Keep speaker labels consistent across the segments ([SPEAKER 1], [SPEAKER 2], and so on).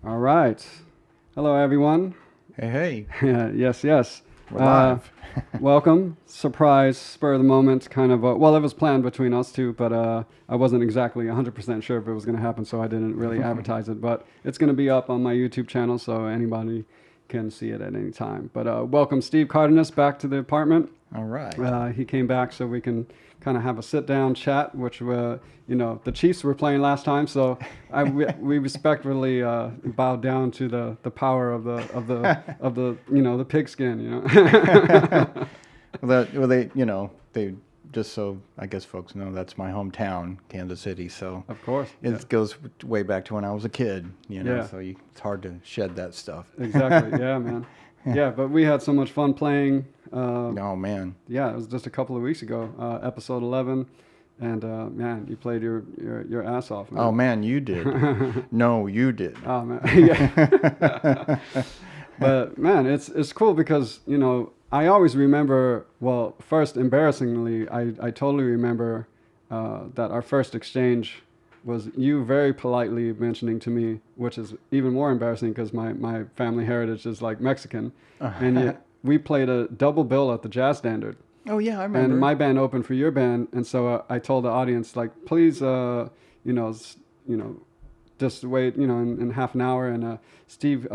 [SPEAKER 1] All right. Hello, everyone.
[SPEAKER 2] Hey,
[SPEAKER 1] Yes, yes.
[SPEAKER 2] we're live.
[SPEAKER 1] Welcome. Surprise, spur of the moment, kind of. Well, it was planned between us two, but I wasn't exactly 100% sure if it was going to happen, so I didn't really advertise it. But it's going to be up on my YouTube channel, so anybody can see it at any time. But welcome, Steve Cardenas, back to the apartment.
[SPEAKER 2] All right.
[SPEAKER 1] He came back so we can kind of have a sit-down chat, which the Chiefs were playing last time, so we respectfully bowed down to the power of the pigskin.
[SPEAKER 2] They just so I guess folks know that's my hometown, Kansas City. So
[SPEAKER 1] Of course,
[SPEAKER 2] it goes way back to when I was a kid.
[SPEAKER 1] Yeah.
[SPEAKER 2] So it's hard to shed that stuff.
[SPEAKER 1] Exactly. Yeah, man. Yeah, but we had so much fun playing.
[SPEAKER 2] Oh man.
[SPEAKER 1] Yeah, it was just a couple of weeks ago, episode 11. And man, you played your ass off, man.
[SPEAKER 2] Oh man, you did. No, you did.
[SPEAKER 1] Oh man, yeah. But man, it's cool because I always remember. Well, first, embarrassingly, I totally remember that our first exchange was you very politely mentioning to me, which is even more embarrassing because my family heritage is like Mexican, and yet we played a double bill at the Jazz Standard.
[SPEAKER 2] Oh yeah, I remember.
[SPEAKER 1] And my band opened for your band, and so I told the audience, like, please, just wait, in half an hour, and Steve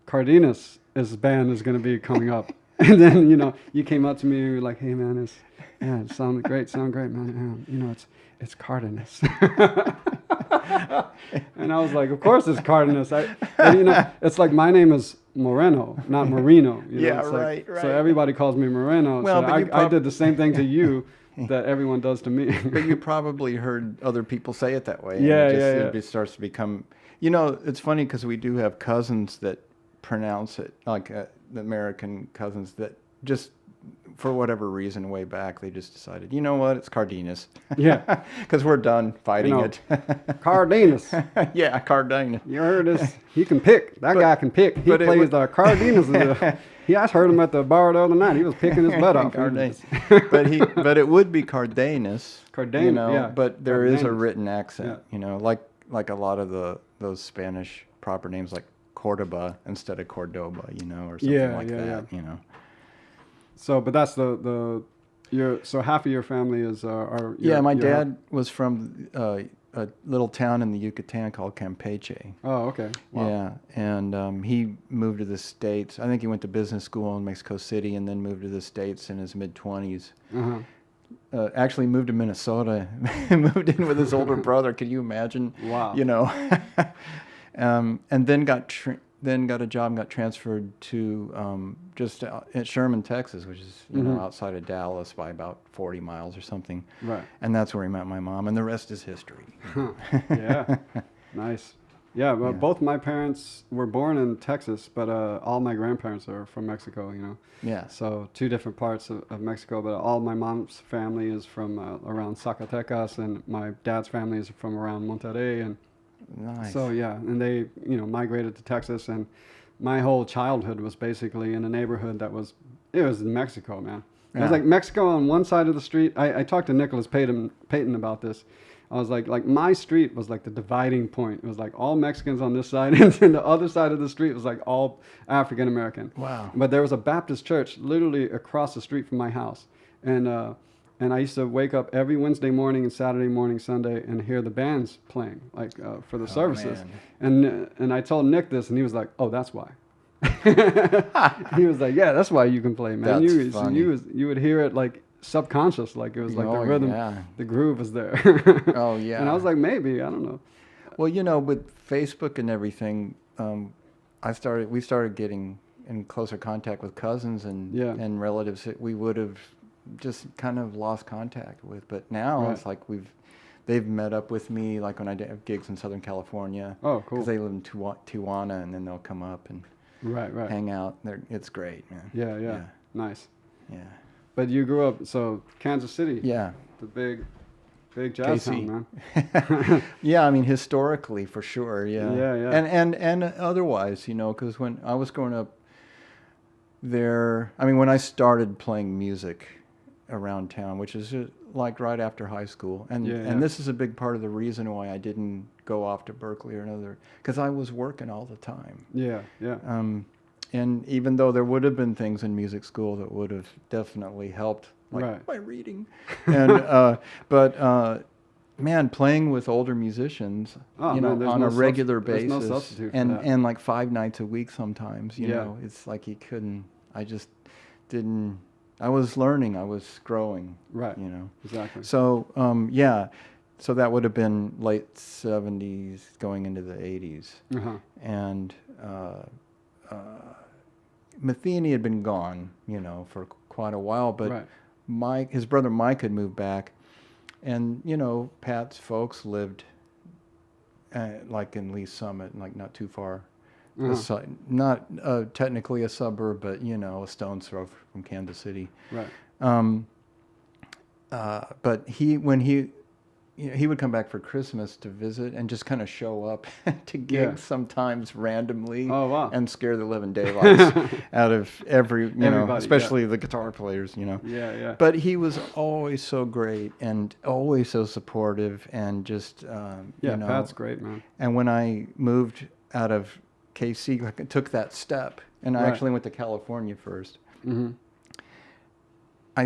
[SPEAKER 1] Cardenas' his band is going to be coming up. And then you came up to me, and you were like, hey man, it sound great, man. It's Cardenas. And I was like, of course it's Cardenas. It's like my name is Moreno, not Marino.
[SPEAKER 2] Yeah,
[SPEAKER 1] it's
[SPEAKER 2] right.
[SPEAKER 1] So everybody calls me Moreno.
[SPEAKER 2] Well,
[SPEAKER 1] so
[SPEAKER 2] but
[SPEAKER 1] I did the same thing to you that everyone does to me.
[SPEAKER 2] But you probably heard other people say it that way.
[SPEAKER 1] Yeah,
[SPEAKER 2] It starts to become. It's funny because we do have cousins that pronounce it like the American cousins that just for whatever reason way back they just decided, you know what, it's Cardenas.
[SPEAKER 1] Yeah.
[SPEAKER 2] Because we're done fighting it.
[SPEAKER 1] Cardenas.
[SPEAKER 2] Yeah, Cardenas.
[SPEAKER 1] You heard this? He can pick. That guy can pick. He plays Cardenas. I heard him at the bar the other night. He was picking his butt off.
[SPEAKER 2] Cardenas. But it would be Cardenas.
[SPEAKER 1] Cardenas, yeah.
[SPEAKER 2] But there is a
[SPEAKER 1] Cardenas.
[SPEAKER 2] written accent, like a lot of those Spanish proper names like Cordoba instead of Cordoba, or something like that.
[SPEAKER 1] So, but that's so half of your family is
[SPEAKER 2] my dad was from a little town in the Yucatan called Campeche.
[SPEAKER 1] Oh, okay. Wow.
[SPEAKER 2] Yeah, and he moved to the States. I think he went to business school in Mexico City and then moved to the States in his mid-20s.
[SPEAKER 1] Uh-huh.
[SPEAKER 2] Actually moved to Minnesota, moved in with his older brother. Can you imagine?
[SPEAKER 1] Wow.
[SPEAKER 2] And then got a job and got transferred to just at Sherman, Texas, which is outside of Dallas by about 40 miles or something.
[SPEAKER 1] Right.
[SPEAKER 2] And that's where he met my mom, and the rest is history.
[SPEAKER 1] Yeah. Nice. Yeah, well, both my parents were born in Texas, but all my grandparents are from Mexico,
[SPEAKER 2] Yeah.
[SPEAKER 1] So two different parts of Mexico, but all my mom's family is from around Zacatecas, and my dad's family is from around Monterrey, and
[SPEAKER 2] Nice.
[SPEAKER 1] so yeah, and they migrated to Texas, and my whole childhood was basically in a neighborhood it was Mexico, man. It was like Mexico on one side of the street. I talked to Nicholas Payton about this. I was like my street was like the dividing point. It was like all Mexicans on this side, and then the other side of the street was like all African American.
[SPEAKER 2] Wow.
[SPEAKER 1] But there was a Baptist church literally across the street from my house, and I used to wake up every Wednesday morning and Saturday morning, Sunday, and hear the bands playing, for the services.
[SPEAKER 2] Man.
[SPEAKER 1] And I told Nick this, and he was like, "Oh, that's why." He was like, "Yeah, that's why you can play, man.
[SPEAKER 2] That's funny.
[SPEAKER 1] You would hear it like subconscious, like it was like the rhythm, the groove was there."
[SPEAKER 2] Oh yeah.
[SPEAKER 1] And I was like, maybe, I don't know.
[SPEAKER 2] Well, with Facebook and everything, we started getting in closer contact with cousins and relatives that we would have just kind of lost contact with. But now it's like they've met up with me, like when I have gigs in Southern California.
[SPEAKER 1] Oh, cool.
[SPEAKER 2] Because they live in Tijuana, and then they'll come up and
[SPEAKER 1] right
[SPEAKER 2] hang out. It's great, man.
[SPEAKER 1] Yeah. Nice.
[SPEAKER 2] Yeah.
[SPEAKER 1] But you grew up, so Kansas City.
[SPEAKER 2] Yeah.
[SPEAKER 1] The big jazz
[SPEAKER 2] KC.
[SPEAKER 1] town, man.
[SPEAKER 2] Yeah, I mean, historically, for sure, yeah.
[SPEAKER 1] Yeah.
[SPEAKER 2] And otherwise, because when I was growing up there, I mean, when I started playing music around town, which is like right after high school, and this is a big part of the reason why I didn't go off to Berkeley or another, because I was working all the time.
[SPEAKER 1] Yeah, yeah.
[SPEAKER 2] And even though there would have been things in music school that would have definitely helped, like my reading, and man, playing with older musicians, on a regular basis,
[SPEAKER 1] no substitute for that.
[SPEAKER 2] and like 5 nights a week sometimes, you know, it's like you couldn't. I just didn't. I was learning. I was growing.
[SPEAKER 1] Right.
[SPEAKER 2] You know.
[SPEAKER 1] Exactly.
[SPEAKER 2] So so that would have been late 70s, going into the 80s, and Metheny had been gone, you know, for quite a while, but his brother Mike had moved back, and you know, Pat's folks lived like in Lee Summit, like not too far, not technically a suburb, but you know, a stone's throw from Kansas City.
[SPEAKER 1] Right.
[SPEAKER 2] But he would come back for Christmas to visit and just kind of show up to gigs sometimes randomly and scare the living daylights out of everybody, especially the guitar players, you know.
[SPEAKER 1] Yeah, yeah.
[SPEAKER 2] But he was always so great and always so supportive and just, you know.
[SPEAKER 1] Pat's great, man.
[SPEAKER 2] And when I moved out of KC, like, I took that step, and I actually went to California first.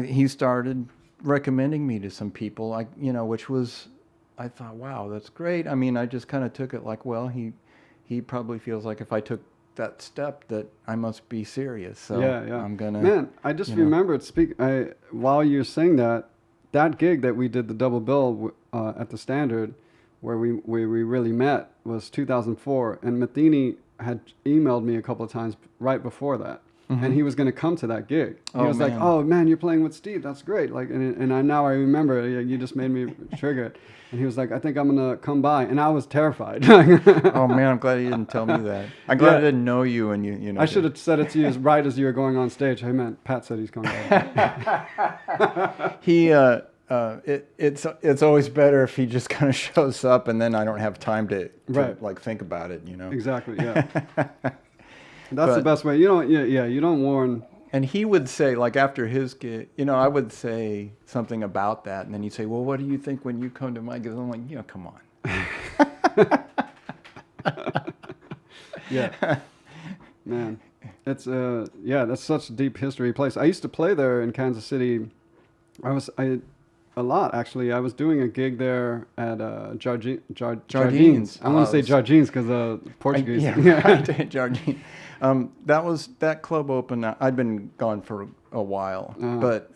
[SPEAKER 2] He started recommending me to some people, like, you know, which was, I thought, wow, that's great. I mean, I just kind of took it like, well, he probably feels like if I took that step that I must be serious. So I'm gonna.
[SPEAKER 1] Man, I just remembered while you're saying that gig that we did the double bill at the Standard, where we really met, was 2004, and Metheny had emailed me a couple of times right before that. And he was going to come to that gig. He was like, "Oh man, you're playing with Steve. That's great!" Like, and now I remember. You just made me trigger it. And he was like, "I think I'm going to come by," and I was terrified.
[SPEAKER 2] Oh man, I'm glad he didn't tell me that. I'm glad I didn't know you, and you know.
[SPEAKER 1] I should have said it to you right as you were going on stage. Hey man, Pat said he's coming by.
[SPEAKER 2] It's always better if he just kind of shows up, and then I don't have time to like think about it. You know.
[SPEAKER 1] Exactly. Yeah. That's the best way. You don't warn.
[SPEAKER 2] And he would say, like, after his gig, you know, I would say something about that, and then he'd say, well, what do you think when you come to my gigs? I'm like, come on.
[SPEAKER 1] Yeah. Man, it's, that's such a deep history place. I used to play there in Kansas City. A lot, actually. I was doing a gig there at Jardines. I want to say Jardines because Portuguese.
[SPEAKER 2] Jardines. That club opened. I'd been gone for a while, but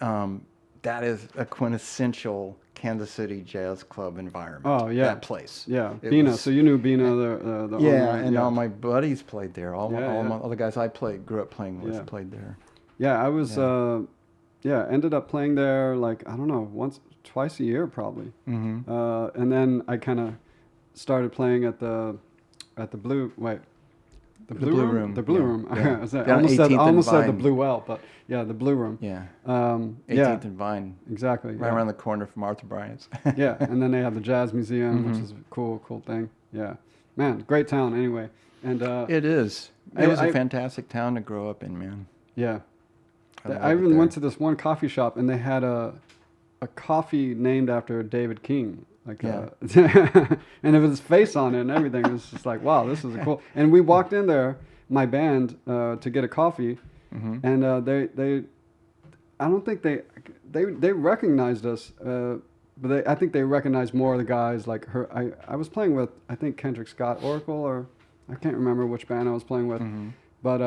[SPEAKER 2] that is a quintessential Kansas City jazz club environment.
[SPEAKER 1] Oh yeah,
[SPEAKER 2] that place.
[SPEAKER 1] Yeah, Bina. So you knew Bina, the owner,
[SPEAKER 2] and all my buddies played there. All the guys I grew up playing with played there.
[SPEAKER 1] Yeah, I was. Ended up playing there like, I don't know, twice a year probably. And then I kind of started playing at the Blue Room. The Blue Room.
[SPEAKER 2] Yeah.
[SPEAKER 1] I almost said the Blue Well, but yeah, the Blue Room.
[SPEAKER 2] Yeah. 18th and Vine.
[SPEAKER 1] Exactly.
[SPEAKER 2] Right around the corner from Arthur Bryant's.
[SPEAKER 1] Yeah, and then they have the Jazz Museum, which is a cool thing. Yeah. Man, great town anyway. And
[SPEAKER 2] it is. It was a fantastic town to grow up in, man.
[SPEAKER 1] Yeah. I even went to this one coffee shop, and they had a coffee named after David King, and it was his face on it and everything. It was just like, wow, this is cool. And we walked in there, my band, to get a coffee, and I don't think they recognized us, but I think they recognized more of the guys. Like I was playing with, I think, Kendrick Scott Oracle, or I can't remember which band I was playing with. But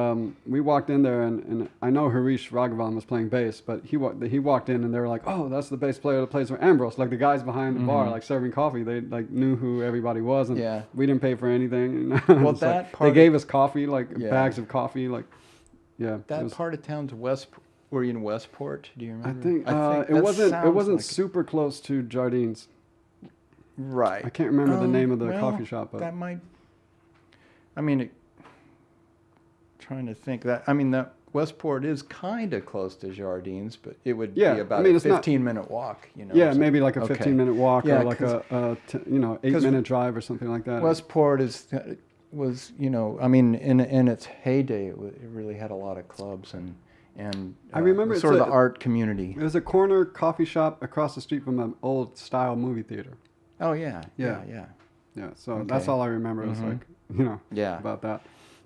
[SPEAKER 1] we walked in there, and I know Harish Raghavan was playing bass, but he walked in, and they were like, "Oh, that's the bass player that plays for Ambrose." Like the guys behind the bar, like serving coffee, they like knew who everybody was, and we didn't pay for anything.
[SPEAKER 2] Well, that part
[SPEAKER 1] they gave us coffee, like bags of coffee, like
[SPEAKER 2] That part of town's were you in Westport? Do you remember?
[SPEAKER 1] I think it wasn't super close to Jardines.
[SPEAKER 2] Right.
[SPEAKER 1] I can't remember the name of the coffee shop, but
[SPEAKER 2] that might. I mean. Trying to think that Westport is kind of close to Jardines, but it would be about a 15-minute walk, you know.
[SPEAKER 1] Yeah, maybe like a 15-minute walk, or like a 8-minute drive or something like that.
[SPEAKER 2] Westport was in its heyday, it really had a lot of clubs and
[SPEAKER 1] I remember
[SPEAKER 2] sort of the art community.
[SPEAKER 1] It was a corner coffee shop across the street from an old style movie theater.
[SPEAKER 2] Oh yeah.
[SPEAKER 1] Yeah. So that's all I remember. Is like, you know, about that.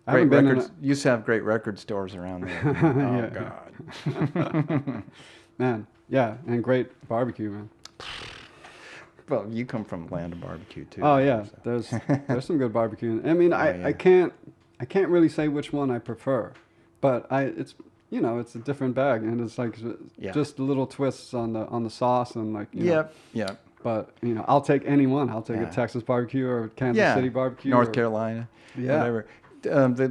[SPEAKER 1] I
[SPEAKER 2] Great
[SPEAKER 1] haven't
[SPEAKER 2] records. Used to have great record stores around there. Oh God.
[SPEAKER 1] Man, yeah, and great barbecue, man.
[SPEAKER 2] Well, you come from land of barbecue too.
[SPEAKER 1] Oh yeah, so. there's some good barbecue. I mean, I can't really say which one I prefer, but it's you know, it's a different bag, and it's like just little twists on the sauce and like you know. But you know, I'll take any one. I'll take a Texas barbecue or Kansas City barbecue,
[SPEAKER 2] North Carolina, whatever.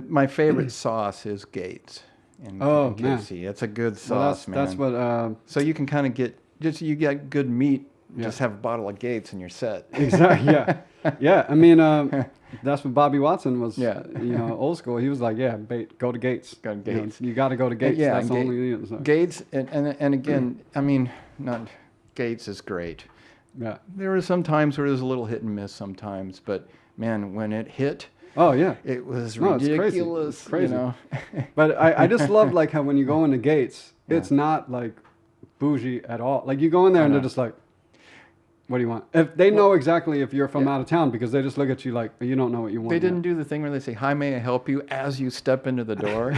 [SPEAKER 2] My favorite sauce is Gates in KFC. It's a good sauce, man. That's what. So you can kind of get you get good meat. Just have a bottle of Gates and you're set.
[SPEAKER 1] Exactly. Yeah. I mean, that's what Bobby Watson was. You know, old school. He was like, go to Gates.
[SPEAKER 2] Go to Gates.
[SPEAKER 1] You got to go to Gates. That's the only. So.
[SPEAKER 2] Gates and again, I mean, not Gates is great.
[SPEAKER 1] Yeah.
[SPEAKER 2] There were some times where it was a little hit and miss sometimes, but man, when it hit.
[SPEAKER 1] Oh yeah,
[SPEAKER 2] it was ridiculous.
[SPEAKER 1] It's crazy.
[SPEAKER 2] You know?
[SPEAKER 1] But I just love like how when you go into Gates, it's not like bougie at all. Like you go in there and they're just like, what do you want? If they know exactly if you're from out of town because they just look at you like you don't know what you want.
[SPEAKER 2] They didn't do the thing where they say, "Hi, may I help you?" as you step into the door.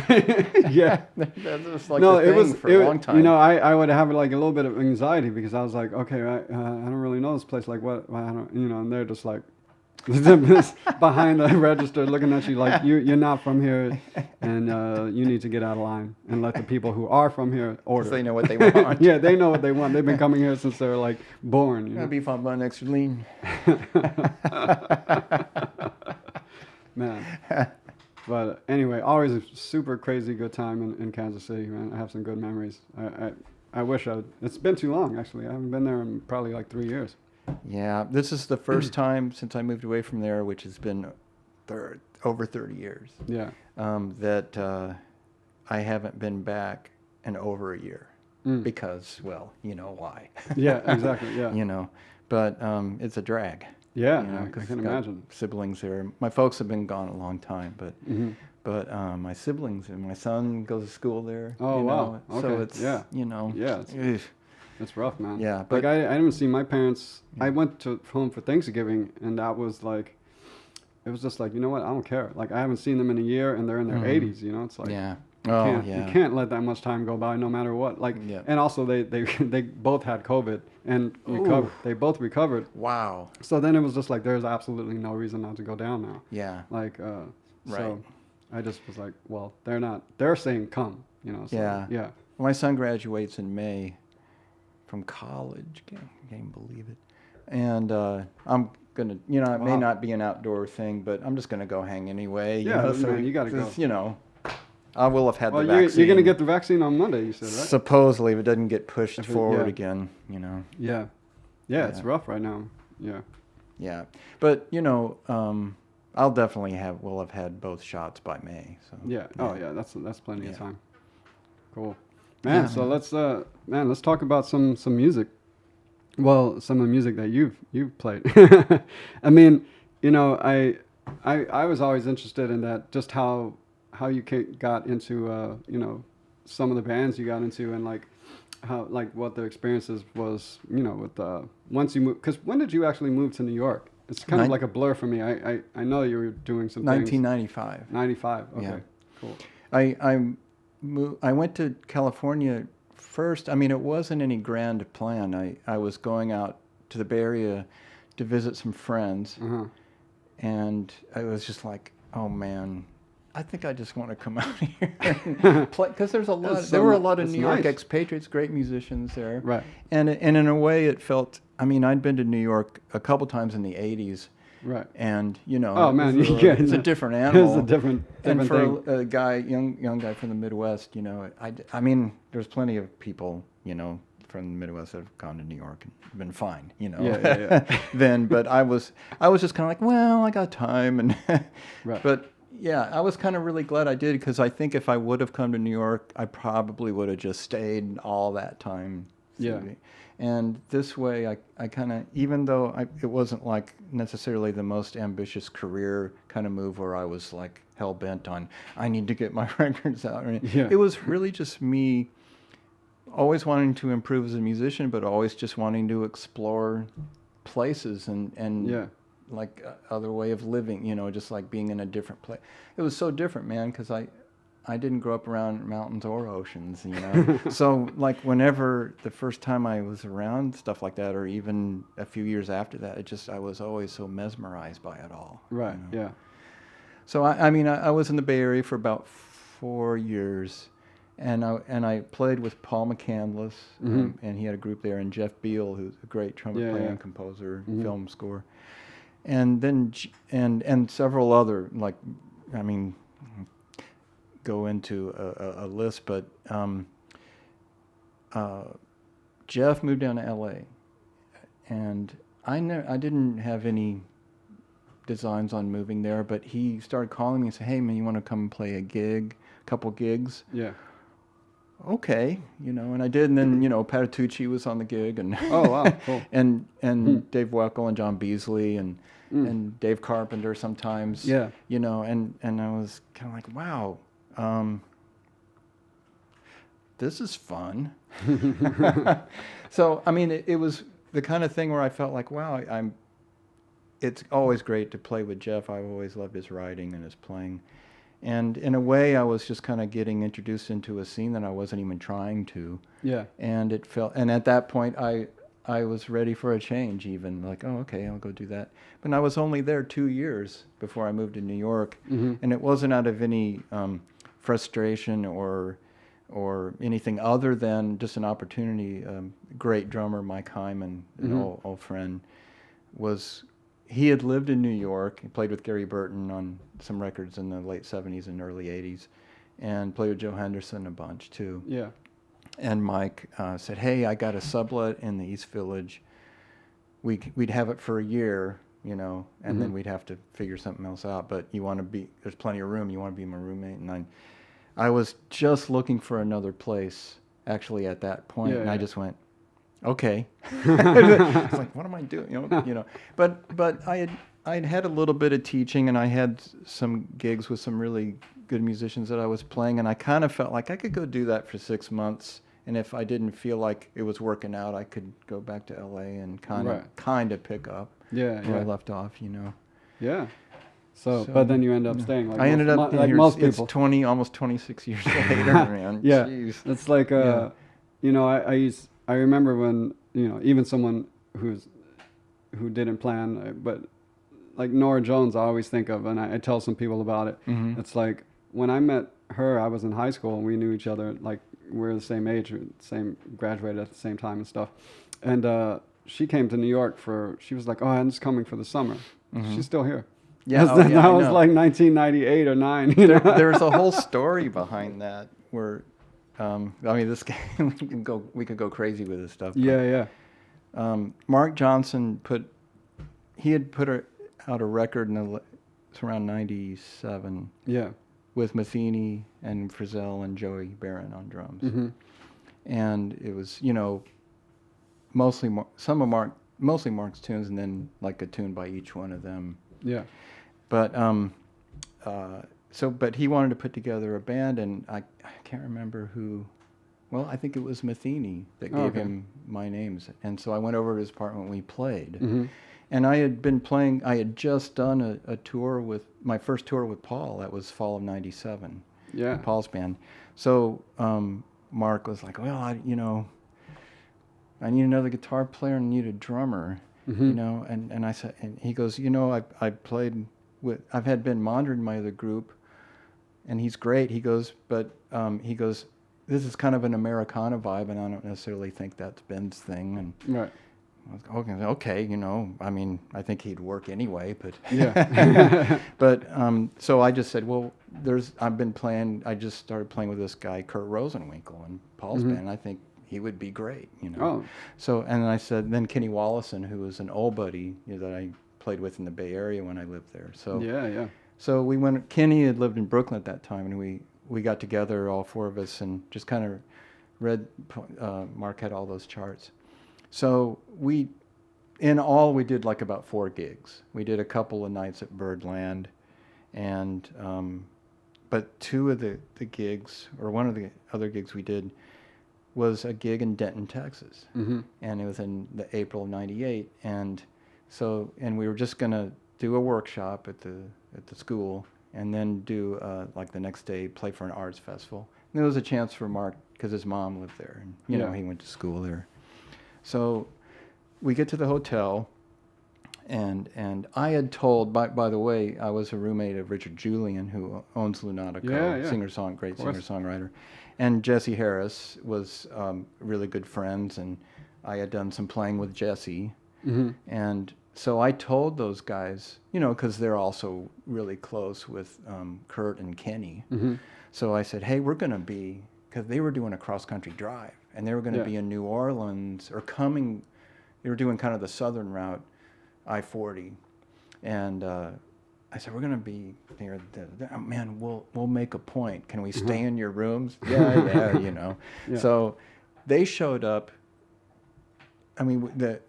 [SPEAKER 1] Yeah,
[SPEAKER 2] that was like the thing for a long time.
[SPEAKER 1] You know, I would have like a little bit of anxiety because I was like, okay, I don't really know this place. Like what? I don't, you know, and they're just like behind the register looking at you like you're not from here and you need to get out of line and let the people who are from here order.
[SPEAKER 2] They know what they want.
[SPEAKER 1] Yeah, they know what they want. They've been coming here since they were like born. You know?
[SPEAKER 2] Beef on bun, extra lean.
[SPEAKER 1] Man. But anyway, always a super crazy good time in Kansas City, man. I have some good memories. I wish it's been too long, actually. I haven't been there in probably like 3 years.
[SPEAKER 2] Yeah, this is the first time since I moved away from there, which has been over 30 years.
[SPEAKER 1] Yeah.
[SPEAKER 2] That I haven't been back in over a year because, well, you know why.
[SPEAKER 1] Yeah, exactly. Yeah.
[SPEAKER 2] You know, but it's a drag.
[SPEAKER 1] Yeah,
[SPEAKER 2] you know,
[SPEAKER 1] I can imagine.
[SPEAKER 2] Siblings there. My folks have been gone a long time, but my siblings and my son goes to school there.
[SPEAKER 1] Oh,
[SPEAKER 2] you know?
[SPEAKER 1] wow. Okay.
[SPEAKER 2] So it's you know.
[SPEAKER 1] Yeah. It's rough, man.
[SPEAKER 2] Yeah, but
[SPEAKER 1] like I didn't see my parents. Yeah. I went home for Thanksgiving, and that was like, it was just like, you know what? I don't care. Like I haven't seen them in a year, and they're in their 80s. You know, it's like you can't let that much time go by, no matter what. Like, and also they both had COVID and recovered. They both recovered.
[SPEAKER 2] Wow.
[SPEAKER 1] So then it was just like there's absolutely no reason not to go down now.
[SPEAKER 2] Yeah.
[SPEAKER 1] Like so, I just was like, well, they're not. They're saying come. You know. So,
[SPEAKER 2] yeah.
[SPEAKER 1] Yeah.
[SPEAKER 2] My son graduates in May. From college, can't believe it, and I'm gonna, you know, it may not be an outdoor thing, but I'm just gonna go hang anyway. You know, so
[SPEAKER 1] man, you gotta go.
[SPEAKER 2] You know, I will have had the vaccine.
[SPEAKER 1] You're gonna get the vaccine on Monday, you said, right?
[SPEAKER 2] Supposedly, if it doesn't get pushed forward again, you know.
[SPEAKER 1] Yeah, it's rough right now. Yeah.
[SPEAKER 2] Yeah, but you know, I'll definitely will have had both shots by May. So.
[SPEAKER 1] Yeah. Oh yeah, that's plenty of time. Cool. Man, so let's talk about some music. Well, some of the music that you've played. I mean, you know, I was always interested in that, just how you got into you know, some of the bands you got into, and like how, like what the experiences was, you know, with once you moved. Because when did you actually move to New York? It's kind of like a blur for me. I know you were doing some
[SPEAKER 2] 1995.
[SPEAKER 1] things. 95. Okay. Yeah. Cool.
[SPEAKER 2] I went to California first. I mean, it wasn't any grand plan. I was going out to the Bay Area to visit some friends, and I was just like, oh man, I think I just want to come out here and play, because there were a lot of New York expatriates, great musicians there,
[SPEAKER 1] right?
[SPEAKER 2] And in a way, it felt. I mean, I'd been to New York a couple times in the '80s.
[SPEAKER 1] Right.
[SPEAKER 2] And, you know,
[SPEAKER 1] oh, man,
[SPEAKER 2] it's a different animal.
[SPEAKER 1] It's a different
[SPEAKER 2] and for
[SPEAKER 1] thing.
[SPEAKER 2] a guy, young guy from the Midwest, you know, I mean, there's plenty of people, you know, from the Midwest that have gone to New York and been fine, you know.
[SPEAKER 1] Yeah.
[SPEAKER 2] Then, but I was just kind of like, well, I got time, and
[SPEAKER 1] right.
[SPEAKER 2] But yeah, I was kind of really glad I did, because I think if I would have come to New York, I probably would have just stayed all that time.
[SPEAKER 1] Yeah.
[SPEAKER 2] And this way, I kind of, even though it wasn't like necessarily the most ambitious career kind of move where I was like hell bent on, I need to get my records out. It was really just me always wanting to improve as a musician, but always just wanting to explore places and like other way of living, you know, just like being in a different place. It was so different, man, because I didn't grow up around mountains or oceans, you know. So like whenever the first time I was around stuff like that, or even a few years after that, I was always so mesmerized by it all.
[SPEAKER 1] Right.
[SPEAKER 2] You know?
[SPEAKER 1] Yeah.
[SPEAKER 2] So I was in the Bay Area for about 4 years, and I played with Paul McCandless, and he had a group there, and Jeff Beal, who's a great trumpet player and composer, film score, and then and several other, like, I mean, go into a list, but Jeff moved down to L.A. and I didn't have any designs on moving there, but he started calling me and said, "Hey man, you want to come play a couple gigs?"
[SPEAKER 1] Yeah.
[SPEAKER 2] Okay, you know, and I did, and then, you know, Patitucci was on the gig, and
[SPEAKER 1] oh wow, cool.
[SPEAKER 2] and Dave Weckl and John Beasley and Dave Carpenter sometimes.
[SPEAKER 1] Yeah.
[SPEAKER 2] You know, and I was kind of like, wow, this is fun. So I mean, it was the kind of thing where I felt like, wow, it's always great to play with Jeff. I've always loved his writing and his playing. And in a way, I was just kind of getting introduced into a scene that I wasn't even trying to. Yeah. And at that point, I was ready for a change even. Like, oh, okay, I'll go do that. But I was only there 2 years before I moved to New York. And it wasn't out of any frustration or anything other than just an opportunity. Great drummer, Mike Hyman, an old friend, he had lived in New York. He played with Gary Burton on some records in the late 70s and early 80s, and played with Joe Henderson a bunch too. Yeah. And Mike said, "Hey, I got a sublet in the East Village. We'd have it for a year, you know, and then we'd have to figure something else out. But there's plenty of room. You want to be my roommate?" And I was just looking for another place actually at that point, and I just went, okay. It's like, what am I doing? You know. But I'd had a little bit of teaching, and I had some gigs with some really good musicians that I was playing, and I kind of felt like I could go do that for 6 months, and if I didn't feel like it was working out, I could go back to LA and kind of pick up where I left off, you know. Yeah. So, but then you end up staying. Like I ended up like most people. It's almost 26 years later, man. Yeah. Jeez. It's like you know, I remember when, you know, even someone who didn't plan, but like Norah Jones, I always think of, and I tell some people about it. It's like when I met her, I was in high school and we knew each other, like we're the same age, graduated at the same time and stuff. And she came to New York she was like, "Oh, I'm just coming for the summer." She's still here. Yeah, that was like 1998 or 9. You know? There's a whole story behind that where, I mean, this game we could go crazy with this stuff. Yeah. Mark Johnson had put out a record it's around 97. Yeah. With Metheny and Frizzell and Joey Barron on drums. And it was, you know, mostly Mark's tunes, and then like a tune by each one of them. Yeah. But but he wanted to put together a band, and I can't remember who. Well, I think it was Metheny that gave him my names, and so I went over to his apartment and we played. And I had just done a tour my first tour with Paul. That was fall of '97. Yeah. Paul's band. So Mark was like, "Well, I need another guitar player and I need a drummer." You know, and I said, and he goes, "You know, I've had Ben Mondred in my other group, and he's great." He goes, but this is kind of an Americana vibe, and I don't necessarily think that's Ben's thing. And right. I was okay, you know, I mean, I think he'd work anyway, but yeah. But so I just said, well, I just started playing with this guy, Kurt Rosenwinkel, in Paul's band. I think he would be great, you know. Oh. So, and I said, then Kenny Wallison, who was an old buddy, you know, that I played with in the Bay Area when I lived there. So yeah. So Kenny had lived in Brooklyn at that time, and we got together, all four of us, and just kind of read, Mark had all those charts. So in all, we did like about 4 gigs. We did a couple of nights at Birdland, and, but 2 of the gigs, or one of the other gigs we did, was a gig in Denton, Texas. And it was in the April of '98, and So, and we were just going to do a workshop at the school, and then do, like the next day, play for an arts festival. And there was a chance for Mark, because his mom lived there, and, you know, he went to school there. So we get to the hotel, and I had told, by the way, I was a roommate of Richard Julian, who owns Lunatico, great singer-songwriter. And Jesse Harris was really good friends, and I had done some playing with Jesse. And so I told those guys, you know, because they're also really close with Kurt and Kenny. So I said, hey, we're going to be, because they were doing a cross-country drive, and they were going to be in New Orleans, or coming, they were doing kind of the southern route, I-40. And I said, we're going to be there. Man, we'll make a point. Can we stay in your rooms? Yeah, you know. So they showed up. I mean,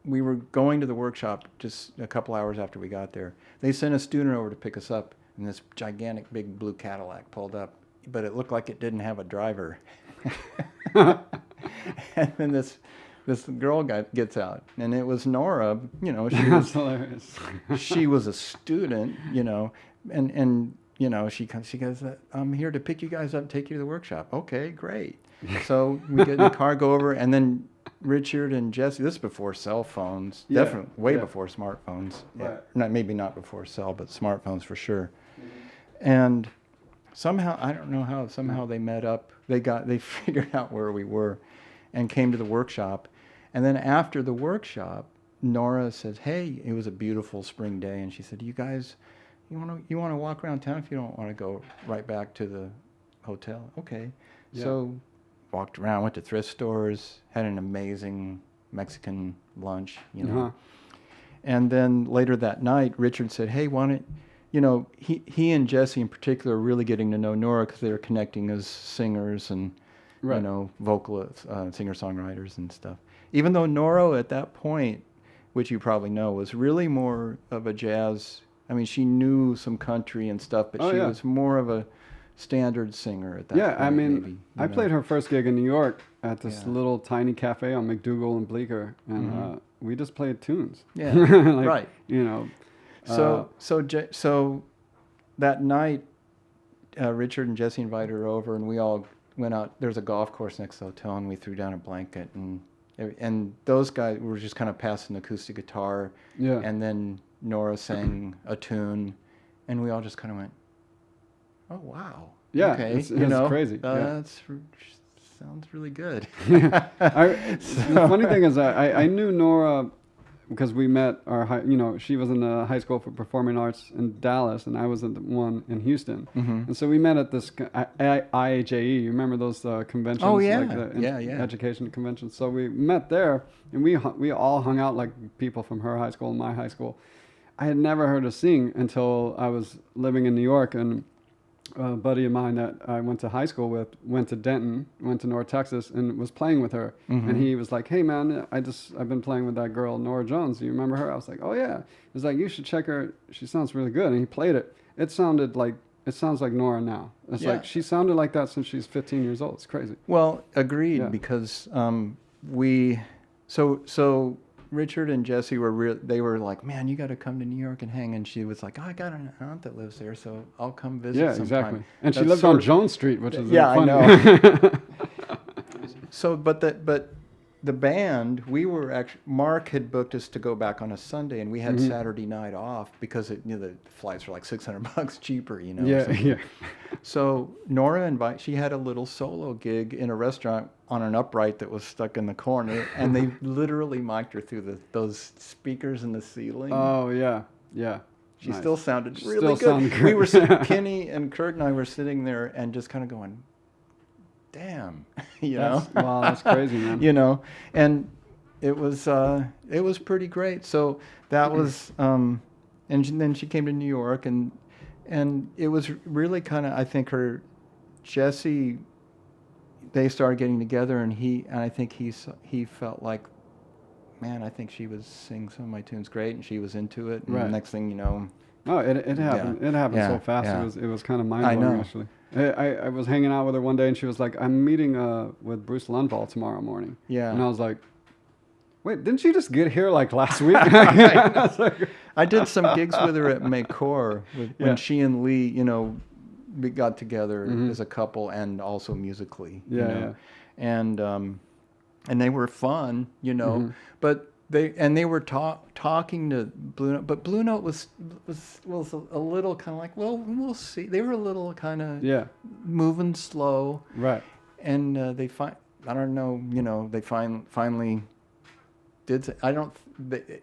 [SPEAKER 2] we were going to the workshop just a couple hours after we got there. They sent a student over to pick us up, and this gigantic big blue Cadillac pulled up, but it looked like it didn't have a driver. And then this girl gets out, and it was Norah. You know, she was hilarious. She was a student, you know, and you know, she goes, I'm here to pick you guys up and take you to the workshop. Okay, great. So we get in the car, go over, and then Richard and Jesse, this is before cell phones, definitely way before smartphones.
[SPEAKER 1] Right.
[SPEAKER 2] Maybe not before cell, but smartphones for sure. And somehow, I don't know how, somehow they met up. They figured out where we were and came to the workshop. And then after the workshop, Norah says, hey, it was a beautiful spring day, and she said, you guys, you want to walk around town if you don't want to go right back to the hotel? Okay. So walked around, went to thrift stores, had an amazing Mexican lunch, you know. And then later that night, Richard said, hey, why don't, you know, he and Jesse in particular are really getting to know Norah because they were connecting as singers and, you know, vocalists, singer-songwriters and stuff. Even though Norah at that point, which you probably know, was really more of a jazz, I mean, she knew some country and stuff, but she was more of a standard singer at that point.
[SPEAKER 1] I mean,
[SPEAKER 2] maybe,
[SPEAKER 1] I played her first gig in New York at this little tiny cafe on McDougal and Bleecker, and we just played tunes. Like, you know.
[SPEAKER 2] So that night, Richard and Jesse invited her over, and we all went out. There's a golf course next to the hotel, and we threw down a blanket, and those guys were just kind of passing acoustic guitar, and then Norah sang a tune, and we all just kind of went, oh wow, okay,
[SPEAKER 1] it's crazy.
[SPEAKER 2] That sounds really good.
[SPEAKER 1] The funny thing is, I knew Norah because we met you know, she was in the high school for performing arts in Dallas, and I was in the one in Houston, and so we met at this IHAE. You remember those conventions?
[SPEAKER 2] Oh yeah,
[SPEAKER 1] like education conventions. So we met there, and we all hung out like people from her high school and my high school. I had never heard her sing until I was living in New York, and a buddy of mine that I went to high school with went to Denton, went to North Texas, and was playing with her. And he was like, hey man, I've been playing with that girl, Norah Jones. Do you remember her? I was like, oh yeah. He's like, you should check her. She sounds really good. And he played it. It sounds like Norah now. It's like she sounded like that since she's 15 years old. It's crazy.
[SPEAKER 2] Well, agreed, because so Richard and Jesse they were like, man, you got to come to New York and hang. And she was like, oh, I got an aunt that lives there, so I'll come visit sometime.
[SPEAKER 1] Exactly. And she lived on Jones Street, which is
[SPEAKER 2] I
[SPEAKER 1] funny.
[SPEAKER 2] know. So, but the band, we were actually, Mark had booked us to go back on a Sunday, and we had Saturday night off because the flights were like $600 cheaper, you know. So Norah she had a little solo gig in a restaurant on an upright that was stuck in the corner, and they literally mic'd her through those speakers in the ceiling.
[SPEAKER 1] Oh yeah.
[SPEAKER 2] She still sounded really good.
[SPEAKER 1] Great.
[SPEAKER 2] We were Kenny and Kurt and I were sitting there and just kind of going, damn, you know.
[SPEAKER 1] Wow, that's crazy, man.
[SPEAKER 2] You know, and it was pretty great. So that was, and then she came to New York, and it was really kind of, I think Jesse, they started getting together, and I think he felt like, man, I think she was singing some of my tunes great, and she was into it. And the next thing you know,
[SPEAKER 1] it happened. It happened so fast.
[SPEAKER 2] Yeah.
[SPEAKER 1] It was kind of mind blowing, actually. I was hanging out with her one day, and she was like, I'm meeting with Bruce Lundvall tomorrow morning.
[SPEAKER 2] Yeah.
[SPEAKER 1] And I was like, wait, didn't she just get here like last week?
[SPEAKER 2] I did some gigs with her at Maycor when she and Lee, you know, we got together as a couple and also musically, you know. And they were fun, you know, but they were talking to Blue Note, but Blue Note was a little kind of like, well, we'll see. They were a little kind of moving slow,
[SPEAKER 1] right?
[SPEAKER 2] And I don't know, you know, they finally did.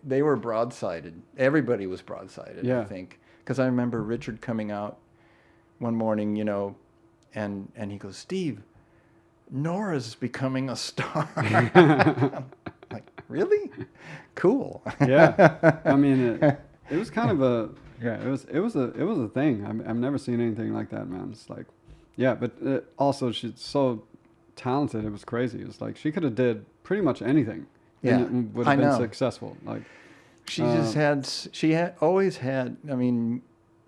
[SPEAKER 2] They were broadsided. Everybody was broadsided, I think, because I remember Richard coming out one morning, you know, and he goes, Steve, Norah's becoming a star. Like, really? Cool.
[SPEAKER 1] Yeah. I mean, it was kind of it was a thing. I've never seen anything like that, man. It's like, yeah, but also she's so talented. It was crazy. It was like she could have did pretty much anything.
[SPEAKER 2] Yeah.
[SPEAKER 1] And it would have been successful. Like,
[SPEAKER 2] she always had, I mean,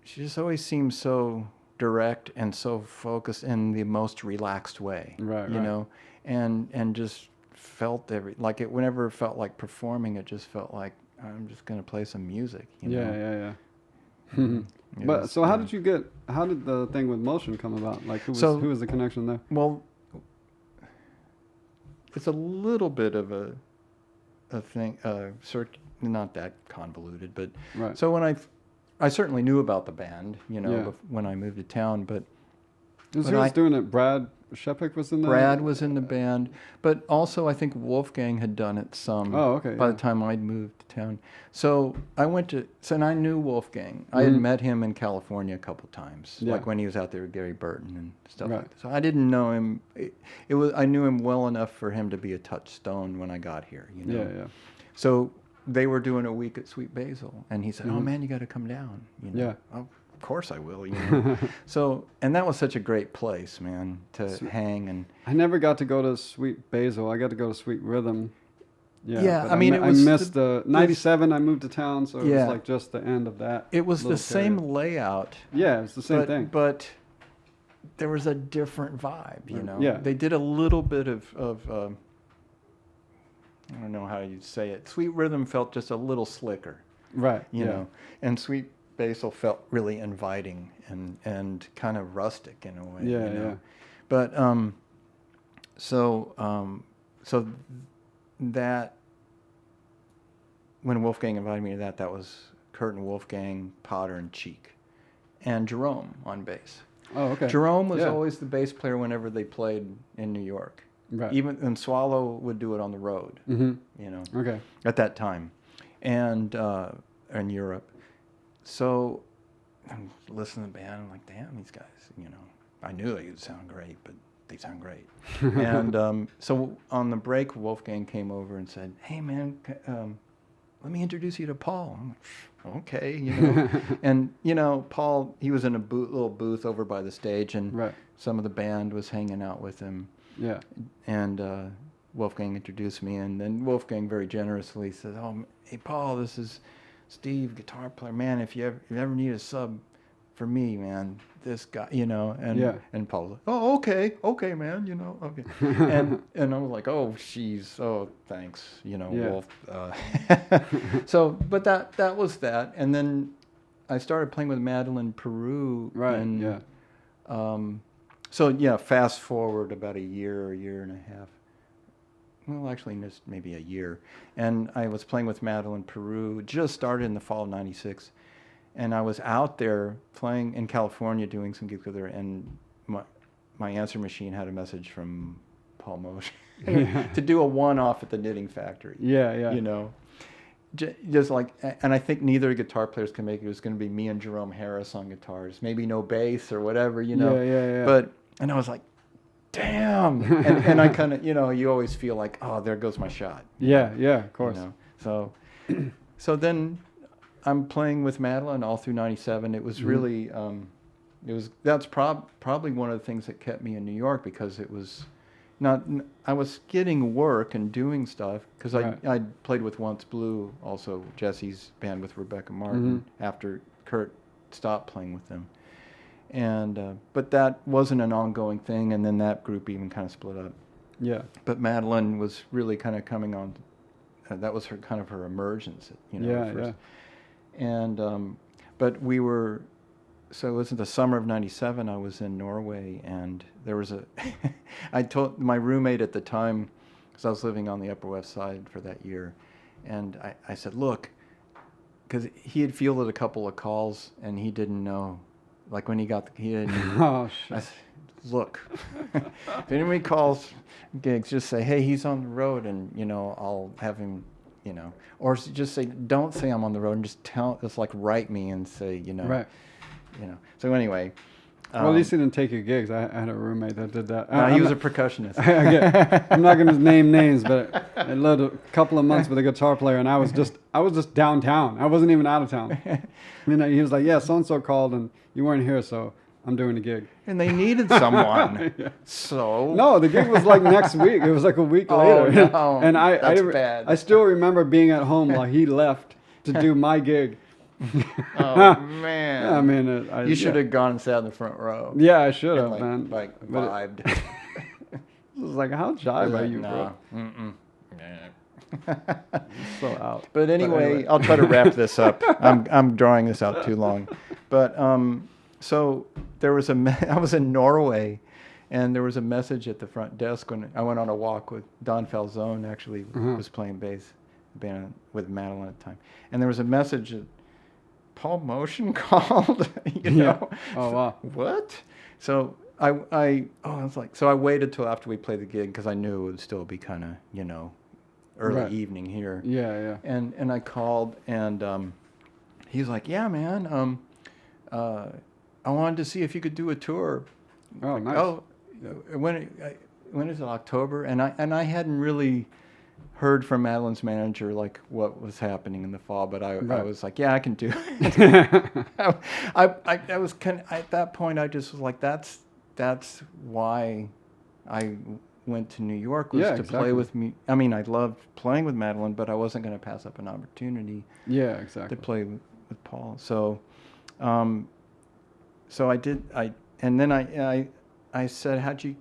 [SPEAKER 2] she just always seemed so direct and so focused in the most relaxed way, you know, and just felt whenever it felt like performing, it just felt like I'm just going to play some music, you know?
[SPEAKER 1] But so how did the thing with Motian come about? Like, who was the connection there?
[SPEAKER 2] Well, it's a little bit of a thing, not that convoluted, but so when I certainly knew about the band, you know, when I moved to town, but
[SPEAKER 1] who was doing it? Brad Shepik was in the
[SPEAKER 2] Brad was in the band, but also I think Wolfgang had done it some.
[SPEAKER 1] Oh, okay.
[SPEAKER 2] By the time I'd moved to town, so and I knew Wolfgang. I had met him in California a couple times, like when he was out there with Gary Burton and stuff like that. So I didn't know him. I knew him well enough for him to be a touchstone when I got here, you know.
[SPEAKER 1] Yeah.
[SPEAKER 2] So they were doing a week at Sweet Basil, and he said, "Oh man, you got to come down." You know?
[SPEAKER 1] Yeah.
[SPEAKER 2] Oh, of course I will. You know. So, and that was such a great place, man, to hang. And
[SPEAKER 1] I never got to go to Sweet Basil. I got to go to Sweet Rhythm.
[SPEAKER 2] Yeah,
[SPEAKER 1] I mean, I missed the 97. I moved to town, so it was like just the end of that.
[SPEAKER 2] It was the same layout.
[SPEAKER 1] Yeah, it was the same thing.
[SPEAKER 2] But there was a different vibe, you know.
[SPEAKER 1] Yeah.
[SPEAKER 2] They did a little bit of I don't know how you say it. Sweet Rhythm felt just a little slicker.
[SPEAKER 1] Right.
[SPEAKER 2] You know. And Sweet Basil felt really inviting and kind of rustic in a way.
[SPEAKER 1] Yeah,
[SPEAKER 2] you know? But so that when Wolfgang invited me to that was Kurt and Wolfgang, Potter and Cheek, and Jerome on bass.
[SPEAKER 1] Oh, okay.
[SPEAKER 2] Jerome was always the bass player whenever they played in New York.
[SPEAKER 1] Right.
[SPEAKER 2] And Swallow would do it on the road. You know.
[SPEAKER 1] Okay.
[SPEAKER 2] At that time, and in Europe. So I'm listening to the band. I'm like, damn, these guys. You know, I knew they would sound great, but they sound great. And so on the break, Wolfgang came over and said, "Hey, man, let me introduce you to Paul." I'm like, okay, you know. And, you know, Paul, he was in a little booth over by the stage, and some of the band was hanging out with him.
[SPEAKER 1] Yeah.
[SPEAKER 2] And Wolfgang introduced me, and then Wolfgang very generously said, "Oh, hey, Paul, this is Steve, guitar player. Man, if you ever need a sub for me, man, this guy," you know. And Paul was like, "Oh, okay, man, you know, okay." and I was like, "Oh, jeez, oh, thanks, you know, Wolf." So, but that was that, and then I started playing with Madeline Peru. So yeah, fast forward about a year and a half. Well, actually, just maybe a year. And I was playing with Madeline Peru, just started in the fall of '96. And I was out there playing in California, doing some gigs with her, and my answer machine had a message from Paul Motian to do a one-off at the Knitting Factory. You know, just like, and I think neither guitar players can make it. It was going to be me and Jerome Harris on guitars, maybe no bass or whatever, you know. But, and I was like, damn. and I kind of, you know, you always feel like, oh, there goes my shot.
[SPEAKER 1] Yeah, of course.
[SPEAKER 2] You know? So then I'm playing with Madeline all through '97. It was really, that's probably one of the things that kept me in New York, because it was I was getting work and doing stuff, because I played with Once Blue, also Jesse's band with Rebecca Martin, after Kurt stopped playing with them. And but that wasn't an ongoing thing, and then that group even kind of split up. Yeah. But Madeline was really kind of coming on that was her kind of her emergence,
[SPEAKER 1] Yeah,
[SPEAKER 2] first. And but we were, so it was in the summer of '97. I was in Norway, and there was I told my roommate at the time, because I was living on the Upper West Side for that year, and I said, look, because he had fielded a couple of calls and he didn't know, like when he didn't.
[SPEAKER 1] Oh shit.
[SPEAKER 2] I said, look, if anybody calls gigs, just say, hey, he's on the road, and I'll have him, or just say, don't say I'm on the road, and just like write me and say,
[SPEAKER 1] Right.
[SPEAKER 2] So anyway.
[SPEAKER 1] Well, at least he didn't take your gigs. I had a roommate that did that.
[SPEAKER 2] No, he was a percussionist.
[SPEAKER 1] I'm not going to name names, but I led a couple of months with a guitar player, and I was just downtown. I wasn't even out of town. He was like, yeah, so-and-so called, and you weren't here, so I'm doing a gig.
[SPEAKER 2] And they needed someone.
[SPEAKER 1] Yeah.
[SPEAKER 2] So?
[SPEAKER 1] No, the gig was like next week. It was like a week later.
[SPEAKER 2] No.
[SPEAKER 1] And
[SPEAKER 2] That's bad.
[SPEAKER 1] I still remember being at home while he left to do my gig.
[SPEAKER 2] Oh man!
[SPEAKER 1] Yeah,
[SPEAKER 2] you should have gone and sat in the front row.
[SPEAKER 1] Yeah, I should have, man.
[SPEAKER 2] Like vibed.
[SPEAKER 1] It was like, how jive are you, bro? So out.
[SPEAKER 2] But anyway, I'll try to wrap this up. I'm drawing this out too long. But so there was I was in Norway, and there was a message at the front desk when I went on a walk with Don Falzone. Actually, was playing bass band with Madeline at the time, and there was a message that Paul Motian called.
[SPEAKER 1] Oh wow.
[SPEAKER 2] What? So I was like, so I waited till after we played the gig because I knew it would still be kind of early evening here.
[SPEAKER 1] Yeah.
[SPEAKER 2] And I called, and he's like, yeah, man, I wanted to see if you could do a tour.
[SPEAKER 1] Oh, nice.
[SPEAKER 2] Oh, when is it, October? And I hadn't really heard from Madeline's manager like what was happening in the fall, but I was like, yeah, I can do it. I was at that point, I just was like, that's why I went to New York, was to play with me. I mean, I loved playing with Madeline, but I wasn't going to pass up an opportunity.
[SPEAKER 1] Yeah, exactly.
[SPEAKER 2] To play with Paul. So, so I did. And then I said, how'd you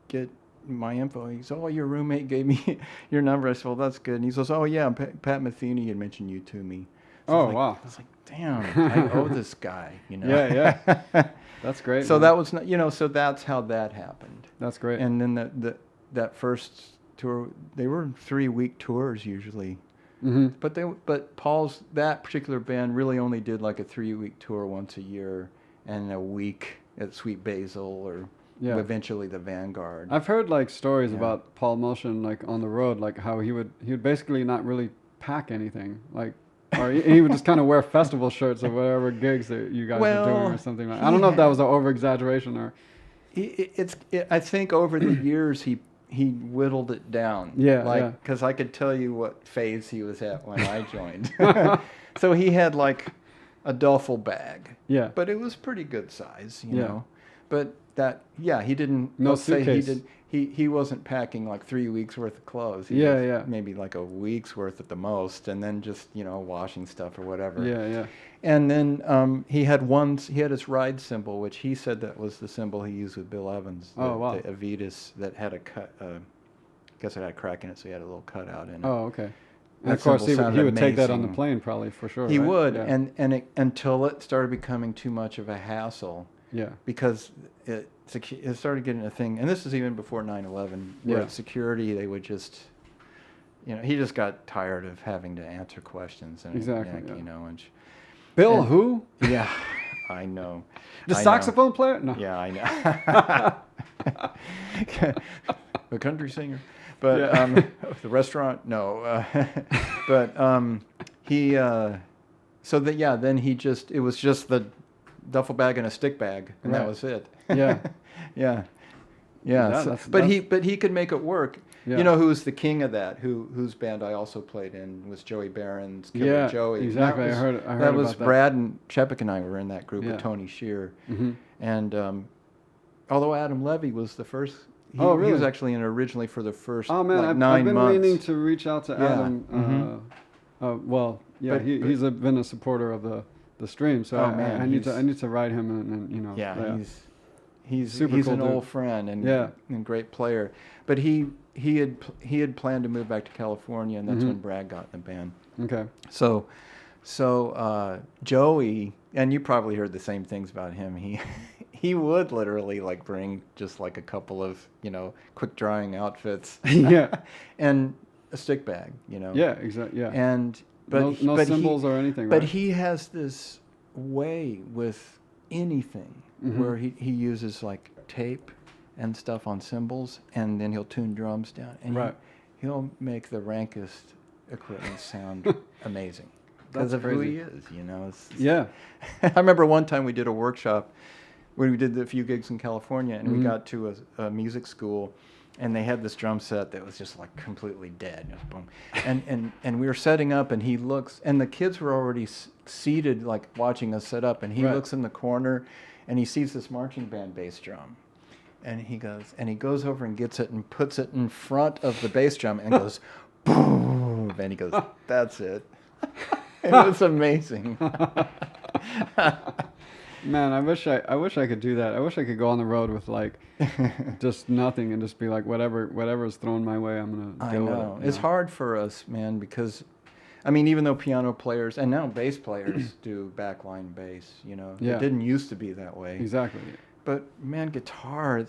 [SPEAKER 2] get my info? He said, oh, your roommate gave me your number. I said, well, that's good. And he says, oh yeah, Pat Metheny had mentioned you to me. So
[SPEAKER 1] wow.
[SPEAKER 2] I was like, damn, I owe this guy,
[SPEAKER 1] Yeah. That's great.
[SPEAKER 2] So
[SPEAKER 1] man.
[SPEAKER 2] that was so that's how that happened.
[SPEAKER 1] That's great.
[SPEAKER 2] And then that first tour, they were 3-week tours usually.
[SPEAKER 1] Mm-hmm.
[SPEAKER 2] But that particular band really only did like a 3-week tour once a year, and a week at Sweet Basil, or eventually the Vanguard.
[SPEAKER 1] I've heard like stories about Paul Motian, like on the road, like how he would basically not really pack anything, like, or he would just kind of wear festival shirts or whatever gigs that you guys were doing or something like. I don't know if that was an over exaggeration or.
[SPEAKER 2] I think over the years he whittled it down.
[SPEAKER 1] Yeah.
[SPEAKER 2] Because I could tell you what phase he was at when I joined. So he had like a duffel bag. Yeah. But it was pretty good size, you know. But he didn't.
[SPEAKER 1] No
[SPEAKER 2] let's say
[SPEAKER 1] suitcase.
[SPEAKER 2] He wasn't packing like 3 weeks worth of clothes. He was maybe like a week's worth at the most, and then just washing stuff or whatever.
[SPEAKER 1] Yeah.
[SPEAKER 2] And then he had his ride cymbal, which he said that was the cymbal he used with Bill Evans. The Avitas that had a cut. I guess it had a crack in it, so he had a little cutout in it.
[SPEAKER 1] Oh, okay. And of course, he would take that on the plane, probably, for sure.
[SPEAKER 2] He would, and until it started becoming too much of a hassle.
[SPEAKER 1] Yeah.
[SPEAKER 2] Because it started getting a thing, and this is even before 9/11, where security, they would just, he just got tired of having to answer questions. And, and
[SPEAKER 1] Bill who?
[SPEAKER 2] Yeah, I know.
[SPEAKER 1] The saxophone player? No.
[SPEAKER 2] Yeah, I know. The country singer. But the restaurant? No. But he, then he just, it was just the duffel bag and a stick bag, and that was it. Yeah. But he could make it work. Yeah. You know who was the king of that? Whose band I also played in was Joey Barron's Killer Joey.
[SPEAKER 1] Exactly. I heard
[SPEAKER 2] that was
[SPEAKER 1] about that.
[SPEAKER 2] Brad and Chepik and I were in that group with Tony Shear.
[SPEAKER 1] Mm-hmm.
[SPEAKER 2] And although Adam Levy was the first, he was actually in originally for the first 9 months.
[SPEAKER 1] I've been meaning to reach out to Adam. Mm-hmm. He's been a supporter of the stream, so I need to write him and
[SPEAKER 2] he's
[SPEAKER 1] super
[SPEAKER 2] he's
[SPEAKER 1] cool
[SPEAKER 2] an
[SPEAKER 1] dude.
[SPEAKER 2] old friend and great player. But he he had planned to move back to California, and that's when Brad got in the band.
[SPEAKER 1] Okay.
[SPEAKER 2] So Joey, and you probably heard the same things about him. He would literally like bring just like a couple of, you know, quick drying outfits.
[SPEAKER 1] Yeah.
[SPEAKER 2] And a stick bag, you know.
[SPEAKER 1] Yeah, exactly. Yeah.
[SPEAKER 2] And
[SPEAKER 1] no cymbals or anything.
[SPEAKER 2] But
[SPEAKER 1] right?
[SPEAKER 2] he has this way with anything where he uses like tape and stuff on cymbals, and then he'll tune drums down, and he'll make the rankest equipment sound amazing because of who he is, you know.
[SPEAKER 1] Yeah.
[SPEAKER 2] I remember one time we did a workshop when we did a few gigs in California, and we got to a music school, and they had this drum set that was just like completely dead. Just boom. And we were setting up, and he looks, and the kids were already seated, like watching us set up, and he looks in the corner, and he sees this marching band bass drum. And he goes over and gets it and puts it in front of the bass drum and goes, boom, and he goes, that's it. It was amazing.
[SPEAKER 1] Man, I wish I could do that. I wish I could go on the road with like just nothing and just be like whatever is thrown my way, I'm gonna deal with it.
[SPEAKER 2] It's hard for us, man, because I mean, even though piano players and now bass players do backline bass, you know, it didn't used to be that way.
[SPEAKER 1] Exactly.
[SPEAKER 2] But man, guitar,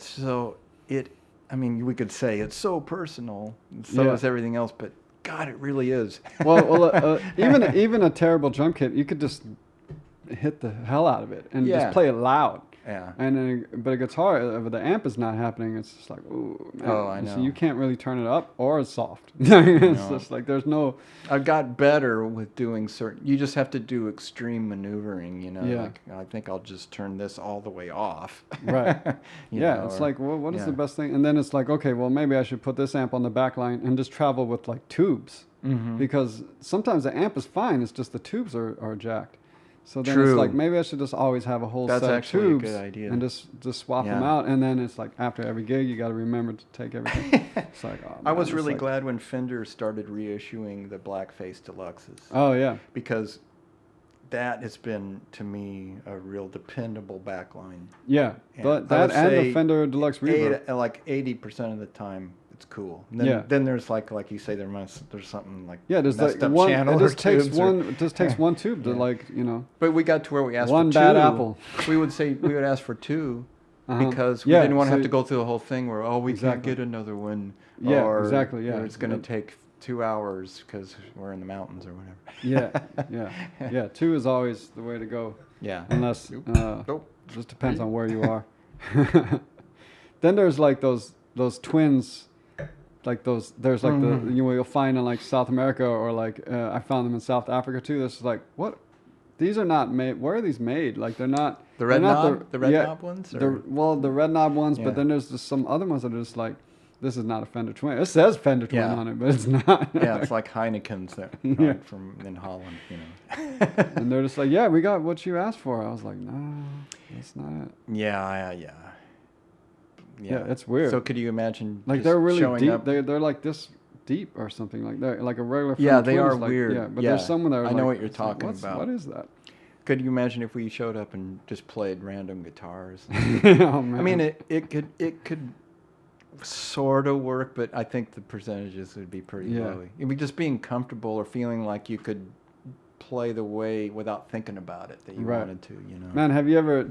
[SPEAKER 2] I mean, we could say it's so personal, and so is everything else, but God, it really is.
[SPEAKER 1] Well, even a terrible drum kit, you could just hit the hell out of it and just play it loud.
[SPEAKER 2] Yeah.
[SPEAKER 1] But a guitar, if the amp is not happening, it's just like, ooh, man.
[SPEAKER 2] Oh, I know.
[SPEAKER 1] So you can't really turn it up or it's soft. It's just like there's no.
[SPEAKER 2] I got better with doing certain. You just have to do extreme maneuvering, you know.
[SPEAKER 1] Yeah.
[SPEAKER 2] Like, I think I'll just turn this all the way off.
[SPEAKER 1] Right.
[SPEAKER 2] know,
[SPEAKER 1] it's like, well, what is the best thing? And then it's like, okay, well, maybe I should put this amp on the back line and just travel with like tubes, because sometimes the amp is fine. It's just the tubes are jacked. So then it's like, maybe I should just always have a whole set of tubes
[SPEAKER 2] a good idea.
[SPEAKER 1] and just swap them out. And then it's like after every gig, you got to remember to take everything. It's like, oh, man,
[SPEAKER 2] I was really glad when Fender started reissuing the Blackface Deluxes.
[SPEAKER 1] Oh, yeah.
[SPEAKER 2] Because that has been, to me, a real dependable backline.
[SPEAKER 1] Yeah, but that and the Fender Deluxe Reverb.
[SPEAKER 2] Like 80% of the time, it's cool. And then there's like you say, there's something like
[SPEAKER 1] there's like one channel. It just takes one tube to like, you know.
[SPEAKER 2] But we got to where we asked
[SPEAKER 1] one
[SPEAKER 2] for two.
[SPEAKER 1] bad apple.
[SPEAKER 2] We would ask for two because we didn't want to have to go through the whole thing where we can't get another one.
[SPEAKER 1] Yeah,
[SPEAKER 2] or,
[SPEAKER 1] exactly. Yeah,
[SPEAKER 2] or it's going to take 2 hours because we're in the mountains or whatever.
[SPEAKER 1] Yeah. 2 is always the way to go.
[SPEAKER 2] Yeah.
[SPEAKER 1] Unless just depends on where you are. Then there's like those twins. Like those, there's like you'll find in like South America or like I found them in South Africa too. This is like, what? These are not made. Where are these made? Like they're not.
[SPEAKER 2] The red knob. The red knob ones.
[SPEAKER 1] The red knob ones, but then there's just some other ones that are just like, this is not a Fender Twin. It says Fender Twin on it, but it's not.
[SPEAKER 2] Yeah, it's like Heineken's that from in Holland, you know.
[SPEAKER 1] And they're just like, we got what you asked for. I was like, no, that's not it. Yeah, it's weird.
[SPEAKER 2] So could you imagine?
[SPEAKER 1] Like they're really deep. They're like this deep or something like that. Like a regular.
[SPEAKER 2] They are like, weird.
[SPEAKER 1] Yeah, but there's someone there.
[SPEAKER 2] I know what you're talking about.
[SPEAKER 1] What is that?
[SPEAKER 2] Could you imagine if we showed up and just played random guitars?
[SPEAKER 1] Oh, man.
[SPEAKER 2] I mean, it could sort of work, but I think the percentages would be pretty low. I mean, just being comfortable or feeling like you could play the way without thinking about it that you wanted to, you know.
[SPEAKER 1] Man,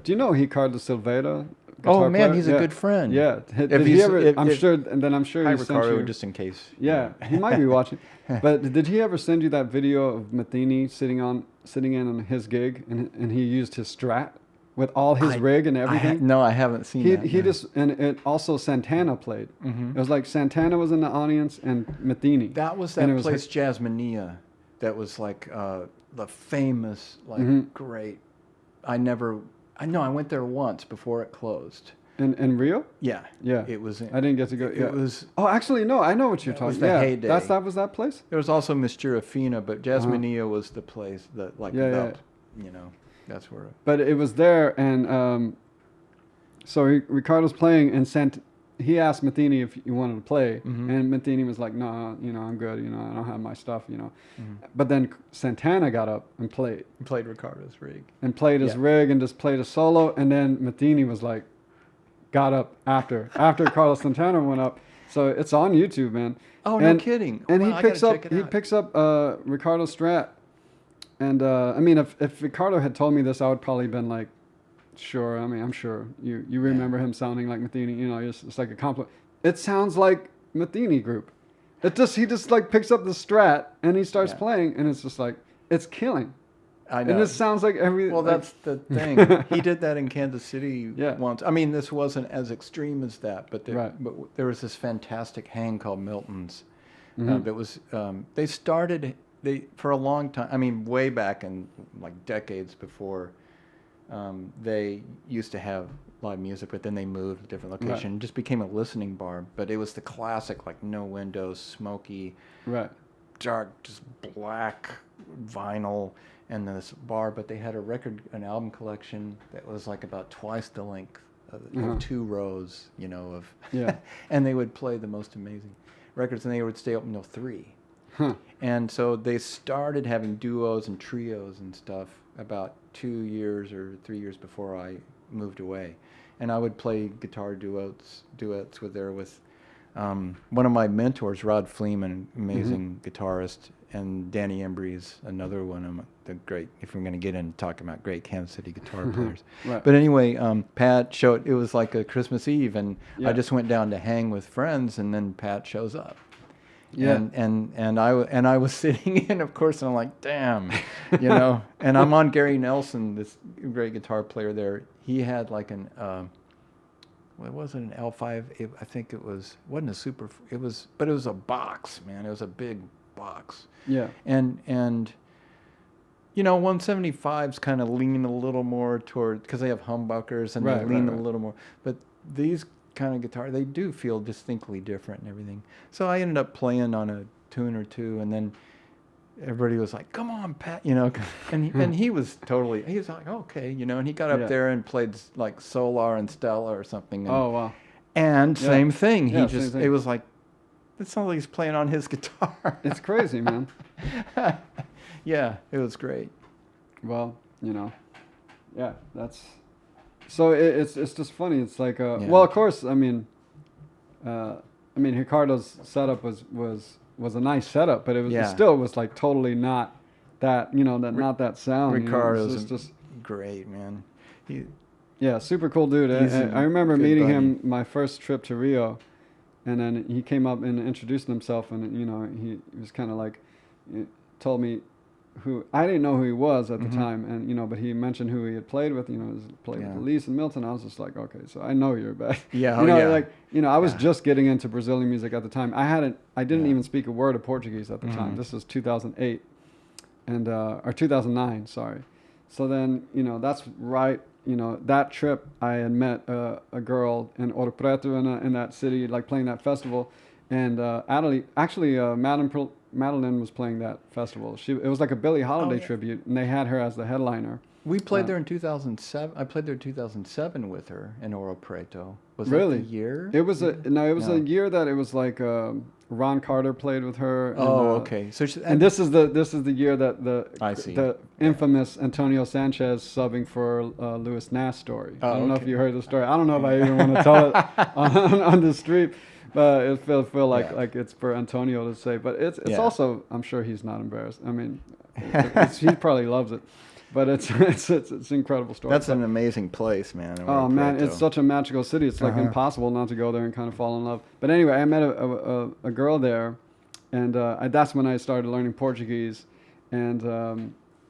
[SPEAKER 1] do you know Ricardo Silveira?
[SPEAKER 2] Oh man, he's a good friend.
[SPEAKER 1] Yeah. Did he ever? I'm sure
[SPEAKER 2] hi,
[SPEAKER 1] he sent
[SPEAKER 2] Ricardo,
[SPEAKER 1] you.
[SPEAKER 2] just in case.
[SPEAKER 1] Yeah, he might be watching. But did he ever send you that video of Metheny sitting in on his gig and he used his Strat with all his rig and everything?
[SPEAKER 2] No, I haven't seen that.
[SPEAKER 1] He just and it also Santana played. It was like Santana was in the audience and Metheny.
[SPEAKER 2] That was that place Jazzmania. That was like the famous great. I went there once before it closed.
[SPEAKER 1] In Rio?
[SPEAKER 2] Yeah.
[SPEAKER 1] Yeah.
[SPEAKER 2] It was.
[SPEAKER 1] I didn't get to go.
[SPEAKER 2] It was.
[SPEAKER 1] Oh, actually, no. I know what you're talking about.
[SPEAKER 2] Heyday.
[SPEAKER 1] That was that place?
[SPEAKER 2] There was also Mistura Fina, but Jazzmania was the place that, like, you know, that's where.
[SPEAKER 1] But it was there, and so Ricardo's playing, and he asked Metheny if you wanted to play, and Metheny was like, no, you know, I'm good, you know, I don't have my stuff, you know. But then Santana got up and played.
[SPEAKER 2] He played Ricardo's rig.
[SPEAKER 1] And played his rig and just played a solo, and then Metheny was like, got up after Carlos Santana went up, So it's on YouTube, man.
[SPEAKER 2] Oh, no kidding.
[SPEAKER 1] And
[SPEAKER 2] wow,
[SPEAKER 1] he picks up Ricardo Strat. And I mean, if Ricardo had told me this, I would probably been like, sure. I mean, I'm sure you remember him sounding like Metheny. You know, it's like a compliment. It sounds like Metheny group. He just like picks up the Strat and he starts playing, and it's just like it's killing.
[SPEAKER 2] I know.
[SPEAKER 1] And it sounds like every.
[SPEAKER 2] Well,
[SPEAKER 1] like,
[SPEAKER 2] that's the thing. He did that in Kansas City once. I mean, this wasn't as extreme as that, but there was this fantastic hang called Milton's. That was they started for a long time. I mean, way back in like decades before. They used to have live music, but then they moved to a different location. It just became a listening bar. But it was the classic, like no windows, smoky, dark, just black vinyl, and this bar. But they had an album collection that was like about twice the length of 2 rows, you know, and they would play the most amazing records, and they would stay open until 3. And so they started having duos and trios and stuff about 2 years or 3 years before I moved away, and I would play guitar duets with one of my mentors, Rod Fleeman, amazing guitarist, and Danny Embry's another one of the great. If we're going to get into talking about great Kansas City guitar players, but anyway, Pat showed. It was like a Christmas Eve, and I just went down to hang with friends, and then Pat shows up. Yeah, and I was sitting in, of course, and I'm like, damn, you know. And I'm on Gary Nelson, this great guitar player there. He had like it wasn't an L5. I think it wasn't a super. But it was a box, man. It was a big box. Yeah. And you know, 175s kind of lean a little more toward, because they have humbuckers and they lean a little more. But these kind of guitar, they do feel distinctly different and everything. So I ended up playing on a tune or two, and then everybody was like, "Come on, Pat," you know, and he was like, "Okay," you know, and he got up there and played like Solar and Stella or something. And,
[SPEAKER 1] oh wow!
[SPEAKER 2] And same thing. He just it was like, it sounds like he's playing on his guitar.
[SPEAKER 1] It's crazy, man.
[SPEAKER 2] Yeah, it was great.
[SPEAKER 1] Well, you know, yeah, that's. So it's just funny. It's like well, of course. I mean, Ricardo's setup was a nice setup, but it still was like totally not that, you know, not that sound.
[SPEAKER 2] Ricardo's just great, man.
[SPEAKER 1] Super cool dude. I remember meeting him my first trip to Rio, and then he came up and introduced himself, and you know he was kind of like told me who I didn't know who he was at the time, and you know, but he mentioned who he had played with. You know, he played with Elise and Milton. I was just like, okay, so I know you're back. Yeah, like you know, I was just getting into Brazilian music at the time. I didn't even speak a word of Portuguese at the time. This was 2008, and or 2009, sorry. So then, you know, that's right. You know, that trip I had met a girl in Ouro Preto in that city, like playing that festival, and Madeline was playing that festival. It was like a Billie Holiday tribute, and they had her as the headliner.
[SPEAKER 2] We played there in 2007. I played there in 2007 with her in Ouro Preto. Was
[SPEAKER 1] really?
[SPEAKER 2] That the year?
[SPEAKER 1] It was a year that it was like Ron Carter played with her. And,
[SPEAKER 2] okay. So
[SPEAKER 1] and this is the year that the infamous Antonio Sanchez subbing for Louis Nass story. I don't know if you heard the story. I don't know if I even want to tell it on the street. But it feel like it's for Antonio to say. But it's also, I'm sure he's not embarrassed. I mean, he probably loves it. But it's an incredible story.
[SPEAKER 2] That's an amazing place, man.
[SPEAKER 1] Oh man, it's such a magical city. It's like impossible not to go there and kind of fall in love. But anyway, I met a girl there, and that's when I started learning Portuguese, and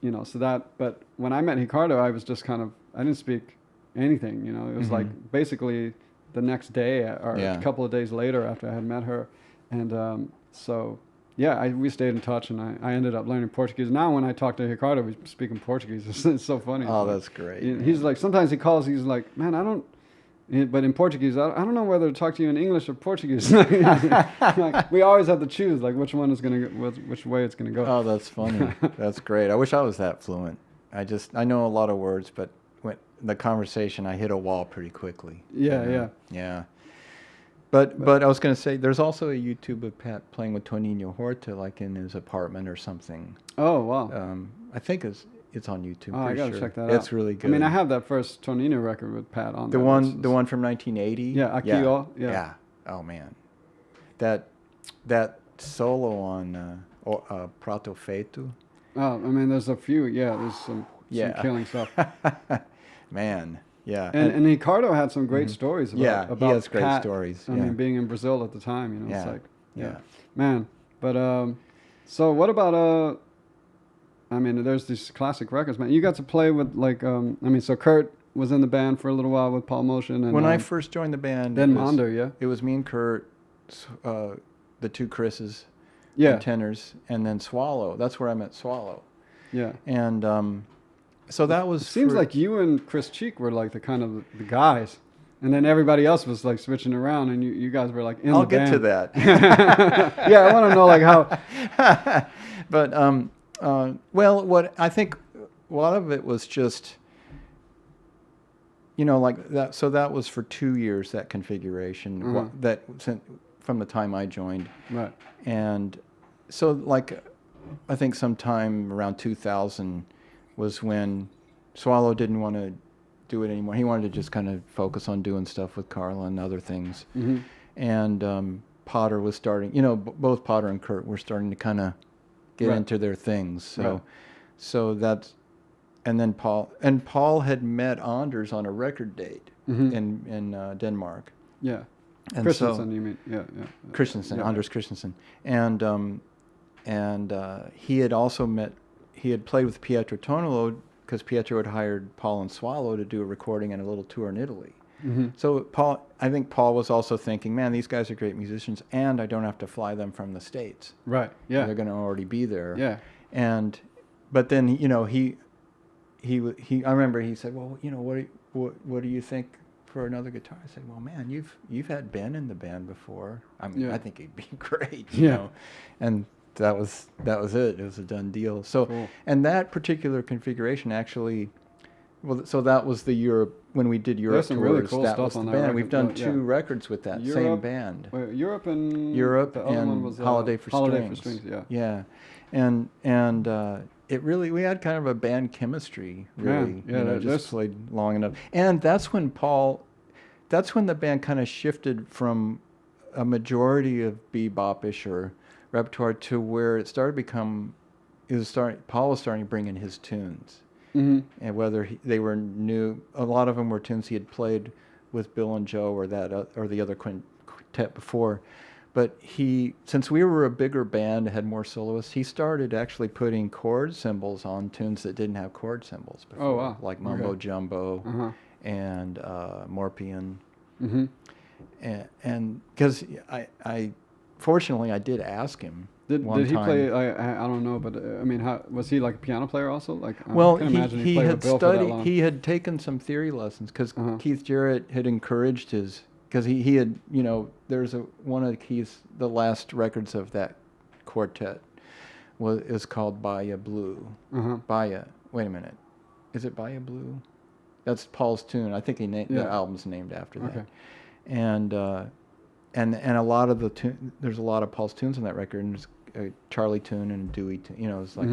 [SPEAKER 1] you know, so that. But when I met Ricardo, I was just kind of, I didn't speak anything. You know, it was like basically the next day or a couple of days later after I had met her, and so. Yeah, we stayed in touch, and I ended up learning Portuguese. Now when I talk to Ricardo, we speak in Portuguese. It's so funny.
[SPEAKER 2] Oh, that's great.
[SPEAKER 1] He's like, sometimes he calls, he's like, man, I don't, but in Portuguese, I don't know whether to talk to you in English or Portuguese. Like, we always have to choose, like, which one is going to, which way it's going to go.
[SPEAKER 2] Oh, that's funny. That's great. I wish I was that fluent. I know a lot of words, but when the conversation, I hit a wall pretty quickly.
[SPEAKER 1] Yeah.
[SPEAKER 2] But I was going to say, there's also a YouTube of Pat playing with Toninho Horta, like in his apartment or something.
[SPEAKER 1] Oh, wow.
[SPEAKER 2] I think it's on YouTube.
[SPEAKER 1] Oh, I got to check that out.
[SPEAKER 2] It's really good.
[SPEAKER 1] I mean, I have that first Toninho record with Pat on
[SPEAKER 2] the one from 1980.
[SPEAKER 1] Yeah, Aqui,
[SPEAKER 2] yeah. Oh, man. that solo on Prato Feito.
[SPEAKER 1] Oh, I mean, there's a few. Yeah, there's some killing stuff.
[SPEAKER 2] Man, yeah.
[SPEAKER 1] And Ricardo had some great stories about
[SPEAKER 2] he has great
[SPEAKER 1] Pat,
[SPEAKER 2] stories.
[SPEAKER 1] I mean, being in Brazil at the time, you know,
[SPEAKER 2] Yeah.
[SPEAKER 1] it's like, man. But so what about I mean, there's these classic records, man. You got to play with like I mean, so Kurt was in the band for a little while with Paul Motian. And
[SPEAKER 2] when I first joined the band,
[SPEAKER 1] then Monder,
[SPEAKER 2] it was me and Kurt, the two Chris's,
[SPEAKER 1] and
[SPEAKER 2] tenors, and then Swallow. That's where I met Swallow.
[SPEAKER 1] Yeah.
[SPEAKER 2] And so that was.
[SPEAKER 1] It seems like you and Chris Cheek were like the kind of the guys, and then everybody else was like switching around, and you guys were like in the band.
[SPEAKER 2] I'll get to that.
[SPEAKER 1] Yeah, I want to know like how.
[SPEAKER 2] But well, what I think a lot of it was just, you know, like that. So that was for 2 years, that configuration, that from the time I joined.
[SPEAKER 1] Right.
[SPEAKER 2] And so, like, I think sometime around 2000 was when Swallow didn't want to do it anymore. He wanted to just kind of focus on doing stuff with Carla and other things. Mm-hmm. And Potter was starting, you know, both Potter and Kurt were starting to kind of get into their things. So, so that's, and then Paul had met Anders on a record date in Denmark.
[SPEAKER 1] Yeah.
[SPEAKER 2] And
[SPEAKER 1] Christensen, you mean? Yeah.
[SPEAKER 2] Christensen, yeah. Anders Christensen. And he had also he had played with Pietro Tonolo because Pietro had hired Paul and Swallow to do a recording and a little tour in Italy. Mm-hmm. So I think Paul was also thinking, man, these guys are great musicians, and I don't have to fly them from the States.
[SPEAKER 1] Right. Yeah.
[SPEAKER 2] They're going to already be there.
[SPEAKER 1] Yeah.
[SPEAKER 2] But then, you know, he I remember he said, well, you know, what do you think for another guitar? I said, well, man, you've had Ben in the band before. I mean, I think he'd be great. You know, and that was it. It was a done deal. So, cool. And that particular configuration actually. Well, so that was the Europe, when we did Europe tours,
[SPEAKER 1] really cool
[SPEAKER 2] that
[SPEAKER 1] stuff
[SPEAKER 2] was the
[SPEAKER 1] on that
[SPEAKER 2] band.
[SPEAKER 1] record.
[SPEAKER 2] We've done 2 records with that same band.
[SPEAKER 1] Europe and
[SPEAKER 2] the other
[SPEAKER 1] one was
[SPEAKER 2] Holiday for Strings. Yeah. And it really, we had kind of a band chemistry, really.
[SPEAKER 1] Yeah,
[SPEAKER 2] you know, just played long enough. And that's when the band kind of shifted from a majority of bebopish or repertoire to where it started to become, Paul was starting to bring in his tunes. Mm-hmm. And whether they were new, a lot of them were tunes he had played with Bill and Joe or the other quintet before. But since we were a bigger band, had more soloists, he started actually putting chord symbols on tunes that didn't have chord symbols before.
[SPEAKER 1] Oh, wow.
[SPEAKER 2] Like Mumbo Jumbo and Morpian. Mm-hmm. And because I fortunately, I did ask him.
[SPEAKER 1] Did he play? I don't know, but I mean, was he like a piano player also? Like,
[SPEAKER 2] well,
[SPEAKER 1] I can imagine
[SPEAKER 2] he
[SPEAKER 1] played
[SPEAKER 2] had
[SPEAKER 1] with Bill for that
[SPEAKER 2] studied.
[SPEAKER 1] long.
[SPEAKER 2] He had taken some theory lessons because Keith Jarrett had encouraged because he had, you know, there's one of the last records of that quartet is called Bahia Blue. Bahia. Wait a minute, is it Bahia Blue? That's Paul's tune. I think the album's named after that. Okay. And a lot of there's a lot of Paul's tunes on that record, and there's a Charlie tune and a Dewey tune. You know, it's like.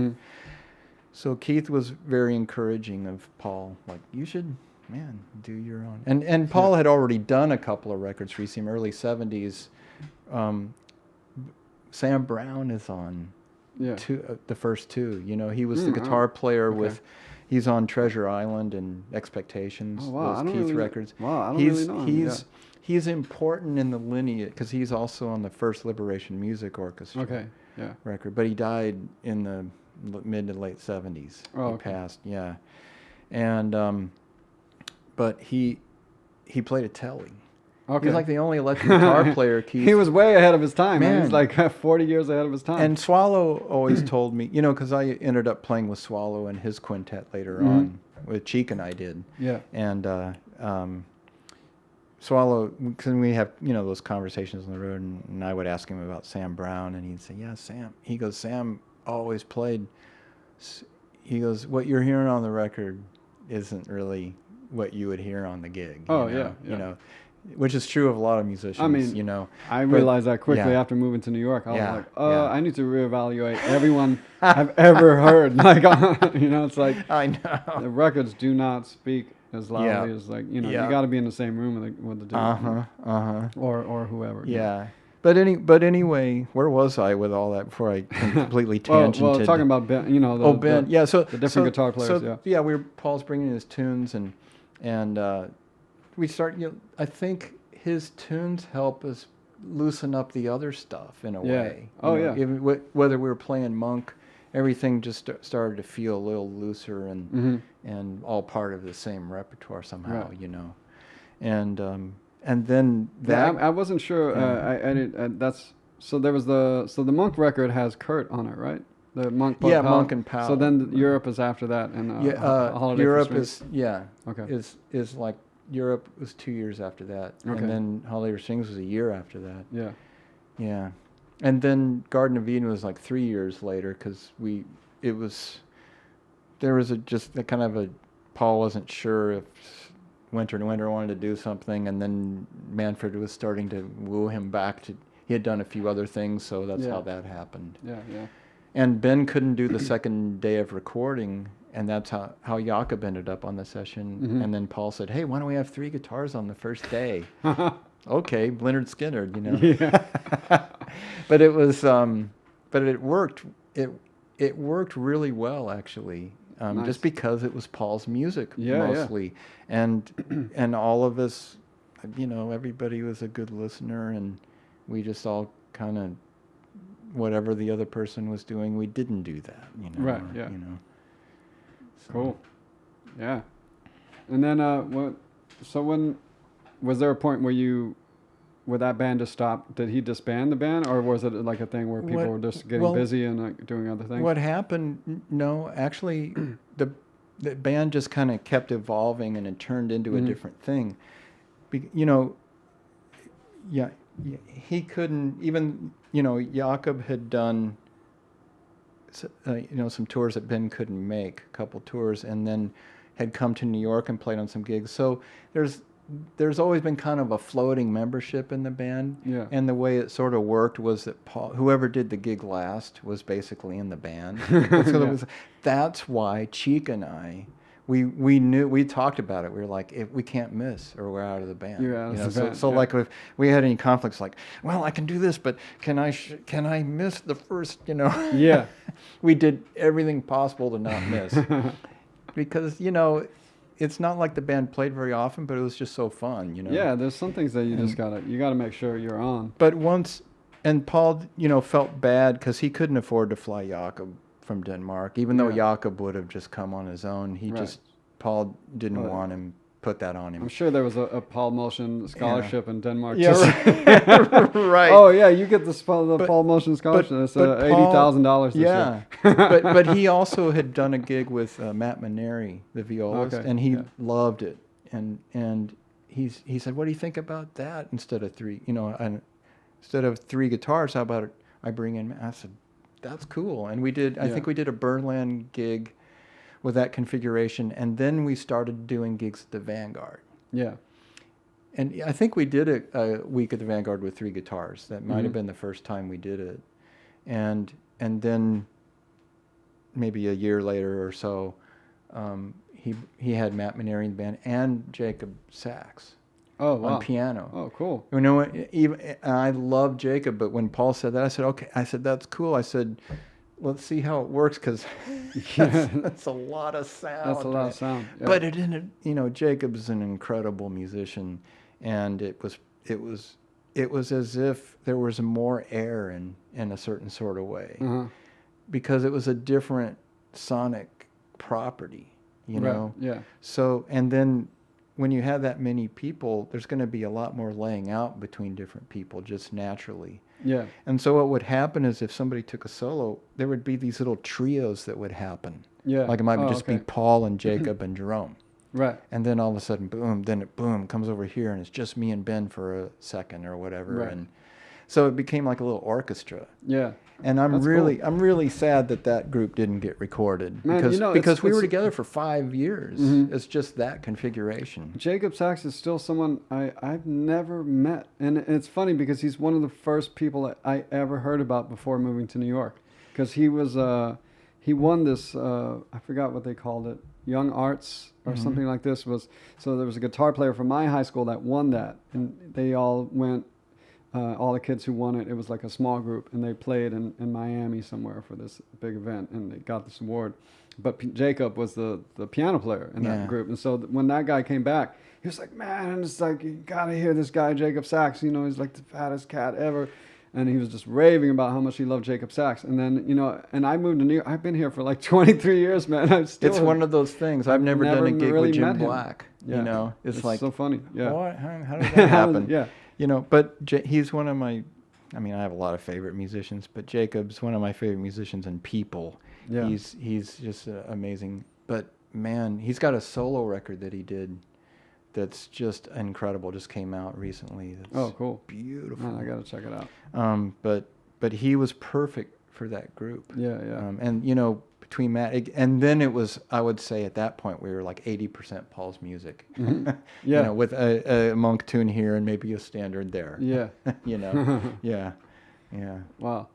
[SPEAKER 2] So Keith was very encouraging of Paul. Like, you should, man, do your own. And Paul had already done a couple of records for him, early '70s. Sam Brown is on the first 2. You know, he was the guitar player with. He's on Treasure Island and Expectations.
[SPEAKER 1] Oh, wow.
[SPEAKER 2] Those Keith records.
[SPEAKER 1] Wow, I don't really know him.
[SPEAKER 2] He's important in the lineage because he's also on the first Liberation Music Orchestra record. But he died in the mid to late 70s.
[SPEAKER 1] Oh,
[SPEAKER 2] he passed, and but he played a telly. Okay. He's like the only electric guitar player. Keith.
[SPEAKER 1] He was way ahead of his time. Man. He's like 40 years ahead of his time.
[SPEAKER 2] And Swallow always told me, you know, because I ended up playing with Swallow and his quintet later on, with Cheek and I did. Yeah. And Swallow, because we have, you know, those conversations on the road, and I would ask him about Sam Brown, and he'd say, yeah, Sam. He goes, Sam always played. He goes, what you're hearing on the record isn't really what you would hear on the gig. You know, which is true of a lot of musicians. I mean, you know,
[SPEAKER 1] I realized that quickly after moving to New York. I was like, I need to reevaluate everyone I've ever heard. Like, you know, it's like
[SPEAKER 2] I know
[SPEAKER 1] the records do not speak as loudly as, like, you know, you got to be in the same room with the dude, or whoever.
[SPEAKER 2] Yeah. But anyway, where was I with all that before I completely tangented?
[SPEAKER 1] Well, talking about Ben, you know,
[SPEAKER 2] Ben, yeah. So
[SPEAKER 1] the different guitar players,
[SPEAKER 2] Paul's bringing his tunes, and we start. You know, I think his tunes help us loosen up the other stuff in a way. Even whether we were playing Monk, everything just started to feel a little looser and all part of the same repertoire somehow, you know, and then that
[SPEAKER 1] I wasn't sure. I didn't. That's so there was the Monk record has Kurt on it, right? The Monk.
[SPEAKER 2] Monk and Powell.
[SPEAKER 1] So then Europe is after that, and Holiday
[SPEAKER 2] Europe
[SPEAKER 1] for
[SPEAKER 2] is is like Europe was 2 years after that, and then Holiday for Strings was a year after that. Yeah, and then Garden of Eden was like 3 years later because there was just a kind of a Paul wasn't sure if Winter wanted to do something, and then Manfred was starting to woo him back to. He had done a few other things, so that's how that happened.
[SPEAKER 1] Yeah.
[SPEAKER 2] And Ben couldn't do the second day of recording, and that's how Jakob ended up on the session. And then Paul said, "Hey, why don't we have 3 guitars on the first day?" Okay, Leonard Skinner, you know. Yeah. But it was, but it worked. It worked really well, actually. Nice. Just because it was Paul's music mostly, and all of us, you know, everybody was a good listener, and we just all kind of, whatever the other person was doing, we didn't do that, you know.
[SPEAKER 1] Right. Yeah.
[SPEAKER 2] You know. So.
[SPEAKER 1] Cool. Yeah. And then so when was there a point where that band just stopped? Did he disband the band, or was it like a thing where people were just getting busy and like doing other things?
[SPEAKER 2] What happened? No, actually, the band just kind of kept evolving, and it turned into a different thing. You know, he couldn't even. You know, Jakob had done. You know, some tours that Ben couldn't make, a couple tours, and then had come to New York and played on some gigs. So there's always been kind of a floating membership in the band. Yeah. And the way it sort of worked was that whoever did the gig last was basically in the band. So that's why Cheek and I, we talked about it. We were like, if we can't miss or we're out of the band.
[SPEAKER 1] You're out of the band.
[SPEAKER 2] So like if we had any conflicts, like, well, I can do this, but can I miss the first, you know?
[SPEAKER 1] Yeah.
[SPEAKER 2] We did everything possible to not miss. Because, you know, it's not like the band played very often, but it was just so fun, you know.
[SPEAKER 1] Yeah, there's some things that you gotta make sure you're on.
[SPEAKER 2] But and Paul, you know, felt bad because he couldn't afford to fly Jakob from Denmark, even though Jakob would have just come on his own. Paul didn't want him, put that on him.
[SPEAKER 1] I'm sure there was a Paul Motian scholarship in Denmark.
[SPEAKER 2] Yeah, right.
[SPEAKER 1] Oh yeah, you get the Paul Motian scholarship. It's $80,000 this year.
[SPEAKER 2] but he also had done a gig with Matt Maneri, the violist, and he loved it. And he said, "What do you think about that? Instead of 3 guitars, how about I bring in?" I said, "That's cool." And we did. I think we did a Burnland gig with that configuration, and then we started doing gigs at the Vanguard.
[SPEAKER 1] Yeah.
[SPEAKER 2] And I think we did a week at the Vanguard with 3 guitars. That might have been the first time we did it. And then maybe a year later or so, he had Matt Maneri in the band and Jacob sax.
[SPEAKER 1] Oh, wow.
[SPEAKER 2] On piano.
[SPEAKER 1] Oh, cool.
[SPEAKER 2] You know, I love Jacob, but when Paul said that, I said, okay. I said, that's cool. I said, let's see how it works, because that's a lot of sound.
[SPEAKER 1] That's a lot of sound. Yeah.
[SPEAKER 2] But it ended, you know, Jacob's an incredible musician, and it was as if there was more air in a certain sort of way, because it was a different sonic property, you know.
[SPEAKER 1] Yeah.
[SPEAKER 2] So, and then when you have that many people, there's going to be a lot more laying out between different people just naturally.
[SPEAKER 1] Yeah.
[SPEAKER 2] And so what would happen is if somebody took a solo, there would be these little trios that would happen.
[SPEAKER 1] Yeah.
[SPEAKER 2] Like it might just be Paul and Jacob and Jerome.
[SPEAKER 1] Right.
[SPEAKER 2] And then all of a sudden, boom, comes over here, and it's just me and Ben for a second or whatever.
[SPEAKER 1] Right.
[SPEAKER 2] And so it became like a little orchestra.
[SPEAKER 1] Yeah.
[SPEAKER 2] And I'm really sad that group didn't get recorded.
[SPEAKER 1] Man,
[SPEAKER 2] because we were together for 5 years. It's just that configuration.
[SPEAKER 1] Jacob Sachs is still someone I've never met. And it's funny because he's one of the first people that I ever heard about before moving to New York. Because he won this, I forgot what they called it, Young Arts or something like this. So there was a guitar player from my high school that won that. And they all went all the kids who won it. It was like a small group, and they played in Miami somewhere for this big event, and they got this award. But Jacob was the piano player in that group, and so when that guy came back, he was like, man, it's like, you gotta hear this guy Jacob Sachs. You know, he's like the fattest cat ever. And he was just raving about how much he loved Jacob Sachs. And then, you know, and I moved to New York. I've been here for like 23 years, man.
[SPEAKER 2] It's one of those things. I've never done a gig
[SPEAKER 1] really
[SPEAKER 2] with Jim
[SPEAKER 1] met him.
[SPEAKER 2] Black.
[SPEAKER 1] Yeah.
[SPEAKER 2] You know, it's like
[SPEAKER 1] so funny. Yeah.
[SPEAKER 2] What? How did that happen?
[SPEAKER 1] Yeah.
[SPEAKER 2] You know, but he's one of my. I mean, I have a lot of favorite musicians, but Jacob's one of my favorite musicians and people. Yeah. He's just amazing. But man, he's got a solo record that he did. That's just incredible. Just came out recently. That's
[SPEAKER 1] cool.
[SPEAKER 2] Beautiful.
[SPEAKER 1] Man, I gotta check it out.
[SPEAKER 2] But he was perfect for that group.
[SPEAKER 1] Yeah.
[SPEAKER 2] And you know, between Matt and then it was, I would say at that point we were like 80% Paul's music.
[SPEAKER 1] Mm-hmm. Yeah.
[SPEAKER 2] You know, with a monk tune here and maybe a standard there.
[SPEAKER 1] Yeah.
[SPEAKER 2] You know. Yeah.
[SPEAKER 1] Wow.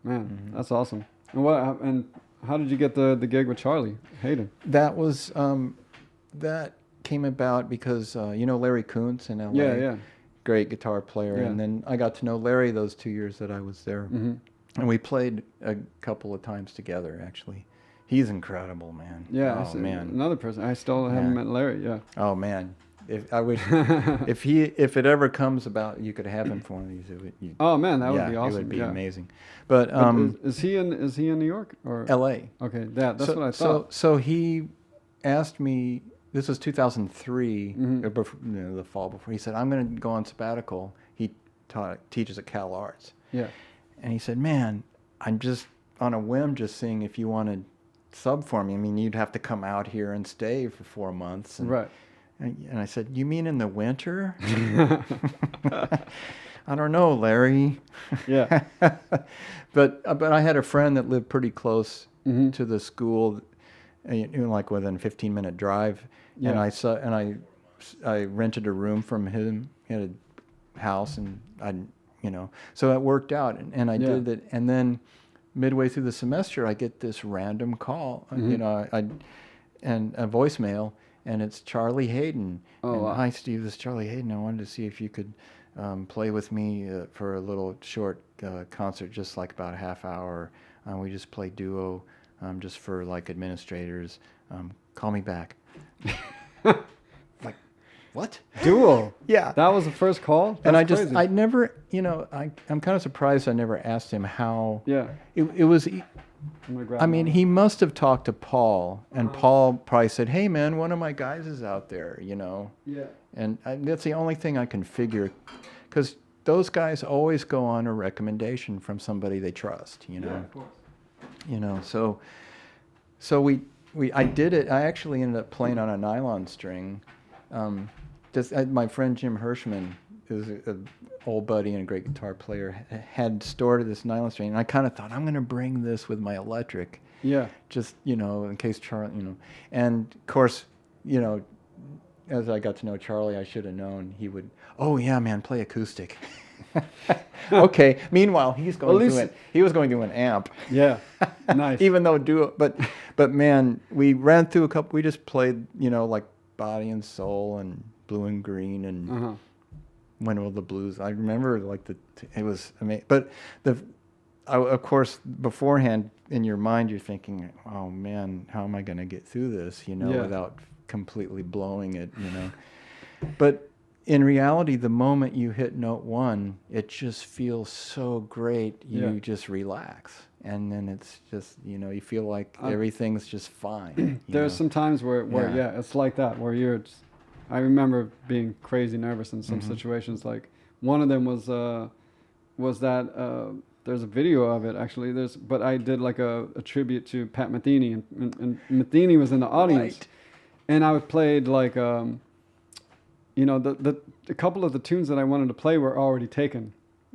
[SPEAKER 1] Man, that's awesome. And how did you get the gig with Charlie Haden?
[SPEAKER 2] That was that came about because you know Larry Kuntz in LA.
[SPEAKER 1] Yeah.
[SPEAKER 2] Great guitar player, and then I got to know Larry those 2 years that I was there, and we played a couple of times together. Actually, he's incredible, man.
[SPEAKER 1] Yeah,
[SPEAKER 2] man,
[SPEAKER 1] another person. I still haven't met Larry. Yeah.
[SPEAKER 2] Oh man, if I would, if it ever comes about, you could have him for one of these.
[SPEAKER 1] Oh man, that would be awesome.
[SPEAKER 2] It would be amazing. But
[SPEAKER 1] is he in New York or
[SPEAKER 2] L.A.?
[SPEAKER 1] Okay, that's what I thought.
[SPEAKER 2] So he asked me. This was 2003, before, you know, the fall before. He said, I'm going to go on sabbatical. He teaches at Cal Arts.
[SPEAKER 1] Yeah.
[SPEAKER 2] And he said, man, I'm just on a whim just seeing if you want to sub for me. I mean, you'd have to come out here and stay for 4 months. And,
[SPEAKER 1] right.
[SPEAKER 2] And I said, you mean in the winter? I don't know, Larry.
[SPEAKER 1] Yeah.
[SPEAKER 2] But I had a friend that lived pretty close to the school, you know, like within a 15-minute drive. Yeah. And I rented a room from him. He had a house, and so it worked out, and I did it. And then midway through the semester, I get this random call, and a voicemail, and it's Charlie Haden.
[SPEAKER 1] Oh, wow.
[SPEAKER 2] Hi, Steve, this is Charlie Haden. I wanted to see if you could play with me for a little short concert, just like about a half hour. We just play duo, just for like administrators. Call me back. Like, what?
[SPEAKER 1] Duo?
[SPEAKER 2] Yeah.
[SPEAKER 1] That was the first call?
[SPEAKER 2] That's
[SPEAKER 1] crazy.
[SPEAKER 2] I never, I'm kind of surprised I never asked him how.
[SPEAKER 1] Yeah.
[SPEAKER 2] It was, I mean, he must have talked to Paul, and Paul probably said, hey, man, one of my guys is out there, you know.
[SPEAKER 1] Yeah. And
[SPEAKER 2] that's the only thing I can figure, because those guys always go on a recommendation from somebody they trust, you know.
[SPEAKER 1] Yeah, of course.
[SPEAKER 2] You know, so I did it. I actually ended up playing on a nylon string. My friend Jim Hirschman, who's an old buddy and a great guitar player, had stored this nylon string, and I kind of thought, I'm going to bring this with my electric.
[SPEAKER 1] Yeah.
[SPEAKER 2] Just, in case Charlie, And, of course, as I got to know Charlie, I should have known he would, oh, yeah, man, play acoustic. Okay. Meanwhile, he was going to an amp.
[SPEAKER 1] Yeah. Nice.
[SPEAKER 2] Even though duo, but man, we ran through a couple. We just played, like Body and Soul and Blue and Green and When Will the Blues. I remember it was amazing. But of course, beforehand in your mind, you're thinking, oh man, how am I going to get through this? Without completely blowing it. But in reality, the moment you hit note one, it just feels so great. You just relax. And then it's just, you feel like everything's just fine.
[SPEAKER 1] There's some times where it's like that, where I remember being crazy nervous in some situations. Like one of them was that there's a video of it actually. But I did like a tribute to Pat Metheny, and Metheny was in the audience. Right. And I played like, a couple of the tunes that I wanted to play were already taken.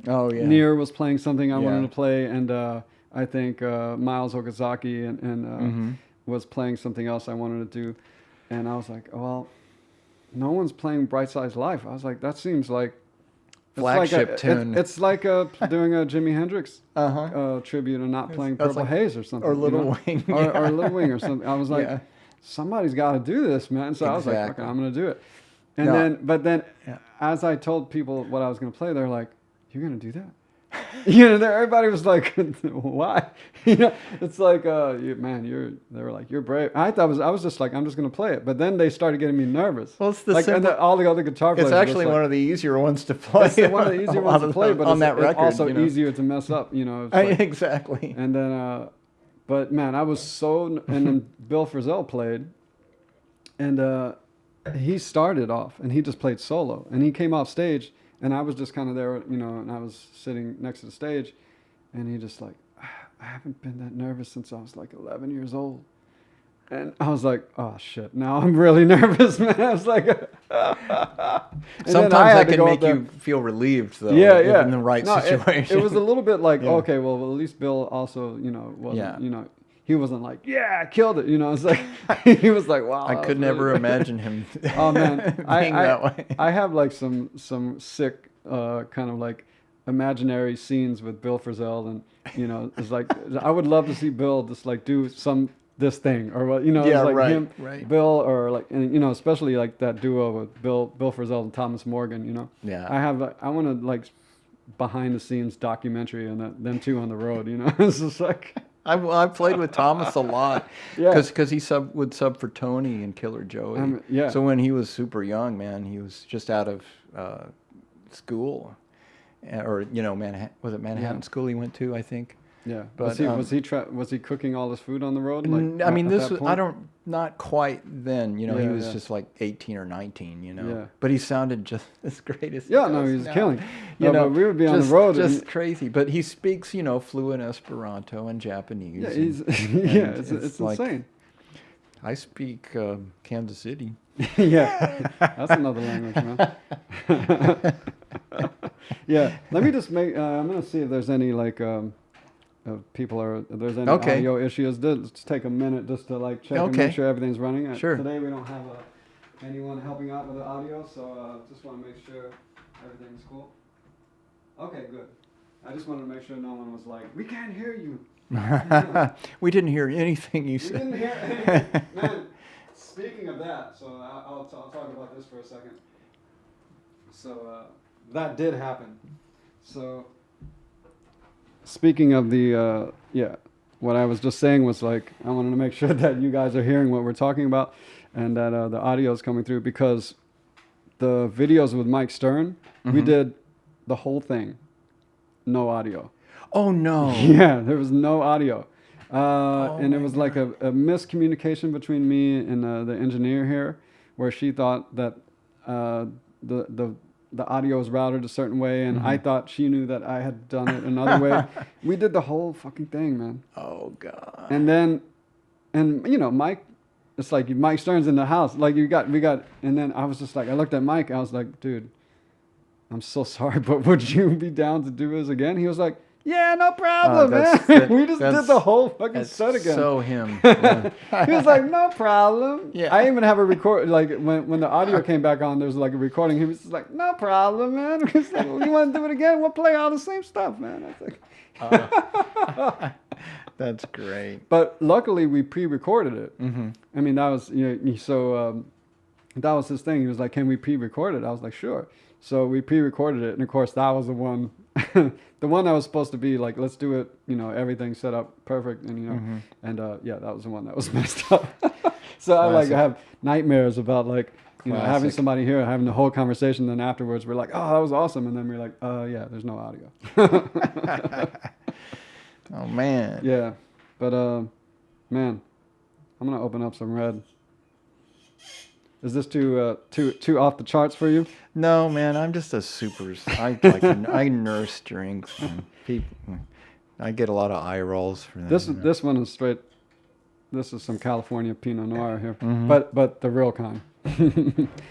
[SPEAKER 2] Oh yeah.
[SPEAKER 1] Near was playing something I wanted to play, and I think Miles Okazaki and was playing something else I wanted to do, and I was like, well, no one's playing Bright Side's Life. I was like, that seems like
[SPEAKER 2] flagship tune.
[SPEAKER 1] It's like doing a Jimi Hendrix tribute and not playing Purple Haze or something,
[SPEAKER 2] or Little Wing,
[SPEAKER 1] or Little Wing or something. I was like, somebody's got to do this, man. So I was like, okay, I'm going to do it. And then as I told people what I was going to play, they're like, you're gonna do that? You know, everybody was like, why? You know, it's like, man, they were like, you're brave. I was just like, I'm just going to play it. But then they started getting me nervous.
[SPEAKER 2] Well, it's the
[SPEAKER 1] like,
[SPEAKER 2] simple,
[SPEAKER 1] all the other guitar players.
[SPEAKER 2] It's actually one of the easier ones to play.
[SPEAKER 1] It's one of the easier ones to play, but
[SPEAKER 2] on that record,
[SPEAKER 1] it's also easier to mess up, you know.
[SPEAKER 2] Like, exactly.
[SPEAKER 1] And then, but man, I was so, and then Bill Frisell played, and he started off, and he just played solo. And he came off stage, and I was just kind of there, you know, and I was sitting next to the stage, and he just like, I haven't been that nervous since I was like 11 years old. And I was like, oh shit, now I'm really nervous, man. I was like,
[SPEAKER 2] sometimes that can make you feel relieved, though. Yeah. In the right situation.
[SPEAKER 1] It was a little bit like, okay, well, at least Bill also, you know, wasn't, you know, he wasn't like, yeah, I killed it. You know, it's like, he was like, wow.
[SPEAKER 2] I could never imagine him
[SPEAKER 1] oh, man.
[SPEAKER 2] being that way.
[SPEAKER 1] I have like some sick kind of like imaginary scenes with Bill Frisell. And, you know, it's like, I would love to see Bill just like do this thing or what, you know, it's like him, Bill, or like, and, you know, especially like that duo with Bill Frisell and Thomas Morgan, you know.
[SPEAKER 2] Yeah.
[SPEAKER 1] I want to like behind the scenes documentary and them two on the road, you know. It's just like...
[SPEAKER 2] I played with Thomas a lot because he would sub for Tony and Killer Joey. So when he was super young, man, he was just out of school, or you know, was it Manhattan School he went to? I think.
[SPEAKER 1] Yeah, but was he cooking all his food on the road? Like,
[SPEAKER 2] I mean, not quite then. You know, he was just like 18 or 19. You know, but he sounded just as great as he
[SPEAKER 1] was killing. You know, we would be
[SPEAKER 2] on
[SPEAKER 1] the road,
[SPEAKER 2] just crazy. But he speaks, you know, fluent Esperanto and Japanese.
[SPEAKER 1] Yeah, it's like, insane.
[SPEAKER 2] I speak Kansas City.
[SPEAKER 1] Yeah, that's another language, man. Yeah, let me just make. I'm gonna see if there's any like. If there's any audio issues, let's take a minute just to like check and make sure everything's running.
[SPEAKER 2] Sure.
[SPEAKER 1] Today we don't have anyone helping out with the audio, so just want to make sure everything's cool. Okay, good. I just wanted to make sure no one was like, we can't hear you.
[SPEAKER 2] We didn't hear anything you said.
[SPEAKER 1] We didn't hear anything. Man, speaking of that, so I'll talk about this for a second. So that did happen. So... Speaking of the, what I was just saying was like, I wanted to make sure that you guys are hearing what we're talking about and that the audio is coming through, because the videos with Mike Stern, we did the whole thing, no audio.
[SPEAKER 2] Oh, no.
[SPEAKER 1] Yeah, there was no audio. And it was like a miscommunication between me and the engineer here, where she thought that the audio was routed a certain way, and I thought she knew that I had done it another way. We did the whole fucking thing, man.
[SPEAKER 2] Oh, God.
[SPEAKER 1] And then, you know, Mike, it's like Mike Stern's in the house. Like we got, and then I was just like, I looked at Mike, I was like, dude, I'm so sorry, but would you be down to do this again? He was like, yeah, no problem, man. We just did the whole fucking set again.
[SPEAKER 2] So him. Yeah.
[SPEAKER 1] He was like, no problem. Yeah. I even have a record, like when the audio came back on, there's like a recording. He was just like, no problem, man. He was like, well, you want to do it again? We'll play all the same stuff, man. I was like,
[SPEAKER 2] that's great.
[SPEAKER 1] But luckily we pre-recorded it. I mean, that was, you know, so that was his thing. He was like, can we pre-record it? I was like, sure. So we pre-recorded it, and of course that was the one, the one that was supposed to be like, let's do it, you know, everything set up perfect, and you know, and that was the one that was messed up. So I like have nightmares about like, you know, having somebody here, having the whole conversation, then afterwards we're like, oh, that was awesome, and then we're like, yeah, there's no audio.
[SPEAKER 2] Oh man.
[SPEAKER 1] Yeah, but man, I'm gonna open up some red. Is this too off the charts for you?
[SPEAKER 2] No, man. I'm just a super. I nurse drinks. And people, I get a lot of eye rolls for that.
[SPEAKER 1] This one is straight. This is some California Pinot Noir here, but the real kind.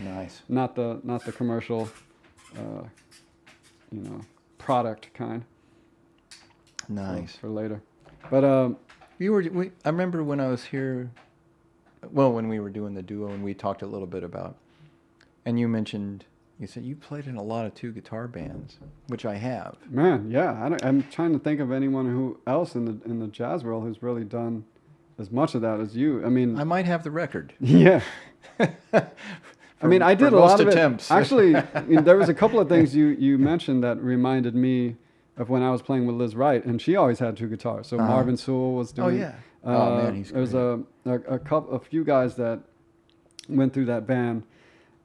[SPEAKER 2] Nice.
[SPEAKER 1] Not the commercial, you know, product kind.
[SPEAKER 2] Nice.
[SPEAKER 1] For later, but
[SPEAKER 2] I remember when I was here. Well, when we were doing the duo, and we talked a little bit about, and you said you played in a lot of two-guitar bands, which I have.
[SPEAKER 1] Man, yeah, I'm trying to think of anyone else in the jazz world who's really done as much of that as you. I mean,
[SPEAKER 2] I might have the record.
[SPEAKER 1] Yeah. I mean, I did a lot of
[SPEAKER 2] attempts.
[SPEAKER 1] Actually, there was a couple of things you mentioned that reminded me of when I was playing with Liz Wright, and she always had two guitars. So Marvin Sewell was doing.
[SPEAKER 2] Oh yeah. Oh man, he's great.
[SPEAKER 1] There was a few guys that went through that band,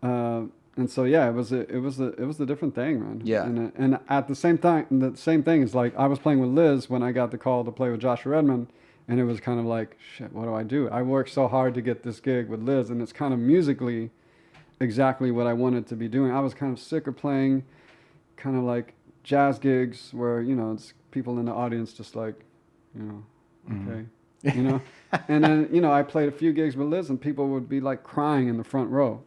[SPEAKER 1] and so yeah, it was a different thing, man.
[SPEAKER 2] Yeah.
[SPEAKER 1] And at the same time, the same thing is like I was playing with Liz when I got the call to play with Joshua Redman, and it was kind of like, shit, what do I do? I worked so hard to get this gig with Liz, and it's kind of musically exactly what I wanted to be doing. I was kind of sick of playing kind of like jazz gigs where, it's people in the audience just like, okay, and then, I played a few gigs with Liz and people would be like crying in the front row.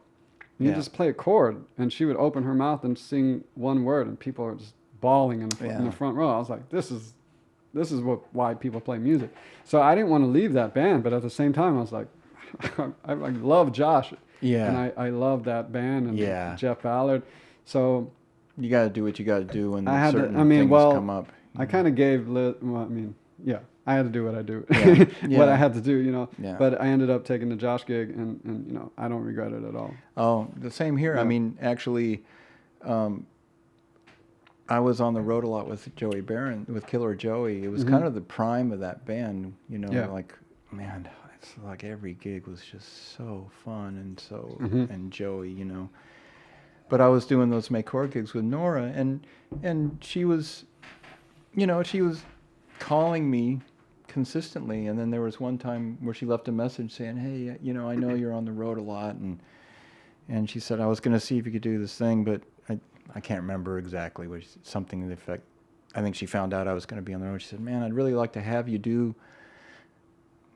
[SPEAKER 1] You just play a chord and she would open her mouth and sing one word and people are just bawling in the front row. I was like, this is why people play music. So I didn't want to leave that band, but at the same time I was like, I love Josh.
[SPEAKER 2] Yeah.
[SPEAKER 1] And I love that band and Jeff Ballard. So
[SPEAKER 2] you got to do what you got to do when certain
[SPEAKER 1] I mean,
[SPEAKER 2] things
[SPEAKER 1] well,
[SPEAKER 2] come up.
[SPEAKER 1] I kind of gave Liz, I had to do what I do,
[SPEAKER 2] Yeah.
[SPEAKER 1] what I had to do,
[SPEAKER 2] Yeah.
[SPEAKER 1] But I ended up taking the Josh gig and I don't regret it at all.
[SPEAKER 2] Oh, the same here. Yeah. I mean, actually, I was on the road a lot with Joey Barron, with Killer Joey. It was kind of the prime of that band, like, man, it's like every gig was just so fun and so, and Joey, But I was doing those May Chord gigs with Norah, and she was, she was calling me consistently. And then there was one time where she left a message saying, hey, I know you're on the road a lot. And she said, I was going to see if you could do this thing, but I can't remember exactly, which something to the effect. I think she found out I was going to be on the road. She said, man, I'd really like to have you do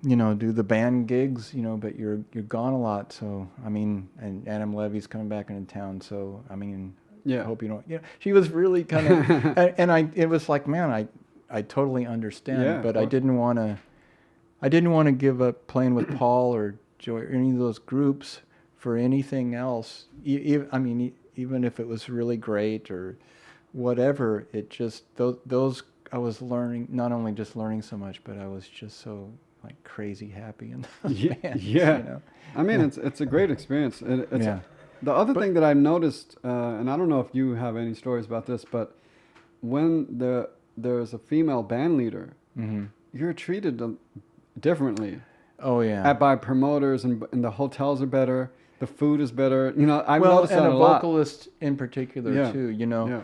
[SPEAKER 2] the band gigs, but you're gone a lot. So, I mean, and Adam Levy's coming back into town. So, I mean, I hope you don't, she was really kind of, it was like, man, I totally understand, but I didn't want to give up playing with Paul or Joy or any of those groups for anything else. I mean, even if it was really great or whatever, it just, those I was learning, not only just learning so much, but I was just so like crazy happy in those bands,
[SPEAKER 1] I mean, it's a great experience. The other thing that I noticed, and I don't know if you have any stories about this, but when there's a female band leader, you're treated differently.
[SPEAKER 2] Oh yeah.
[SPEAKER 1] By promoters and the hotels are better. The food is better. I've noticed that a lot.
[SPEAKER 2] And a vocalist in particular too.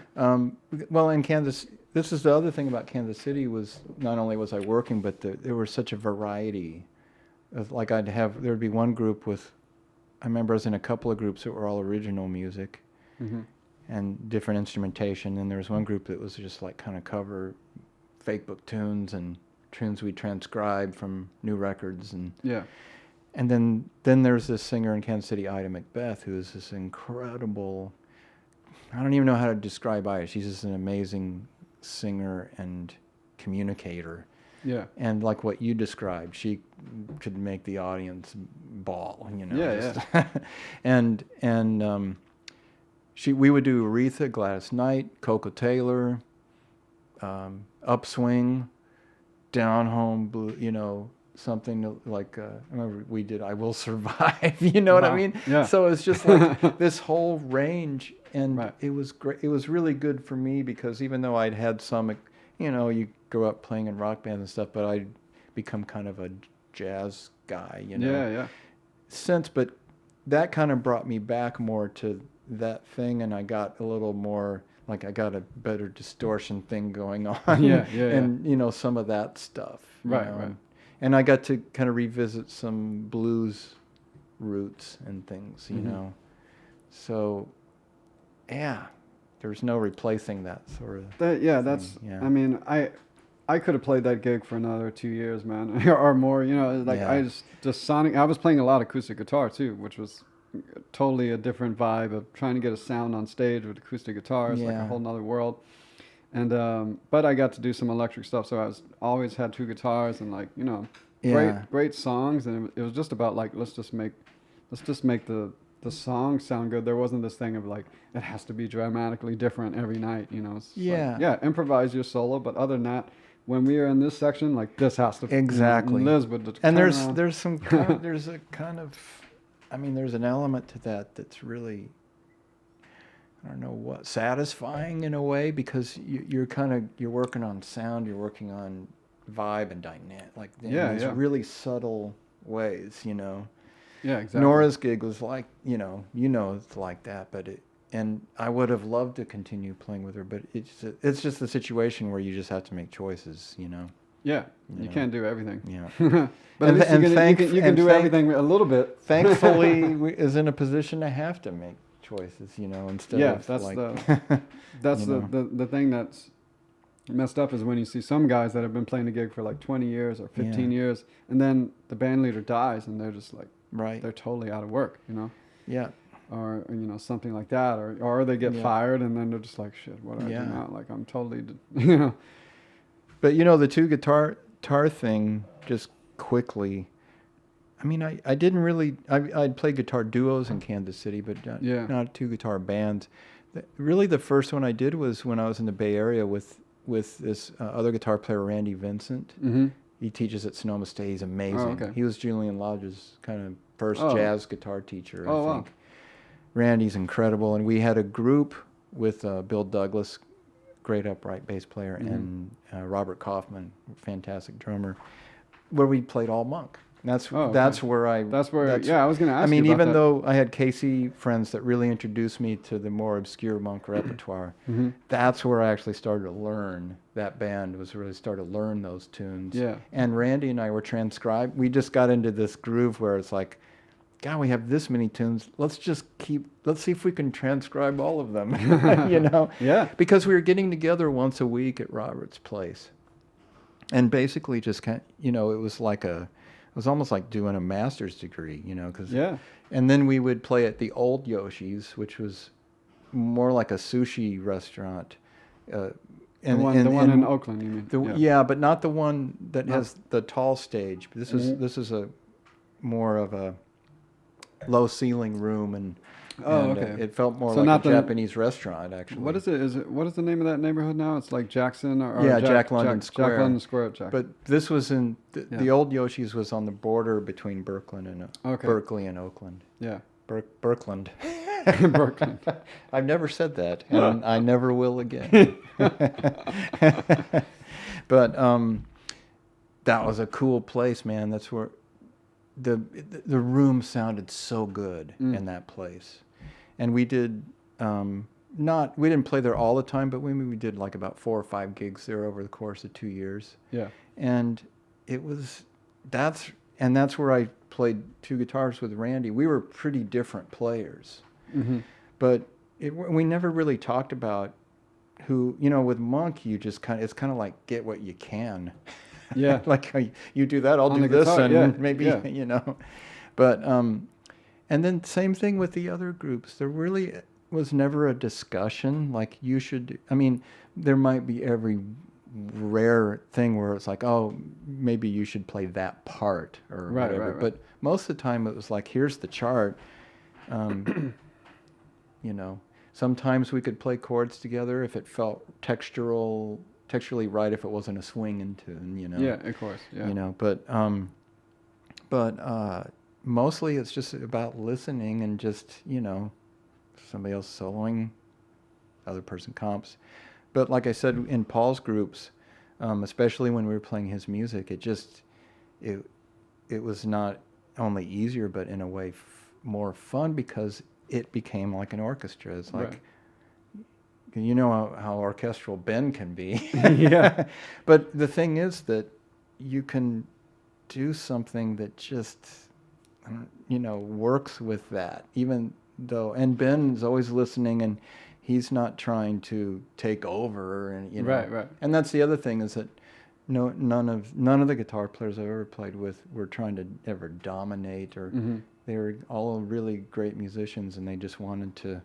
[SPEAKER 2] Well, in Kansas, this is the other thing about Kansas City was not only was I working, but there was such a variety. Like there'd be one group I remember I was in a couple of groups that were all original music and different instrumentation. And there was one group that was just like kind of cover fake book tunes and tunes we transcribed from new records and then there's this singer in Kansas City, Ida Macbeth, who is this incredible, I don't even know how to describe Ida. She's just an amazing singer and communicator. Yeah. And like what you described, she could make the audience bawl, and we would do Aretha, Gladys Knight, Coco Taylor, Upswing, Down Home Blue, something like, I remember we did I Will Survive, what I mean? Yeah. So it's just like this whole range, and it was great. It was really good for me because even though I'd had some, you grow up playing in rock bands and stuff, but I'd become kind of a jazz guy, but that kind of brought me back more to that thing, and I got a little more, like I got a better distortion thing going on. And, some of that stuff. Right. And I got to kind of revisit some blues roots and things, So, there's no replacing that sort of thing.
[SPEAKER 1] I mean, I could have played that gig for another 2 years, man, or more, I just sonic. I was playing a lot of acoustic guitar too, which was totally a different vibe of trying to get a sound on stage with acoustic guitars, like a whole nother world. And but I got to do some electric stuff, so I always had two guitars and great songs, and it was just about like let's just make the song sound good. There wasn't this thing of like it has to be dramatically different every night, It's like, improvise your solo, but other than that, when we are in this section, like this has to
[SPEAKER 2] exactly.
[SPEAKER 1] Liz would
[SPEAKER 2] and there's some there's a kind of I mean, there's an element to that that's really, I don't know what, satisfying in a way, because you're working on sound, you're working on vibe and dynamic, like in these really subtle ways, you know.
[SPEAKER 1] Yeah, exactly.
[SPEAKER 2] Norah's gig was like, you know, it's like that, but and I would have loved to continue playing with her, but it's just a situation where you just have to make choices, you know.
[SPEAKER 1] Yeah, you can't do everything.
[SPEAKER 2] Yeah.
[SPEAKER 1] But at least you can do everything a little bit.
[SPEAKER 2] Thankfully, is in a position to have to make choices, you know, instead of
[SPEAKER 1] that's
[SPEAKER 2] like...
[SPEAKER 1] that's the thing that's messed up, is when you see some guys that have been playing a gig for like 20 years or 15 years, and then the band leader dies, and they're just like, they're totally out of work, you know?
[SPEAKER 2] Yeah.
[SPEAKER 1] Or, you know, something like that, or they get fired, and then they're just like, shit, what do I do now? Like, I'm totally, you know.
[SPEAKER 2] But, you know, the two guitar thing, just quickly, I mean, I didn't really, I'd play guitar duos in Kansas City, but not two guitar bands. Really, the first one I did was when I was in the Bay Area with this other guitar player, Randy Vincent. Mm-hmm. He teaches at Sonoma State. He's amazing. Oh, okay. He was Julian Lodge's kind of first jazz guitar teacher, I think. Wow. Randy's incredible. And we had a group with Bill Douglas, great upright bass player, and Robert Kaufman, fantastic drummer, where we played all monk. That's where I was going to ask you. I mean, even though I had KC friends that really introduced me to the more obscure monk repertoire, that's where I actually started to learn. That band was really started to learn those tunes. Yeah. And Randy and I were transcribed. We just got into this groove where it's like, God, we have this many tunes. Let's see if we can transcribe all of them. You know? Yeah. Because we were getting together once a week at Robert's place, and basically just it was almost like doing a master's degree, you know, and then we would play at the Old Yoshi's, which was more like a sushi restaurant. The one
[SPEAKER 1] in Oakland, you mean?
[SPEAKER 2] Yeah, but not the one that has the tall stage. This is a more of a low ceiling room, and it felt more like a Japanese restaurant, actually.
[SPEAKER 1] What is it? What is the name of that neighborhood now? It's like Jackson or
[SPEAKER 2] Jack London Square.
[SPEAKER 1] Jack London Square.
[SPEAKER 2] But this was in the Old Yoshi's was on the border between Berklee and Oakland. Yeah, Berkland.
[SPEAKER 1] Berkland.
[SPEAKER 2] I've never said that, and I never will again. But that was a cool place, man. That's where the room sounded so good in that place. And we did we didn't play there all the time, but we did like about 4 or 5 gigs there over the course of 2 years. Yeah. And that's where I played 2 guitars with Randy. We were pretty different players. Mm-hmm. But we never really talked about who, you know, with Monk, it's kind of like get what you can. Yeah. Like you do that, I'll do this, guitar, and maybe, you know. But, and then same thing with the other groups. There really was never a discussion like you should, I mean, there might be every rare thing where it's like, oh, maybe you should play that part or whatever. Right. But most of the time it was like, here's the chart. You know, sometimes we could play chords together if it felt texturally right, if it wasn't a swinging tune, you know. Yeah, of course. Yeah. You know, but mostly it's just about listening and just, you know, somebody else soloing, other person comps. But like I said, in Paul's groups, especially when we were playing his music, it was not only easier, but in a way more fun, because it became like an orchestra. It's like, you know how orchestral Ben can be. Yeah. But the thing is that you can do something that just, you know, works with that, even though, and Ben is always listening, and he's not trying to take over, and you know. Right. And that's the other thing, is that none of the guitar players I've ever played with were trying to ever dominate, or they were all really great musicians, and they just wanted to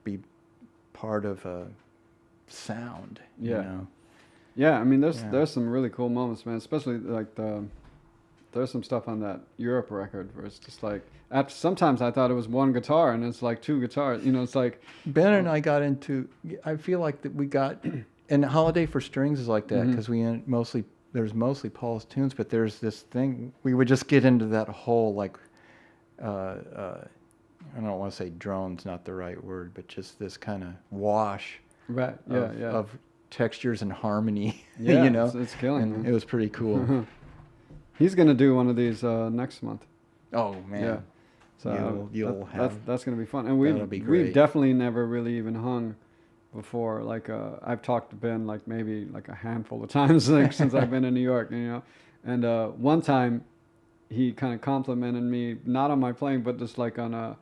[SPEAKER 2] be part of a sound. You know?
[SPEAKER 1] Yeah, I mean, there's some really cool moments, man. Especially like there's some stuff on that Europe record where it's just like, sometimes I thought it was one guitar and it's like 2 guitars. You know, it's like
[SPEAKER 2] Ben and I got into. I feel like that we got, and Holiday for Strings is like that, because there's mostly Paul's tunes, but there's this thing we would just get into that whole like I don't want to say drone's not the right word, but just this kind of wash
[SPEAKER 1] right.
[SPEAKER 2] of textures and harmony.
[SPEAKER 1] Yeah,
[SPEAKER 2] you know,
[SPEAKER 1] it's killing.
[SPEAKER 2] And it was pretty cool.
[SPEAKER 1] He's gonna do one of these next month.
[SPEAKER 2] Oh man.
[SPEAKER 1] Yeah. So
[SPEAKER 2] you'll have
[SPEAKER 1] that's gonna be fun, and we've definitely never really even hung before. Like I've talked to Ben like maybe like a handful of times like since I've been in New York, you know. And one time he kind of complimented me, not on my playing, but just like on a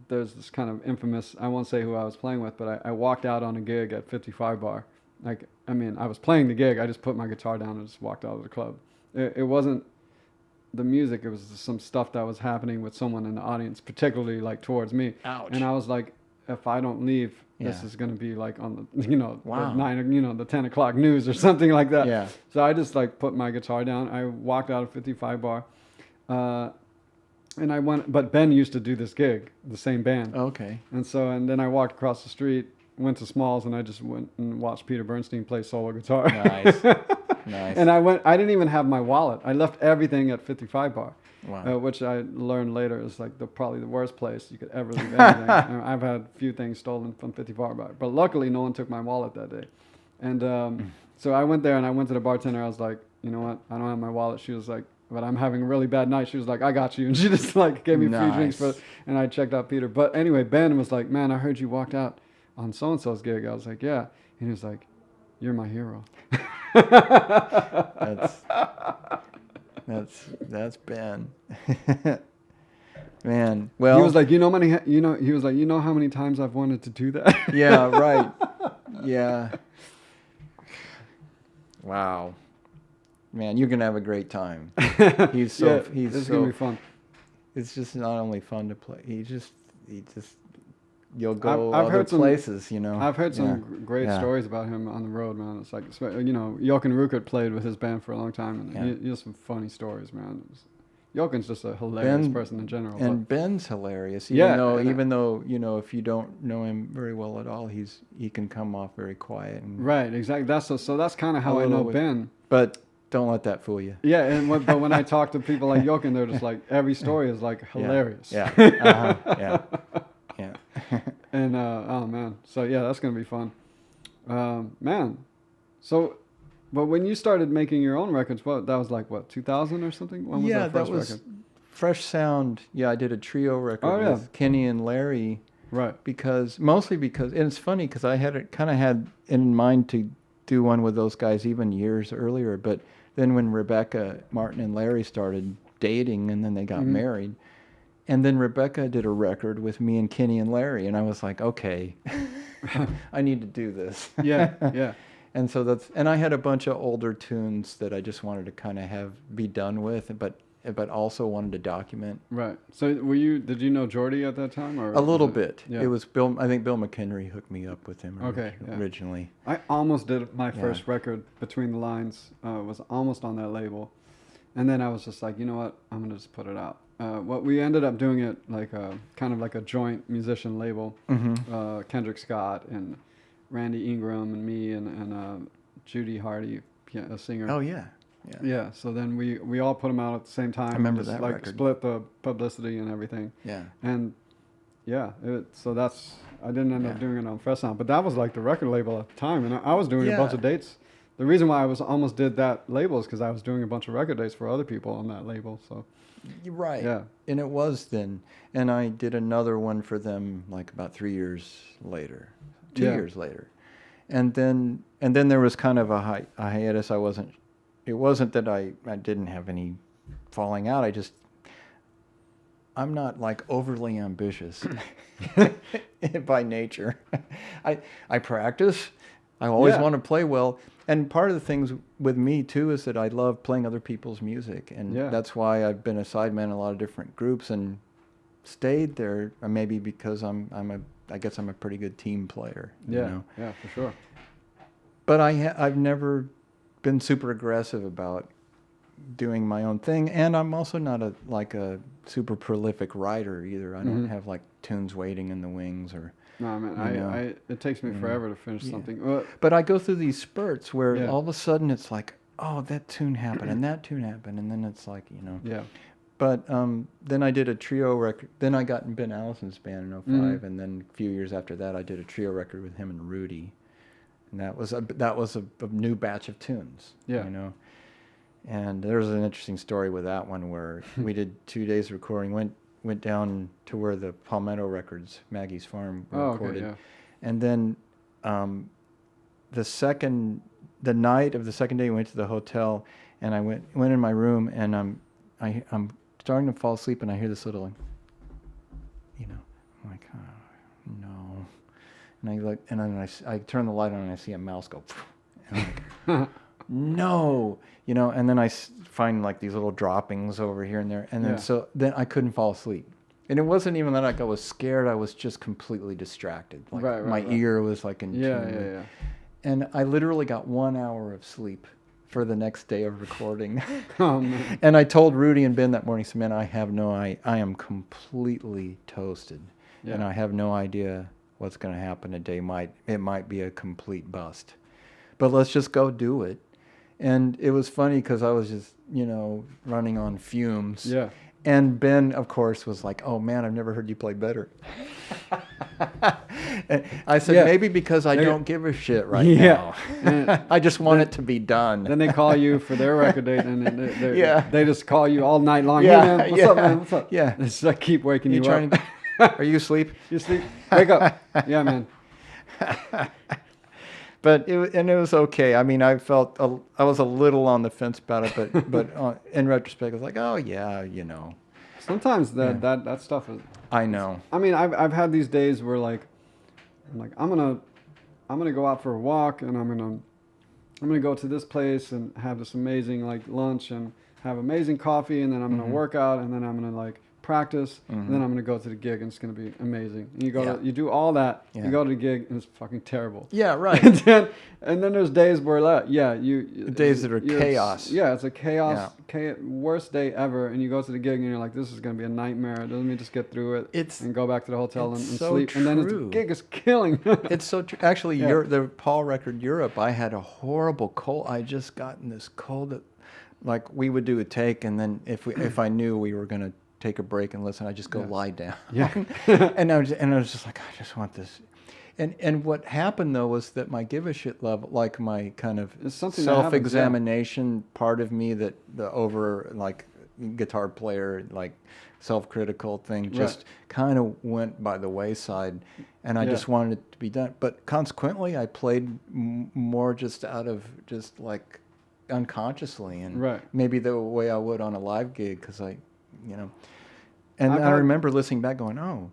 [SPEAKER 1] there's this kind of infamous, I won't say who I was playing with, but I walked out on a gig at 55 Bar. Like, I mean, I was playing the gig, I just put my guitar down and just walked out of the club. It wasn't the music, it was just some stuff that was happening with someone in the audience, particularly like towards me.
[SPEAKER 2] Ouch.
[SPEAKER 1] And I was like, if I don't leave, this is going to be like on the, you know, the 10 o'clock news or something like that.
[SPEAKER 2] Yeah.
[SPEAKER 1] So I just like put my guitar down. I walked out of 55 Bar. And I went, but Ben used to do this gig, the same band.
[SPEAKER 2] Okay.
[SPEAKER 1] And then I walked across the street, went to Smalls, and I just went and watched Peter Bernstein play solo guitar.
[SPEAKER 2] Nice. Nice.
[SPEAKER 1] And I didn't even have my wallet. I left everything at 55 Bar.
[SPEAKER 2] Wow.
[SPEAKER 1] Which I learned later is like probably the worst place you could ever leave anything. I've had a few things stolen from 55 Bar, but luckily no one took my wallet that day. And so I went there and I went to the bartender. I was like, you know what? I don't have my wallet. She was like, but I'm having a really bad night. She was like, I got you. And she just like gave me free drinks and I checked out Peter. But anyway, Ben was like, man, I heard you walked out on so-and-so's gig. I was like, yeah. And he was like, you're my hero.
[SPEAKER 2] That's Ben. Man, well,
[SPEAKER 1] he was like, he was like, you know how many times I've wanted to do that?
[SPEAKER 2] Yeah, right. Yeah. Wow. Man, you're gonna have a great time. It's gonna
[SPEAKER 1] be fun.
[SPEAKER 2] It's just not only fun to play. You'll go
[SPEAKER 1] I've
[SPEAKER 2] other
[SPEAKER 1] heard
[SPEAKER 2] places, you know.
[SPEAKER 1] I've heard some great stories about him on the road, man. It's like, you know, Jochen Ruckert played with his band for a long time, and he has some funny stories, man. Jochen's just a hilarious person in general.
[SPEAKER 2] And Ben's hilarious, even though you know, if you don't know him very well at all, he can come off very quiet.
[SPEAKER 1] Right, exactly. That's kind of how I know Ben.
[SPEAKER 2] But don't let that fool you.
[SPEAKER 1] Yeah, but when I talk to people like Jochen, they're just like, every story is like hilarious.
[SPEAKER 2] Yeah. Yeah.
[SPEAKER 1] And oh man, so yeah, that's gonna be fun, man. So, but when you started making your own records, that was like 2000 or something? When was that first record? Fresh
[SPEAKER 2] Sound. Yeah, I did a trio record with Kenny and Larry.
[SPEAKER 1] Right.
[SPEAKER 2] Mostly because, and it's funny because I had in mind to do one with those guys even years earlier, but then when Rebecca Martin and Larry started dating and then they got married. And then Rebecca did a record with me and Kenny and Larry, and I was like, okay, I need to do this.
[SPEAKER 1] Yeah.
[SPEAKER 2] And so and I had a bunch of older tunes that I just wanted to kind of be done with, but also wanted to document.
[SPEAKER 1] Right. So did you know Jordy at that time? Or
[SPEAKER 2] a little bit.
[SPEAKER 1] Yeah.
[SPEAKER 2] It was I think Bill McHenry hooked me up with him originally.
[SPEAKER 1] I almost did my first record, Between the Lines, was almost on that label. And then I was just like, you know what, I'm going to just put it out. We ended up doing it like kind of like a joint musician label. Mm-hmm. Kendrick Scott and Randy Ingram and me and Judy Hardy, a singer.
[SPEAKER 2] Oh yeah.
[SPEAKER 1] Yeah. So then we all put them out at the same time.
[SPEAKER 2] I remember that
[SPEAKER 1] like
[SPEAKER 2] record.
[SPEAKER 1] Split the publicity and everything.
[SPEAKER 2] Yeah.
[SPEAKER 1] And yeah, so I didn't end up doing it on Fresh Sound, but that was like the record label at the time, and I was doing a bunch of dates. The reason why I almost did that label is because I was doing a bunch of record dates for other people on that label. So.
[SPEAKER 2] Right.
[SPEAKER 1] Yeah.
[SPEAKER 2] And it was then. And I did another one for them like about 3 years later, 2 years later. And then there was kind of a hiatus. It wasn't that I didn't have any falling out. I'm not like overly ambitious by nature. I practice. I always want to play well. And part of the things with me, too, is that I love playing other people's music. And that's why I've been a sideman in a lot of different groups and stayed there, maybe because I guess I'm a pretty good team player. You know?
[SPEAKER 1] Yeah, for sure.
[SPEAKER 2] But I've never been super aggressive about doing my own thing. And I'm also not a super prolific writer either. I don't have like tunes waiting in the wings or...
[SPEAKER 1] No, man, it takes me forever to finish something.
[SPEAKER 2] But I go through these spurts where all of a sudden it's like, oh, that tune happened and that tune happened, and then it's like,
[SPEAKER 1] Yeah.
[SPEAKER 2] But then I did a trio record. Then I got in Ben Allison's band in '05, and then a few years after that, I did a trio record with him and Rudy, and that was a new batch of tunes.
[SPEAKER 1] Yeah.
[SPEAKER 2] You know, and there's an interesting story with that one where we did 2 days of recording. Went down to where the Palmetto Records, Maggie's Farm, were recorded,
[SPEAKER 1] okay, yeah.
[SPEAKER 2] and then the night of the second day, we went to the hotel, and I went in my room, and I'm starting to fall asleep, and I hear this little, you know, I'm like, oh, no. And I look, and then I turn the light on, and I see a mouse go, and I'm like, no, you know, and then I find like these little droppings over here and there, and then then I couldn't fall asleep. And it wasn't even that like I was scared, I was just completely distracted. Like my ear was like in tune.
[SPEAKER 1] Yeah.
[SPEAKER 2] And I literally got 1 hour of sleep for the next day of recording.
[SPEAKER 1] Oh, man.
[SPEAKER 2] And I told Rudy and Ben that morning, so man, I am completely toasted.
[SPEAKER 1] Yeah.
[SPEAKER 2] And I have no idea what's going to happen today. It might be a complete bust. But let's just go do it. And it was funny because I was just, you know, running on fumes.
[SPEAKER 1] Yeah.
[SPEAKER 2] And Ben, of course, was like, oh, man, I've never heard you play better. And I said, maybe because I don't give a shit right now. I just want it to be done.
[SPEAKER 1] Then they call you for their record date, and they just call you all night long.
[SPEAKER 2] Yeah,
[SPEAKER 1] Hey, man, what's up, man? What's up?
[SPEAKER 2] Yeah.
[SPEAKER 1] It's like keep waking you up.
[SPEAKER 2] Are you asleep?
[SPEAKER 1] You sleep? Wake up. Yeah, man.
[SPEAKER 2] But it was okay. I mean, I was a little on the fence about it, but in retrospect, I was like, oh yeah, you know.
[SPEAKER 1] Sometimes that stuff is.
[SPEAKER 2] I know.
[SPEAKER 1] I mean, I've had these days where I'm gonna go out for a walk, and I'm gonna go to this place and have this amazing like lunch and have amazing coffee, and then I'm gonna work out, and then I'm gonna like practice, and then I'm gonna go to the gig, and it's gonna be amazing. And you do all that, you go to the gig, and it's fucking terrible.
[SPEAKER 2] Yeah, right.
[SPEAKER 1] and then there's days where
[SPEAKER 2] days that are chaos.
[SPEAKER 1] Yeah, it's a chaos, worst day ever, and you go to the gig, and you're like, this is gonna be a nightmare. Let me just get through it and go back to the hotel and sleep.
[SPEAKER 2] True.
[SPEAKER 1] And then the gig is killing.
[SPEAKER 2] It's so true. Actually, the Paul record Europe, I had a horrible cold. I just gotten this cold that, like, we would do a take, and then if I knew we were gonna take a break and listen, I just go lie down.
[SPEAKER 1] Yeah.
[SPEAKER 2] and I was just like, I just want this. And what happened though was that my give a shit level, like my kind of self-examination part of me, that the over like guitar player, like self-critical thing, just kind of went by the wayside, and I just wanted it to be done. But consequently, I played more just out of just like unconsciously, and maybe the way I would on a live gig, because you know, and I remember listening back going, oh,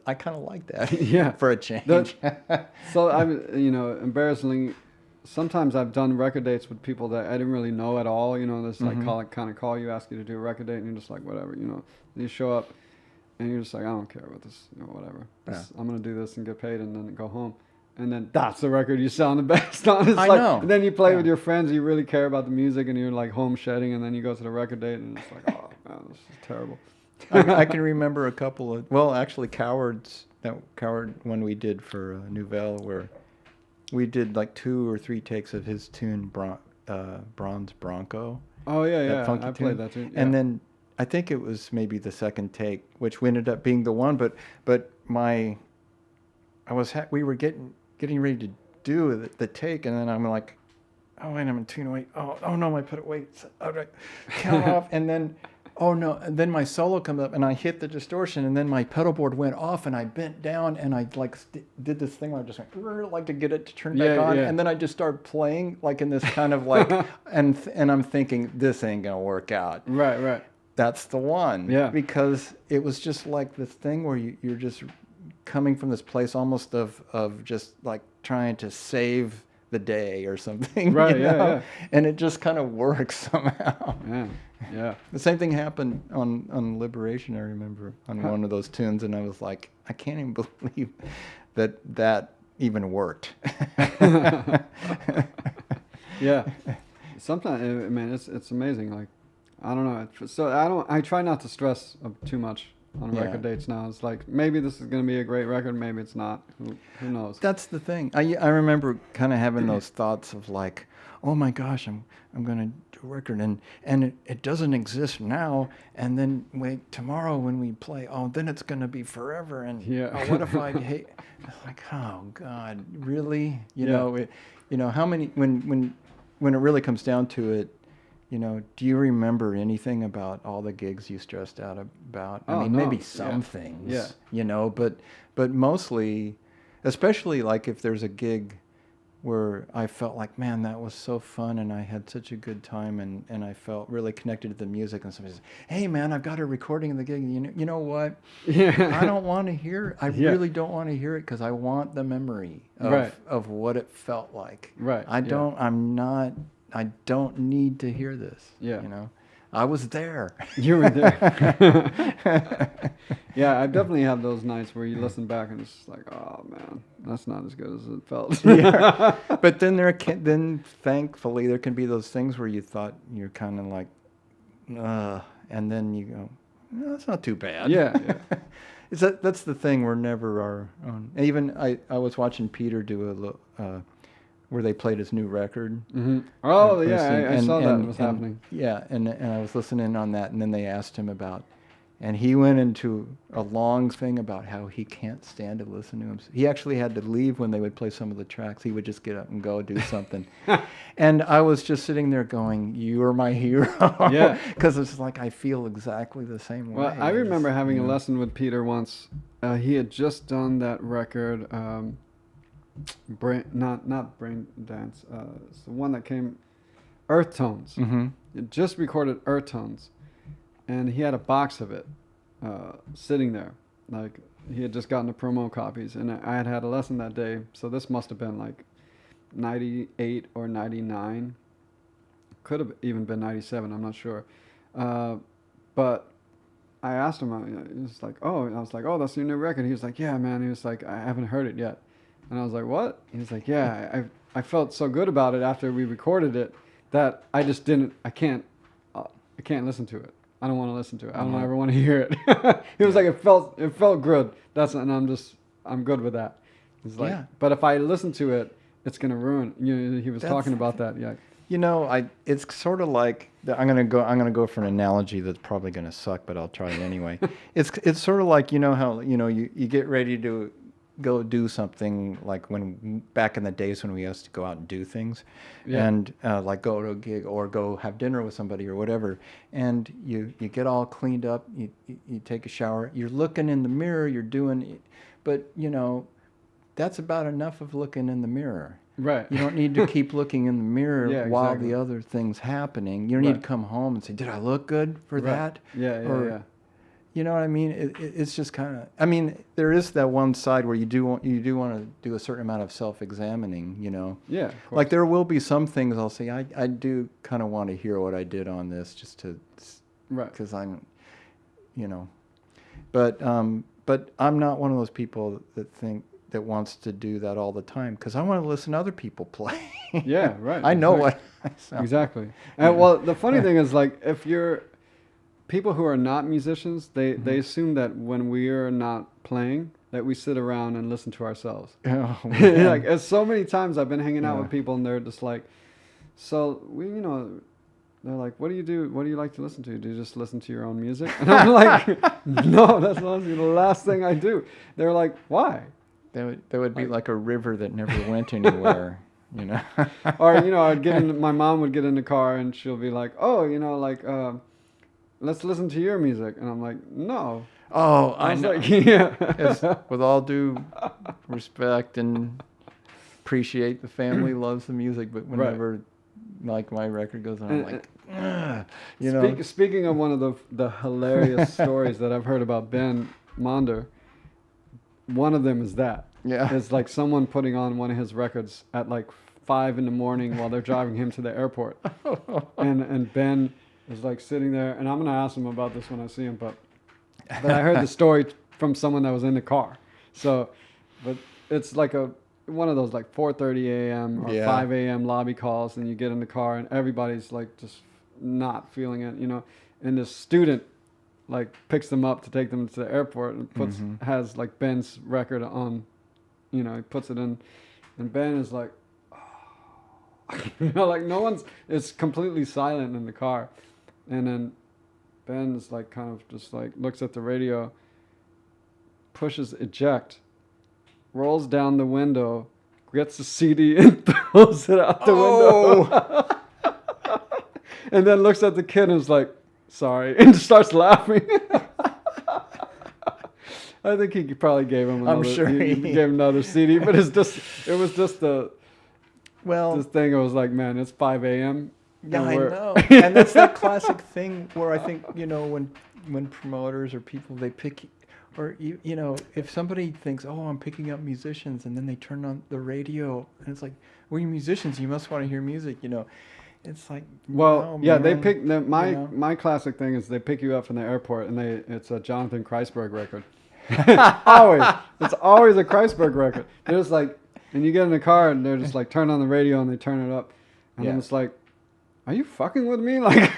[SPEAKER 2] I kind of like that. For a change.
[SPEAKER 1] So embarrassingly, sometimes I've done record dates with people that I didn't really know at all, you know, this like call you, ask you to do a record date, and you're just like, whatever, you know, and you show up and you're just like, I don't care about this, you know, whatever. I'm going to do this and get paid and then go home. And then that's the record you sound the best on. It's
[SPEAKER 2] know.
[SPEAKER 1] And then you play with your friends, you really care about the music, and you're like home shedding, and then you go to the record date, and it's like, oh, man, this is terrible.
[SPEAKER 2] I can remember a couple of, well, actually, Coward, one we did for Nouvelle, where we did like 2 or 3 takes of his tune, Bronze Bronco.
[SPEAKER 1] Oh, yeah.
[SPEAKER 2] Funky
[SPEAKER 1] I
[SPEAKER 2] tune.
[SPEAKER 1] played that tune. Yeah.
[SPEAKER 2] And then I think it was maybe the second take, which ended up being the one, but we were getting ready to do the take, and then I'm like, oh wait, I'm in tune, wait, oh no, my pedal, wait, all right, count off, and then, oh no, and then my solo comes up, and I hit the distortion, and then my pedal board went off, and I bent down, and I like did this thing where I just went, like to get it to turn back on, and then I just started playing like in this kind of like, and I'm thinking, this ain't gonna work out.
[SPEAKER 1] Right.
[SPEAKER 2] That's the one.
[SPEAKER 1] Yeah.
[SPEAKER 2] Because it was just like this thing where you're just coming from this place almost of just like trying to save the day or something.
[SPEAKER 1] Right,
[SPEAKER 2] you know?
[SPEAKER 1] yeah.
[SPEAKER 2] And it just kind of works somehow.
[SPEAKER 1] Yeah.
[SPEAKER 2] The same thing happened on Liberation, I remember, on one of those tunes, and I was like, I can't even believe that even worked.
[SPEAKER 1] Yeah. Sometimes, man, it's amazing. Like, I don't know. So I try not to stress too much on record dates now. It's like, maybe this is going to be a great record, maybe it's not. Who knows?
[SPEAKER 2] That's the thing. I remember kind of having those thoughts of like, oh my gosh, I'm going to do a record and it doesn't exist now, and then wait, tomorrow when we play, oh, then it's going to be forever, and oh, what if I hate? Like, oh God, really? You know, how many when it really comes down to it, you know, do you remember anything about all the gigs you stressed out about? I mean, maybe some things, you know, but mostly, especially like if there's a gig where I felt like, man, that was so fun and I had such a good time, and I felt really connected to the music, and somebody says, hey man, I've got a recording of the gig. You know what? I don't want to hear it. I really don't want to hear it, because I want the memory of what it felt like. Right. I don't need to hear this. Yeah. You know, I was there.
[SPEAKER 1] You were there. Yeah, I definitely have those nights where you listen back and it's just like, oh man, that's not as good as it felt.
[SPEAKER 2] Yeah. But then thankfully there can be those things where you thought you're kind of like, and then you go, no, that's not too bad. Yeah. That's the thing. We're never our own. Even I was watching Peter do where they played his new record. Mm-hmm.
[SPEAKER 1] Oh yeah, I saw that was happening.
[SPEAKER 2] Yeah, and I was listening on that, and then they asked him about, and he went into a long thing about how he can't stand to listen to him. He actually had to leave when they would play some of the tracks. He would just get up and go do something. And I was just sitting there going, you are my hero. Yeah. Because it's like, I feel exactly the same way.
[SPEAKER 1] Well, I remember having a lesson with Peter once. He had just done that record, not Brain Dance. It's the one that came, Earth Tones. Mm-hmm. He just recorded Earth Tones. And he had a box of it sitting there. Like, he had just gotten the promo copies. And I had a lesson that day. So this must have been like 98 or 99. Could have even been 97. I'm not sure. But I asked him, he was like, oh, and I was like, oh, that's your new record. He was like, yeah, man. He was like, I haven't heard it yet. And I was like, what? He was like, yeah, I felt so good about it after we recorded it that I just I can't listen to it. I don't want to listen to it. I don't ever want to hear it. He was like, it felt good. And I'm good with that. He's like, but if I listen to it, it's going to ruin. You know, he was talking about that. Yeah.
[SPEAKER 2] You know, it's sort of like, I'm gonna go for an analogy that's probably gonna suck, but I'll try it anyway. It's sort of like, you know how, you know, you get ready to go do something, like when back in the days when we used to go out and do things, and like go to a gig or go have dinner with somebody or whatever, and you get all cleaned up, you take a shower, you're looking in the mirror, you're doing, but you know, that's about enough of looking in the mirror. Right. You don't need to keep looking in the mirror while the other thing's happening. You don't need to come home and say, did I look good for that? Yeah. You know what I mean? It's just kind of, I mean, there is that one side where you do want to do a certain amount of self-examining, you know? Yeah, of course. Like there will be some things I'll say, I do kind of want to hear what I did on this just to, because I'm, you know, but I'm not one of those people that wants to do that all the time, because I want to listen to other people play. Yeah, right. I know what I sound.
[SPEAKER 1] Exactly. And well, the funny thing is, like, if you're people who are not musicians, they assume that when we are not playing, that we sit around and listen to ourselves. Oh, like, as so many times I've been hanging out with people, and they're just like, so we, you know, they're like, what do you do? What do you like to listen to? Do you just listen to your own music? And I'm like, no, that's honestly the last thing I do. They're like, why?
[SPEAKER 2] That would be like a river that never went anywhere, you know.
[SPEAKER 1] Or, you know, my mom would get in the car and she'll be like, oh, you know, like, let's listen to your music. And I'm like, no.
[SPEAKER 2] Oh, I know. Like, yeah. With all due respect and appreciate, the family loves the music, but whenever like my record goes on, I'm like, you know.
[SPEAKER 1] Speaking of one of the hilarious stories that I've heard about Ben Monder, one of them is that. Yeah. It's like someone putting on one of his records at like 5 a.m. while they're driving him to the airport. And Ben is like sitting there, and I'm going to ask him about this when I see him, but I heard the story from someone that was in the car. So, but it's like one of those like 4:30 a.m. or 5 a.m. lobby calls, and you get in the car and everybody's like just not feeling it, you know. And this student like picks them up to take them to the airport and has like Ben's record on, you know, he puts it in, and Ben is like, oh. You know, like it's completely silent in the car, and then Ben's like kind of just like looks at the radio, pushes eject, rolls down the window, gets the CD and throws it out the window. And then looks at the kid and is like, sorry, and starts laughing. I think he probably gave him another, he gave him another CD, but it was just this thing. It was like, man, it's 5 a.m.
[SPEAKER 2] Yeah, I know. And that's that classic thing where I think, you know, when promoters or people, they pick, or, you know, if somebody thinks, oh, I'm picking up musicians, and then they turn on the radio, and it's like, well, you're musicians, you must want to hear music, you know. It's like,
[SPEAKER 1] well, yeah, man, they pick, my classic thing is they pick you up from the airport, and it's a Jonathan Kreisberg record. It's always a Kreisberg record. They're just like, and you get in the car, and they're just like, turn on the radio, and they turn it up. And then it's like, are you fucking with me? Like,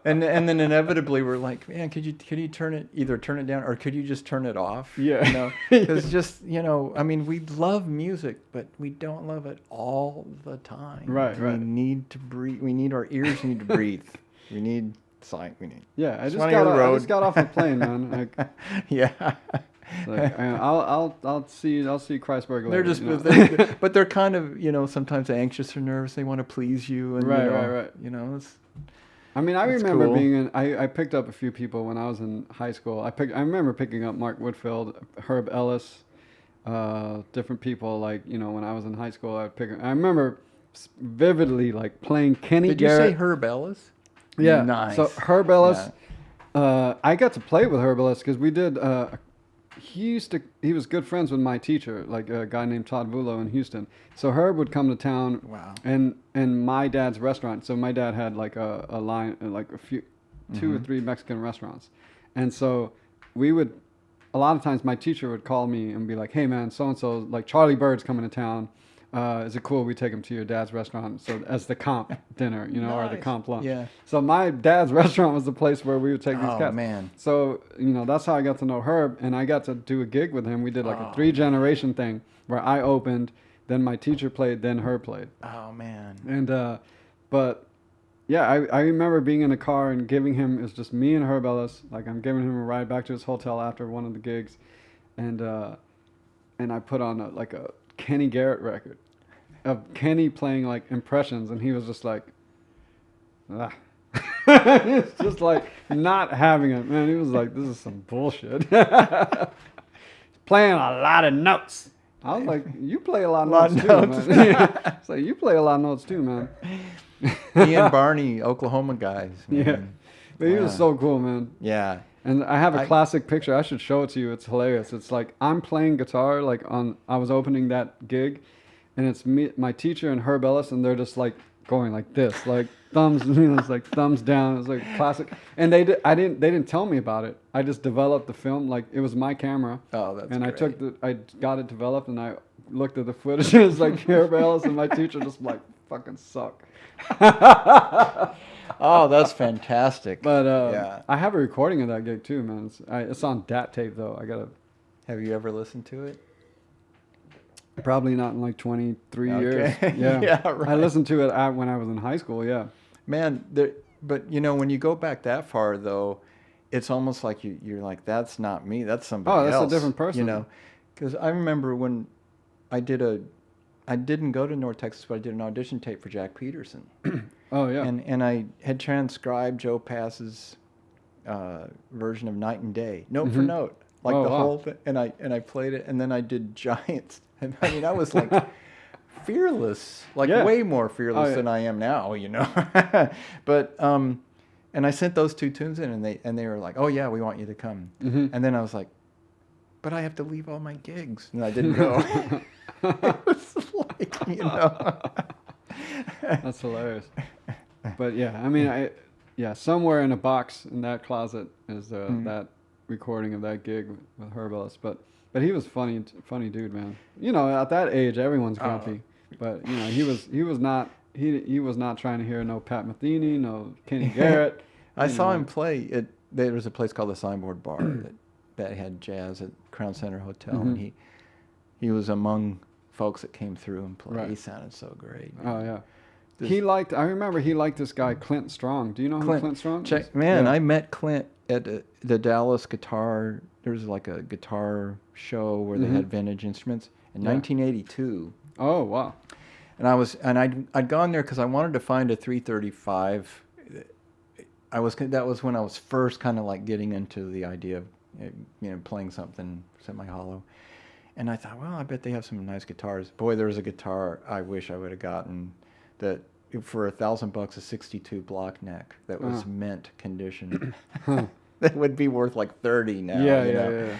[SPEAKER 2] and then inevitably we're like, man, could you turn it down, or could you just turn it off?
[SPEAKER 1] Yeah.
[SPEAKER 2] You know, because just, you know, I mean, we love music, but we don't love it all the time.
[SPEAKER 1] Right.
[SPEAKER 2] We need to breathe. We need, our ears need to breathe. We need sight. We need.
[SPEAKER 1] Yeah, I just got off the plane, man. Like,
[SPEAKER 2] yeah.
[SPEAKER 1] Like, I'll see Kreisberg later.
[SPEAKER 2] They're just, but they're kind of, you know, sometimes anxious or nervous. They want to please you, and
[SPEAKER 1] right.
[SPEAKER 2] You know, it's.
[SPEAKER 1] I mean, I remember
[SPEAKER 2] cool.
[SPEAKER 1] being in. I picked up a few people when I was in high school. I remember picking up Mark Whitfield, Herb Ellis, different people. Like, you know, when I was in high school, I remember vividly like playing Kenny
[SPEAKER 2] Did
[SPEAKER 1] Garrett.
[SPEAKER 2] Did you say Herb Ellis?
[SPEAKER 1] Yeah.
[SPEAKER 2] Nice.
[SPEAKER 1] So Herb Ellis, I got to play with Herb Ellis because we did. He was good friends with my teacher, like a guy named Todd Vulo in Houston. So Herb would come to town.
[SPEAKER 2] Wow.
[SPEAKER 1] And my dad's restaurant. So my dad had like a line, like two or three Mexican restaurants. And so we would, a lot of times my teacher would call me and be like, hey man, so-and-so, like Charlie Bird's coming to town. Is it cool we take him to your dad's restaurant? So as the comp dinner, you know,
[SPEAKER 2] nice.
[SPEAKER 1] or the comp lunch.
[SPEAKER 2] Yeah.
[SPEAKER 1] So my dad's restaurant was the place where we would take these cats.
[SPEAKER 2] Oh man.
[SPEAKER 1] So, you know, that's how I got to know Herb, and I got to do a gig with him. We did like a 3-generation thing where I opened, then my teacher played, then Herb played.
[SPEAKER 2] Oh man.
[SPEAKER 1] And but yeah, I remember being in the car and giving him, it's just me and Herb Ellis, like I'm giving him a ride back to his hotel after one of the gigs, and I put on a Kenny Garrett record of Kenny playing like impressions, and he was just like, ah. It's just like not having it, man. He was like, this is some bullshit. Playing a lot of notes. I was like, you play a lot of notes too, man. It's like, you play a lot of notes too, man.
[SPEAKER 2] He and Barney, Oklahoma guys. Man.
[SPEAKER 1] Yeah. But he was so cool, man.
[SPEAKER 2] Yeah.
[SPEAKER 1] And I have a classic picture. I should show it to you. It's hilarious. It's like I'm playing guitar, like I was opening that gig, and it's me, my teacher, and Herb Ellis, and they're just like going like this, like thumbs, you know, it's like thumbs down. It's like classic. And they didn't tell me about it. I just developed the film, like it was my camera.
[SPEAKER 2] Oh, that's
[SPEAKER 1] and
[SPEAKER 2] great.
[SPEAKER 1] I got it developed, and I looked at the footage. It was like Herb Ellis and my teacher just like fucking suck.
[SPEAKER 2] Oh, that's fantastic.
[SPEAKER 1] But
[SPEAKER 2] yeah.
[SPEAKER 1] I have a recording of that gig too, man. It's on DAT tape though. I gotta.
[SPEAKER 2] Have you ever listened to it?
[SPEAKER 1] Probably not in like 23 years. Yeah.
[SPEAKER 2] Yeah, right.
[SPEAKER 1] I listened to it when I was in high school. Yeah.
[SPEAKER 2] Man, but you know, when you go back that far though, it's almost like you're like, that's not me. That's somebody else.
[SPEAKER 1] Oh, that's a different person.
[SPEAKER 2] You know, because I remember when I didn't go to North Texas, but I did an audition tape for Jack Peterson.
[SPEAKER 1] Oh yeah.
[SPEAKER 2] And I had transcribed Joe Pass's version of Night and Day, note for note, like whole thing. And I played it, and then I did Giants. And I mean, I was like fearless, like way more fearless than I am now, you know. But and I sent those 2 tunes in, and they were like, oh yeah, we want you to come. And then I was like, but I have to leave all my gigs, and I didn't go. It was like, you know.
[SPEAKER 1] That's hilarious. But yeah, I mean, somewhere in a box in that closet is that recording of that gig with Herb Ellis. But he was funny dude, man. You know, at that age, everyone's grumpy. But you know, he was not. he was not trying to hear no Pat Metheny, no Kenny Garrett.
[SPEAKER 2] I saw him play. There was a place called the Signboard Bar that had jazz at Crown Center Hotel, and he was among folks that came through and played. Right. He sounded so great.
[SPEAKER 1] Oh yeah. I remember he liked this guy, Clint Strong. Do you know who Clint Strong is?
[SPEAKER 2] Man, yeah. I met Clint at the Dallas guitar. There was like a guitar show where they had vintage instruments in 1982.
[SPEAKER 1] Oh, wow.
[SPEAKER 2] And I'd gone there because I wanted to find a 335. That was when I was first kind of like getting into the idea of, playing something semi-hollow. And I thought, well, I bet they have some nice guitars. Boy, there was a guitar I wish I would have gotten that for $1,000 a 62 block neck that was mint condition. That would be worth like 30 now.
[SPEAKER 1] Yeah.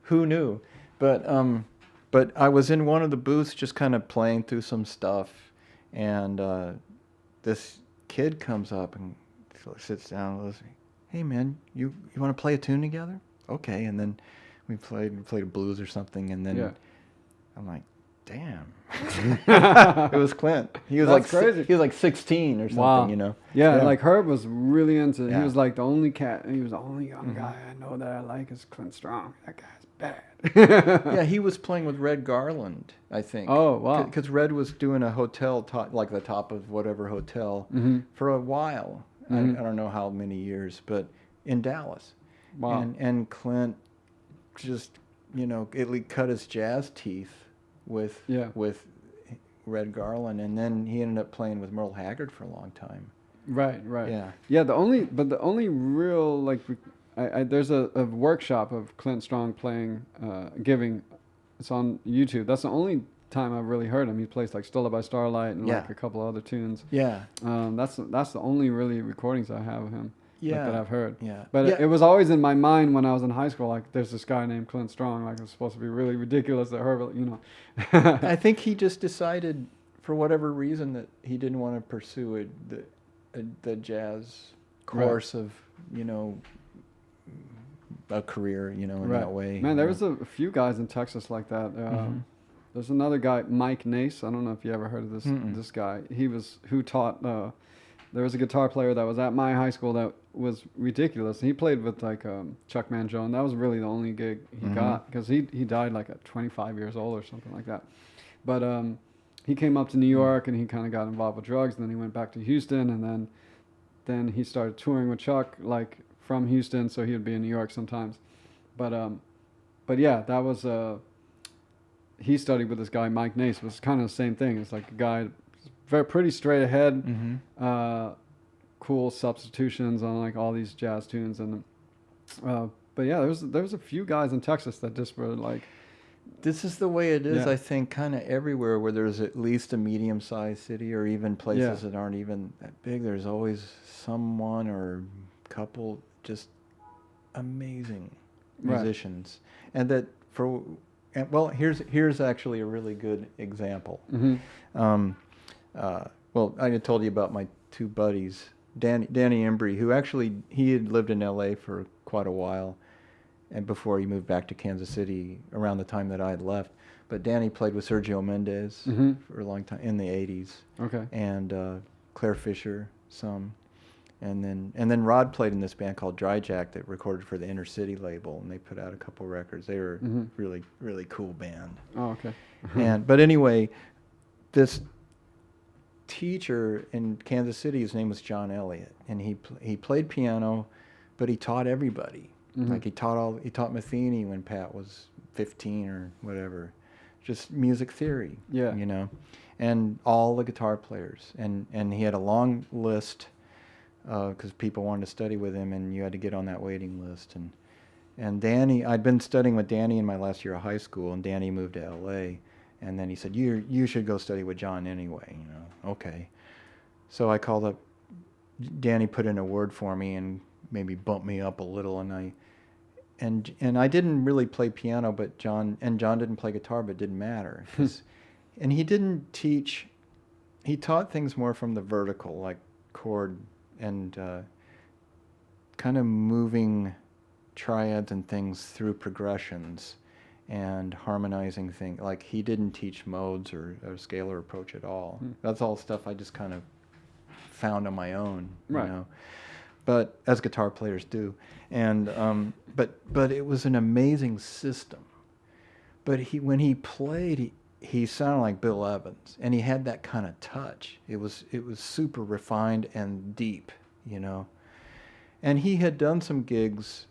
[SPEAKER 2] Who knew? But I was in one of the booths just kind of playing through some stuff, and this kid comes up and sits down and listens. Hey man, you want to play a tune together? Okay, and then we played a blues or something, and then I'm like, damn. It was Clint. He was crazy. He was like 16 or something,
[SPEAKER 1] Yeah, like Herb was really into it. He was like the only cat, he was the only young guy I know that I like is Clint Strong. That guy's bad.
[SPEAKER 2] Yeah, he was playing with Red Garland, I think.
[SPEAKER 1] Oh, wow.
[SPEAKER 2] Because Red was doing a hotel, like the top of whatever hotel, for a while. I don't know how many years, but in Dallas.
[SPEAKER 1] Wow.
[SPEAKER 2] And Clint just, it cut his jazz teeth with Red Garland, and then he ended up playing with Merle Haggard for a long time.
[SPEAKER 1] Right.
[SPEAKER 2] Yeah.
[SPEAKER 1] The only real like there's a workshop of Clint Strong playing, giving. It's on YouTube. That's the only time I've really heard him. He plays like "Stolen by Starlight" and like a couple other tunes.
[SPEAKER 2] Yeah.
[SPEAKER 1] That's the only really recordings I have of him.
[SPEAKER 2] Yeah.
[SPEAKER 1] That I've heard.
[SPEAKER 2] Yeah.
[SPEAKER 1] But it was always in my mind when I was in high school. Like, there's this guy named Clint Strong. Like, it's supposed to be really ridiculous that Herbert,
[SPEAKER 2] I think he just decided, for whatever reason, that he didn't want to pursue the jazz course of, a career, in that way.
[SPEAKER 1] Man, there was a few guys in Texas like that. There's another guy, Mike Nace. I don't know if you ever heard of this guy. Who taught. There was a guitar player that was at my high school that was ridiculous. He played with like Chuck Mangione. And that was really the only gig he got, because he died like at 25 years old or something like that. But he came up to New York and he kind of got involved with drugs. And then he went back to Houston, and then he started touring with Chuck, like from Houston, so he would be in New York sometimes. But yeah, that was he studied with this guy Mike Nace. It was kind of the same thing. It's like a guy pretty straight ahead, cool substitutions on like all these jazz tunes, and but yeah, there was a few guys in Texas that just were like.
[SPEAKER 2] This is the way it is, I think, kind of everywhere where there's at least a medium-sized city, or even places that aren't even that big. There's always someone or couple just amazing musicians, and that here's actually a really good example. Well, I had told you about my two buddies, Danny Embry, who actually he had lived in L.A. for quite a while, and before he moved back to Kansas City around the time that I had left. But Danny played with Sergio Mendes for a long time in the '80s. Okay. And Claire Fisher some, and then Rod played in this band called Dry Jack that recorded for the Inner City label, and they put out a couple records. They were really, really cool band.
[SPEAKER 1] Oh, okay.
[SPEAKER 2] But anyway, this teacher in Kansas City, his name was John Elliott, and he played piano, but he taught everybody. Like he taught Metheny when Pat was 15 or whatever, just music theory. Yeah. And all the guitar players, and he had a long list because people wanted to study with him, and you had to get on that waiting list. And Danny, I'd been studying with Danny in my last year of high school, and Danny moved to L.A. And then he said, you should go study with John anyway, Okay. So I called up, Danny put in a word for me and maybe bumped me up a little, and I didn't really play piano, but John didn't play guitar, but it didn't matter. And he didn't teach, he taught things more from the vertical, like chord and kind of moving triads and things through progressions. and harmonizing things. Like, he didn't teach modes or scalar approach at all. That's all stuff I just kind of found on my own, you know. But as guitar players do, and but it was an amazing system. But when he played, he sounded like Bill Evans, and he had that kind of touch. It was super refined and deep, you know. And he had done some gigs,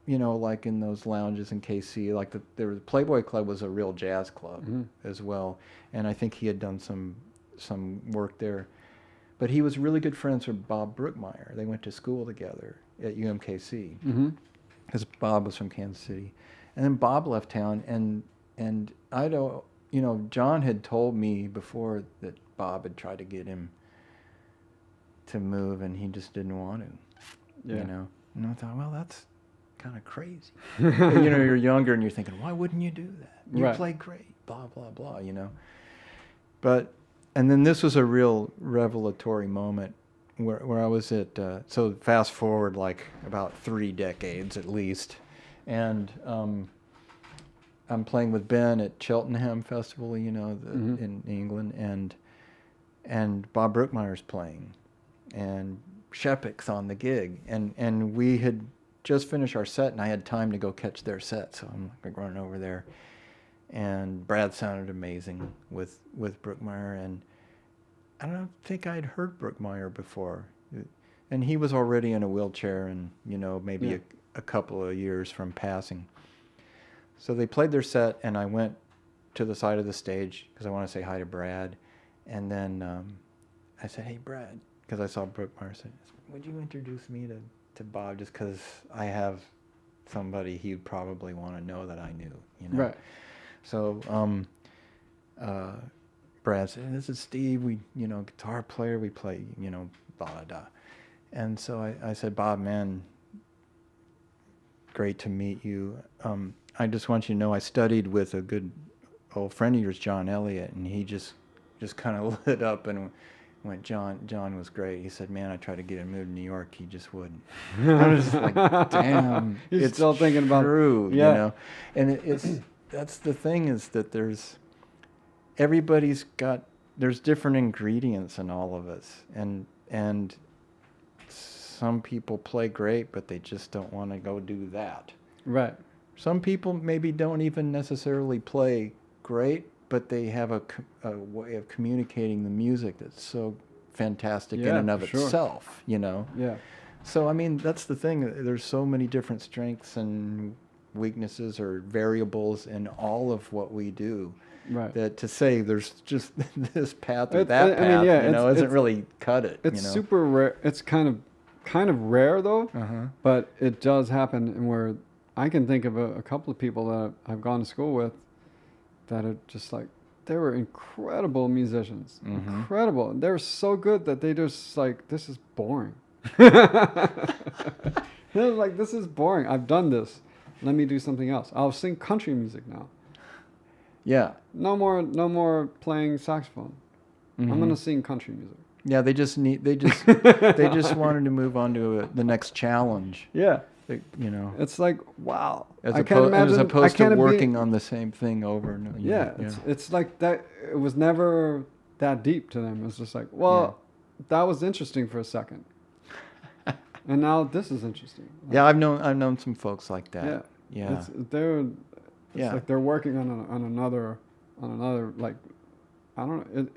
[SPEAKER 2] you know, like in those lounges in KC, like the Playboy Club was a real jazz club as well, and I think he had done some work there. But he was really good friends with Bob Brookmeyer. They went to school together at UMKC, because Bob was from Kansas City. And then Bob left town, and I don't, you know, John had told me before that Bob had tried to get him to move, and he just didn't want to, you know. And I thought, well, that's kind of crazy. You know, you're younger, and you're thinking, why wouldn't you do that? You play great, blah, blah, blah, you know. But... And then this was a real revelatory moment where I was at, so fast forward like about 3 decades at least, and I'm playing with Ben at Cheltenham Festival, you know, in England, and Bob Brookmeyer's playing, and Shepik's on the gig, and we had just finished our set, and I had time to go catch their set, so I'm like running over there. And Brad sounded amazing with Brookmeyer, and I don't think I'd heard Brookmeyer before. And he was already in a wheelchair and, you know, maybe a couple of years from passing. So they played their set, and I went to the side of the stage because I want to say hi to Brad. And then I said, hey, Brad, because I saw Brookmeyer. I said, would you introduce me to Bob, just because I have somebody he'd probably want to know that I knew, you know? Right. So Brad said, this is Steve, we, you know, guitar player, we play, you know, blah, blah, blah. And so I said, Bob, man, great to meet you. I just want you to know I studied with a good old friend of yours, John Elliott, and he just kind of lit up and went, John was great. He said, man, I tried to get him to move to New York, he just wouldn't. I was just like, damn,
[SPEAKER 1] He's still thinking about
[SPEAKER 2] true, you know? And that's the thing, is that there's different ingredients in all of us, and some people play great, but they just don't want to go do that. Right. Some people maybe don't even necessarily play great, but they have a way of communicating the music that's so fantastic in and of itself, you know? Yeah. So, I mean, that's the thing. There's so many different strengths and weaknesses or variables in all of what we do. Right. That to say there's just this path or that path, I mean, you know, isn't really cut it.
[SPEAKER 1] It's,
[SPEAKER 2] you know?
[SPEAKER 1] super rare. It's kind of rare though, but it does happen. And where I can think of a couple of people that I've gone to school with that are just like, they were incredible musicians, incredible. They were so good that they just like, this is boring. They were like, this is boring. I've done this. Let me do something else. I'll sing country music now. Yeah. No more playing saxophone. I'm gonna sing country music.
[SPEAKER 2] Yeah, they just wanted to move on to the next challenge. Yeah. You know.
[SPEAKER 1] It's like, wow.
[SPEAKER 2] As opposed to working on the same thing over and over.
[SPEAKER 1] Yeah, it's like that. It was never that deep to them. It was just like, well, that was interesting for a second, and now this is interesting. Like,
[SPEAKER 2] yeah, I've known some folks like that. Yeah.
[SPEAKER 1] It's like they're working on another like, I don't know.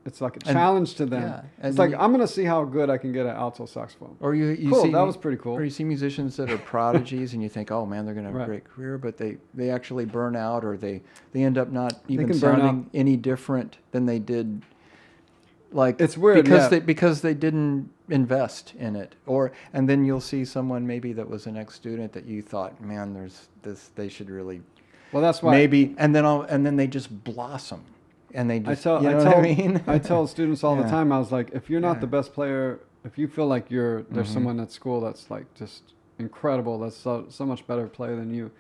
[SPEAKER 1] It's like a challenge to them. Yeah. It's like, I'm going to see how good I can get at alto saxophone.
[SPEAKER 2] Or you see,
[SPEAKER 1] that was pretty cool.
[SPEAKER 2] Or you see musicians that are prodigies and you think, oh man, they're going to have a great career, but they actually burn out, or they end up not even sounding any different than they did. Like,
[SPEAKER 1] it's weird
[SPEAKER 2] because they didn't invest in it. And then you'll see someone maybe that was an ex-student that you thought, man, there's this, they should really.
[SPEAKER 1] Well, that's why
[SPEAKER 2] maybe, and then they just blossom. And they just,
[SPEAKER 1] I tell students all the time, I was like, if you're not the best player, if you feel like there's someone at school that's like just incredible, that's so much better player than you,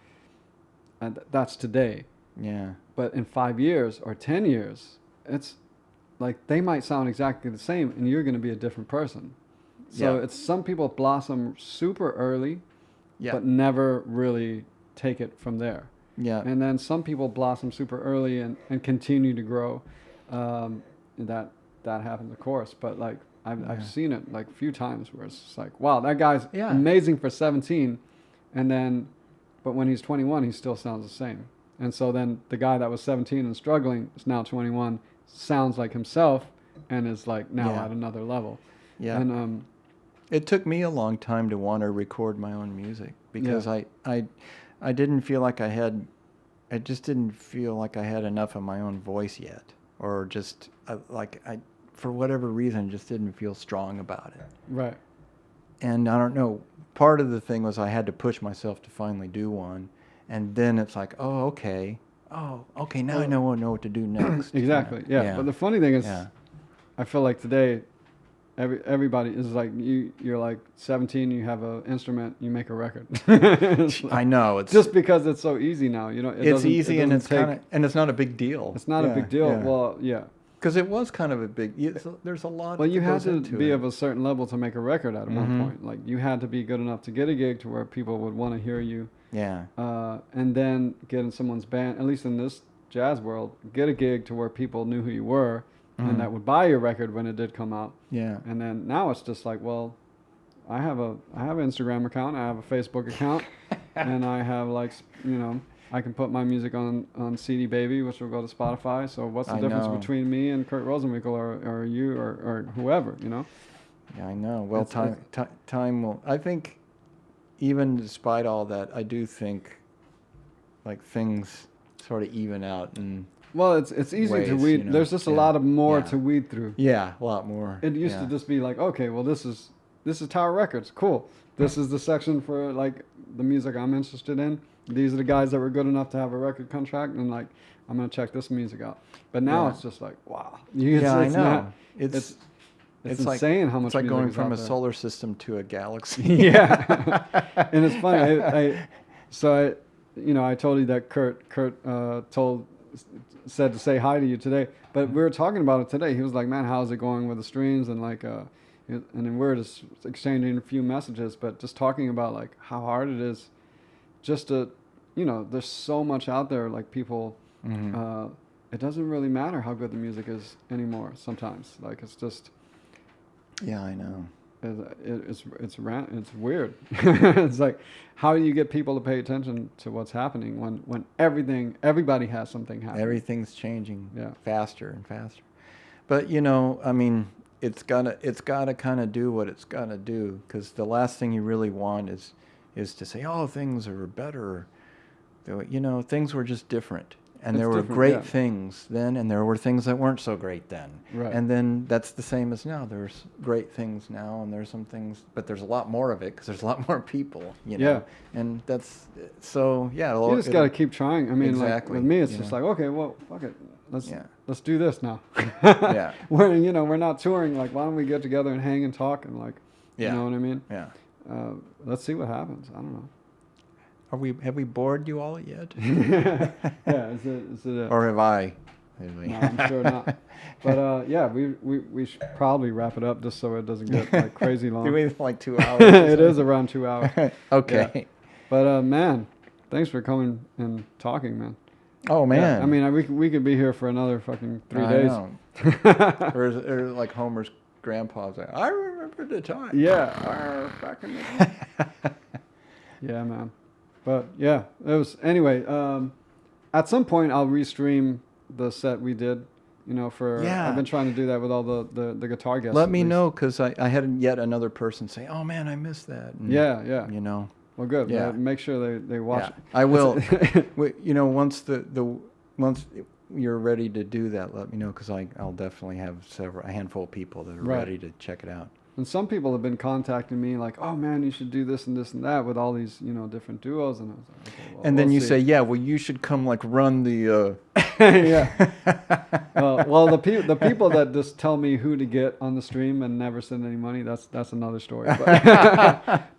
[SPEAKER 1] and that's today. Yeah. But in 5 years or 10 years, it's like they might sound exactly the same and you're going to be a different person. So it's, some people blossom super early, but never really take it from there.
[SPEAKER 2] Yeah.
[SPEAKER 1] And then some people blossom super early and continue to grow. That happens, of course. But like I've seen it like a few times where it's just like, wow, that guy's amazing for 17, and then, but when he's 21, he still sounds the same. And so then the guy that was 17 and struggling is now 21, sounds like himself, and is like now at another level.
[SPEAKER 2] Yeah.
[SPEAKER 1] And
[SPEAKER 2] it took me a long time to want to record my own music because I didn't feel like I just didn't feel like I had enough of my own voice yet, or just like I, for whatever reason, just didn't feel strong about it.
[SPEAKER 1] Right.
[SPEAKER 2] And I don't know, part of the thing was I had to push myself to finally do one. And then it's like, now I know what to do next.
[SPEAKER 1] Exactly, yeah. But the funny thing is, I feel like today, everybody is like, you're like 17, you have an instrument, you make a record.
[SPEAKER 2] Like, I know. It's
[SPEAKER 1] just because it's so easy now,
[SPEAKER 2] it's easy and it's not a big deal.
[SPEAKER 1] It's not a big deal. Yeah. Well, yeah.
[SPEAKER 2] Because it was kind of a big. There's a lot.
[SPEAKER 1] Well, you had to be of a certain level to make a record at one point. Like you had to be good enough to get a gig to where people would want to hear you.
[SPEAKER 2] Yeah.
[SPEAKER 1] And then get in someone's band, at least in this jazz world, get a gig to where people knew who you were, and that would buy your record when it did come out.
[SPEAKER 2] Yeah.
[SPEAKER 1] And then now it's just like, well, I have an Instagram account, I have a Facebook account, and I have like, I can put my music on CD Baby, which will go to Spotify. So what's the difference between me and Kurt Rosenwinkel or you or whoever,
[SPEAKER 2] Yeah, I know. Well, time will. I think, even despite all that, I do think, like, things sort of even out. And
[SPEAKER 1] well, it's easy to weed. There's just a lot of more to weed through.
[SPEAKER 2] Yeah, a lot more.
[SPEAKER 1] It used to just be like, okay, well, this is Tower Records, cool. This is the section for like the music I'm interested in. These are the guys that were good enough to have a record contract, and like I'm gonna check this music out. But now it's just like, wow.
[SPEAKER 2] I know.
[SPEAKER 1] It's insane how much.
[SPEAKER 2] It's like going from a solar system to a galaxy.
[SPEAKER 1] Yeah, and it's funny. I told you that Kurt said to say hi to you today, but we were talking about it today. He was like, "Man, how's it going with the streams?" And like, and then we're just exchanging a few messages, but just talking about like how hard it is, just to, there's so much out there. Like people, it doesn't really matter how good the music is anymore. Sometimes, like it's just.
[SPEAKER 2] Yeah, I know.
[SPEAKER 1] It's weird. It's like, how do you get people to pay attention to what's happening when everybody has something happening?
[SPEAKER 2] Everything's changing faster and faster. But I mean, it's gotta kind of do what it's gotta do, because the last thing you really want is to say, oh, things are better. Things were just different. And there were great things then, and there were things that weren't so great then.
[SPEAKER 1] Right.
[SPEAKER 2] And then that's the same as now. There's great things now, and there's some things, but there's a lot more of it because there's a lot more people,
[SPEAKER 1] Yeah.
[SPEAKER 2] And that's, so, yeah.
[SPEAKER 1] You just got to keep trying. I mean,
[SPEAKER 2] exactly.
[SPEAKER 1] Like, with me, it's just like, okay, well, fuck it. Let's do this now.
[SPEAKER 2] Yeah.
[SPEAKER 1] We're not touring. Like, why don't we get together and hang and talk and like, you know what I mean?
[SPEAKER 2] Yeah.
[SPEAKER 1] Let's see what happens. I don't know.
[SPEAKER 2] Have we bored you all yet?
[SPEAKER 1] Yeah, is it
[SPEAKER 2] or have I?
[SPEAKER 1] No, I'm sure not. But we should probably wrap it up just so it doesn't get like crazy long.
[SPEAKER 2] Do we like 2 hours?
[SPEAKER 1] It is around 2 hours.
[SPEAKER 2] Okay.
[SPEAKER 1] Yeah. But man, thanks for coming and talking, man.
[SPEAKER 2] Oh man.
[SPEAKER 1] Yeah, I mean, we could be here for another fucking 3 days.
[SPEAKER 2] or like Homer's grandpa's like, I remember the time.
[SPEAKER 1] Yeah. Back in the day. Yeah, man. But yeah, it was anyway. At some point, I'll restream the set we did. I've been trying to do that with all the guitar guests.
[SPEAKER 2] Let me know, because I had yet another person say, "Oh man, I missed that." And,
[SPEAKER 1] yeah. Well, good.
[SPEAKER 2] Yeah.
[SPEAKER 1] Make sure they watch.
[SPEAKER 2] Yeah. I will. Once once you're ready to do that, let me know, because I'll definitely have a handful of people that are ready to check it out.
[SPEAKER 1] And some people have been contacting me like, "Oh man, you should do this and this and that with all these, different duos." And I was like, "Okay, well."
[SPEAKER 2] And then you say, "Yeah, well, you should come like run the."
[SPEAKER 1] Yeah. Well, the people that just tell me who to get on the stream and never send any money, that's another story.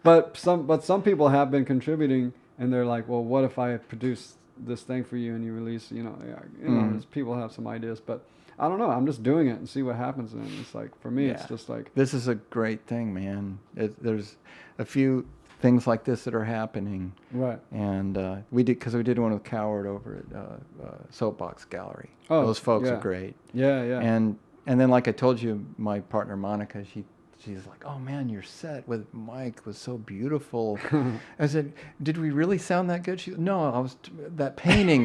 [SPEAKER 1] But some people have been contributing, and they're like, "Well, what if I produce this thing for you and you release?" People have some ideas, but. I don't know. I'm just doing it and see what happens. And it's like, for me, it's just like...
[SPEAKER 2] This is a great thing, man. There's a few things like this that are happening.
[SPEAKER 1] Right.
[SPEAKER 2] And we did one with Coward over at Soapbox Gallery.
[SPEAKER 1] Oh,
[SPEAKER 2] those folks
[SPEAKER 1] yeah.
[SPEAKER 2] are great.
[SPEAKER 1] Yeah, yeah.
[SPEAKER 2] And then, like I told you, my partner Monica, she's like, "Oh man, your set with Mike was so beautiful." I said, "Did we really sound that good?" She, "No, I was that painting."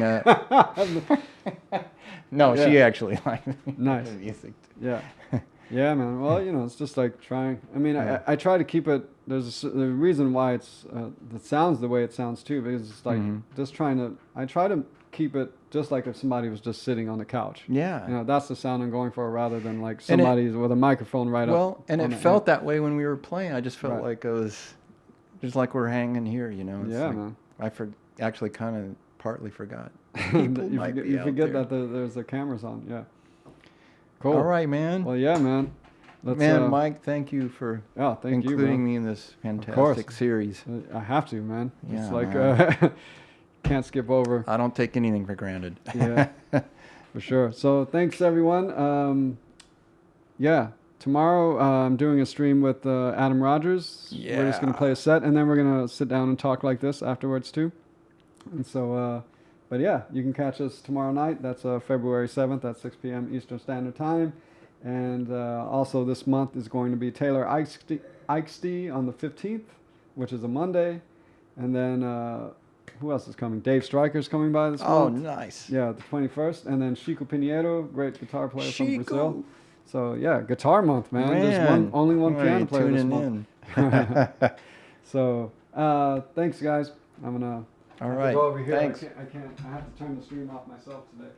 [SPEAKER 2] No,
[SPEAKER 1] Yeah.
[SPEAKER 2] she actually liked
[SPEAKER 1] Nice.
[SPEAKER 2] the music.
[SPEAKER 1] Yeah. Yeah, man. Well, you know, it's just like trying. I mean,
[SPEAKER 2] Yeah.
[SPEAKER 1] I try to keep it. There's a reason why it sounds the way it sounds too, because it's like just trying to. I try to keep it just like if somebody was just sitting on the couch.
[SPEAKER 2] Yeah.
[SPEAKER 1] You know, that's the sound I'm going for, rather than like somebody's with a microphone right up.
[SPEAKER 2] Well, and it felt that way when we were playing. I just felt
[SPEAKER 1] Right.
[SPEAKER 2] like it was just like we're hanging here, you know. It's
[SPEAKER 1] Yeah,
[SPEAKER 2] like,
[SPEAKER 1] man.
[SPEAKER 2] I actually kind of partly forgot.
[SPEAKER 1] you forget that there's the cameras on. Yeah. Cool.
[SPEAKER 2] All right, man.
[SPEAKER 1] Well, yeah, man.
[SPEAKER 2] Mike, thank you for
[SPEAKER 1] including
[SPEAKER 2] me in this fantastic series.
[SPEAKER 1] I have to, man.
[SPEAKER 2] Yeah,
[SPEAKER 1] it's like can't skip over.
[SPEAKER 2] I don't take anything for granted.
[SPEAKER 1] Yeah, for sure. So thanks, everyone. Yeah, tomorrow I'm doing a stream with Adam Rogers.
[SPEAKER 2] Yeah.
[SPEAKER 1] We're just going to play a set, and then we're going to sit down and talk like this afterwards, too. And so, but yeah, you can catch us tomorrow night. That's February 7th at 6 p.m. Eastern Standard Time. And also this month is going to be Taylor Eichste on the 15th, which is a Monday. And then who else is coming? Dave Stryker's coming by this month.
[SPEAKER 2] Oh, nice.
[SPEAKER 1] Yeah, the 21st. And then Chico Pinheiro, great guitar player from Brazil. So yeah, guitar month, man. There's only one piano player this month. So thanks, guys. I'm gonna
[SPEAKER 2] All right.
[SPEAKER 1] go over here.
[SPEAKER 2] Thanks.
[SPEAKER 1] I have to turn the stream off myself today.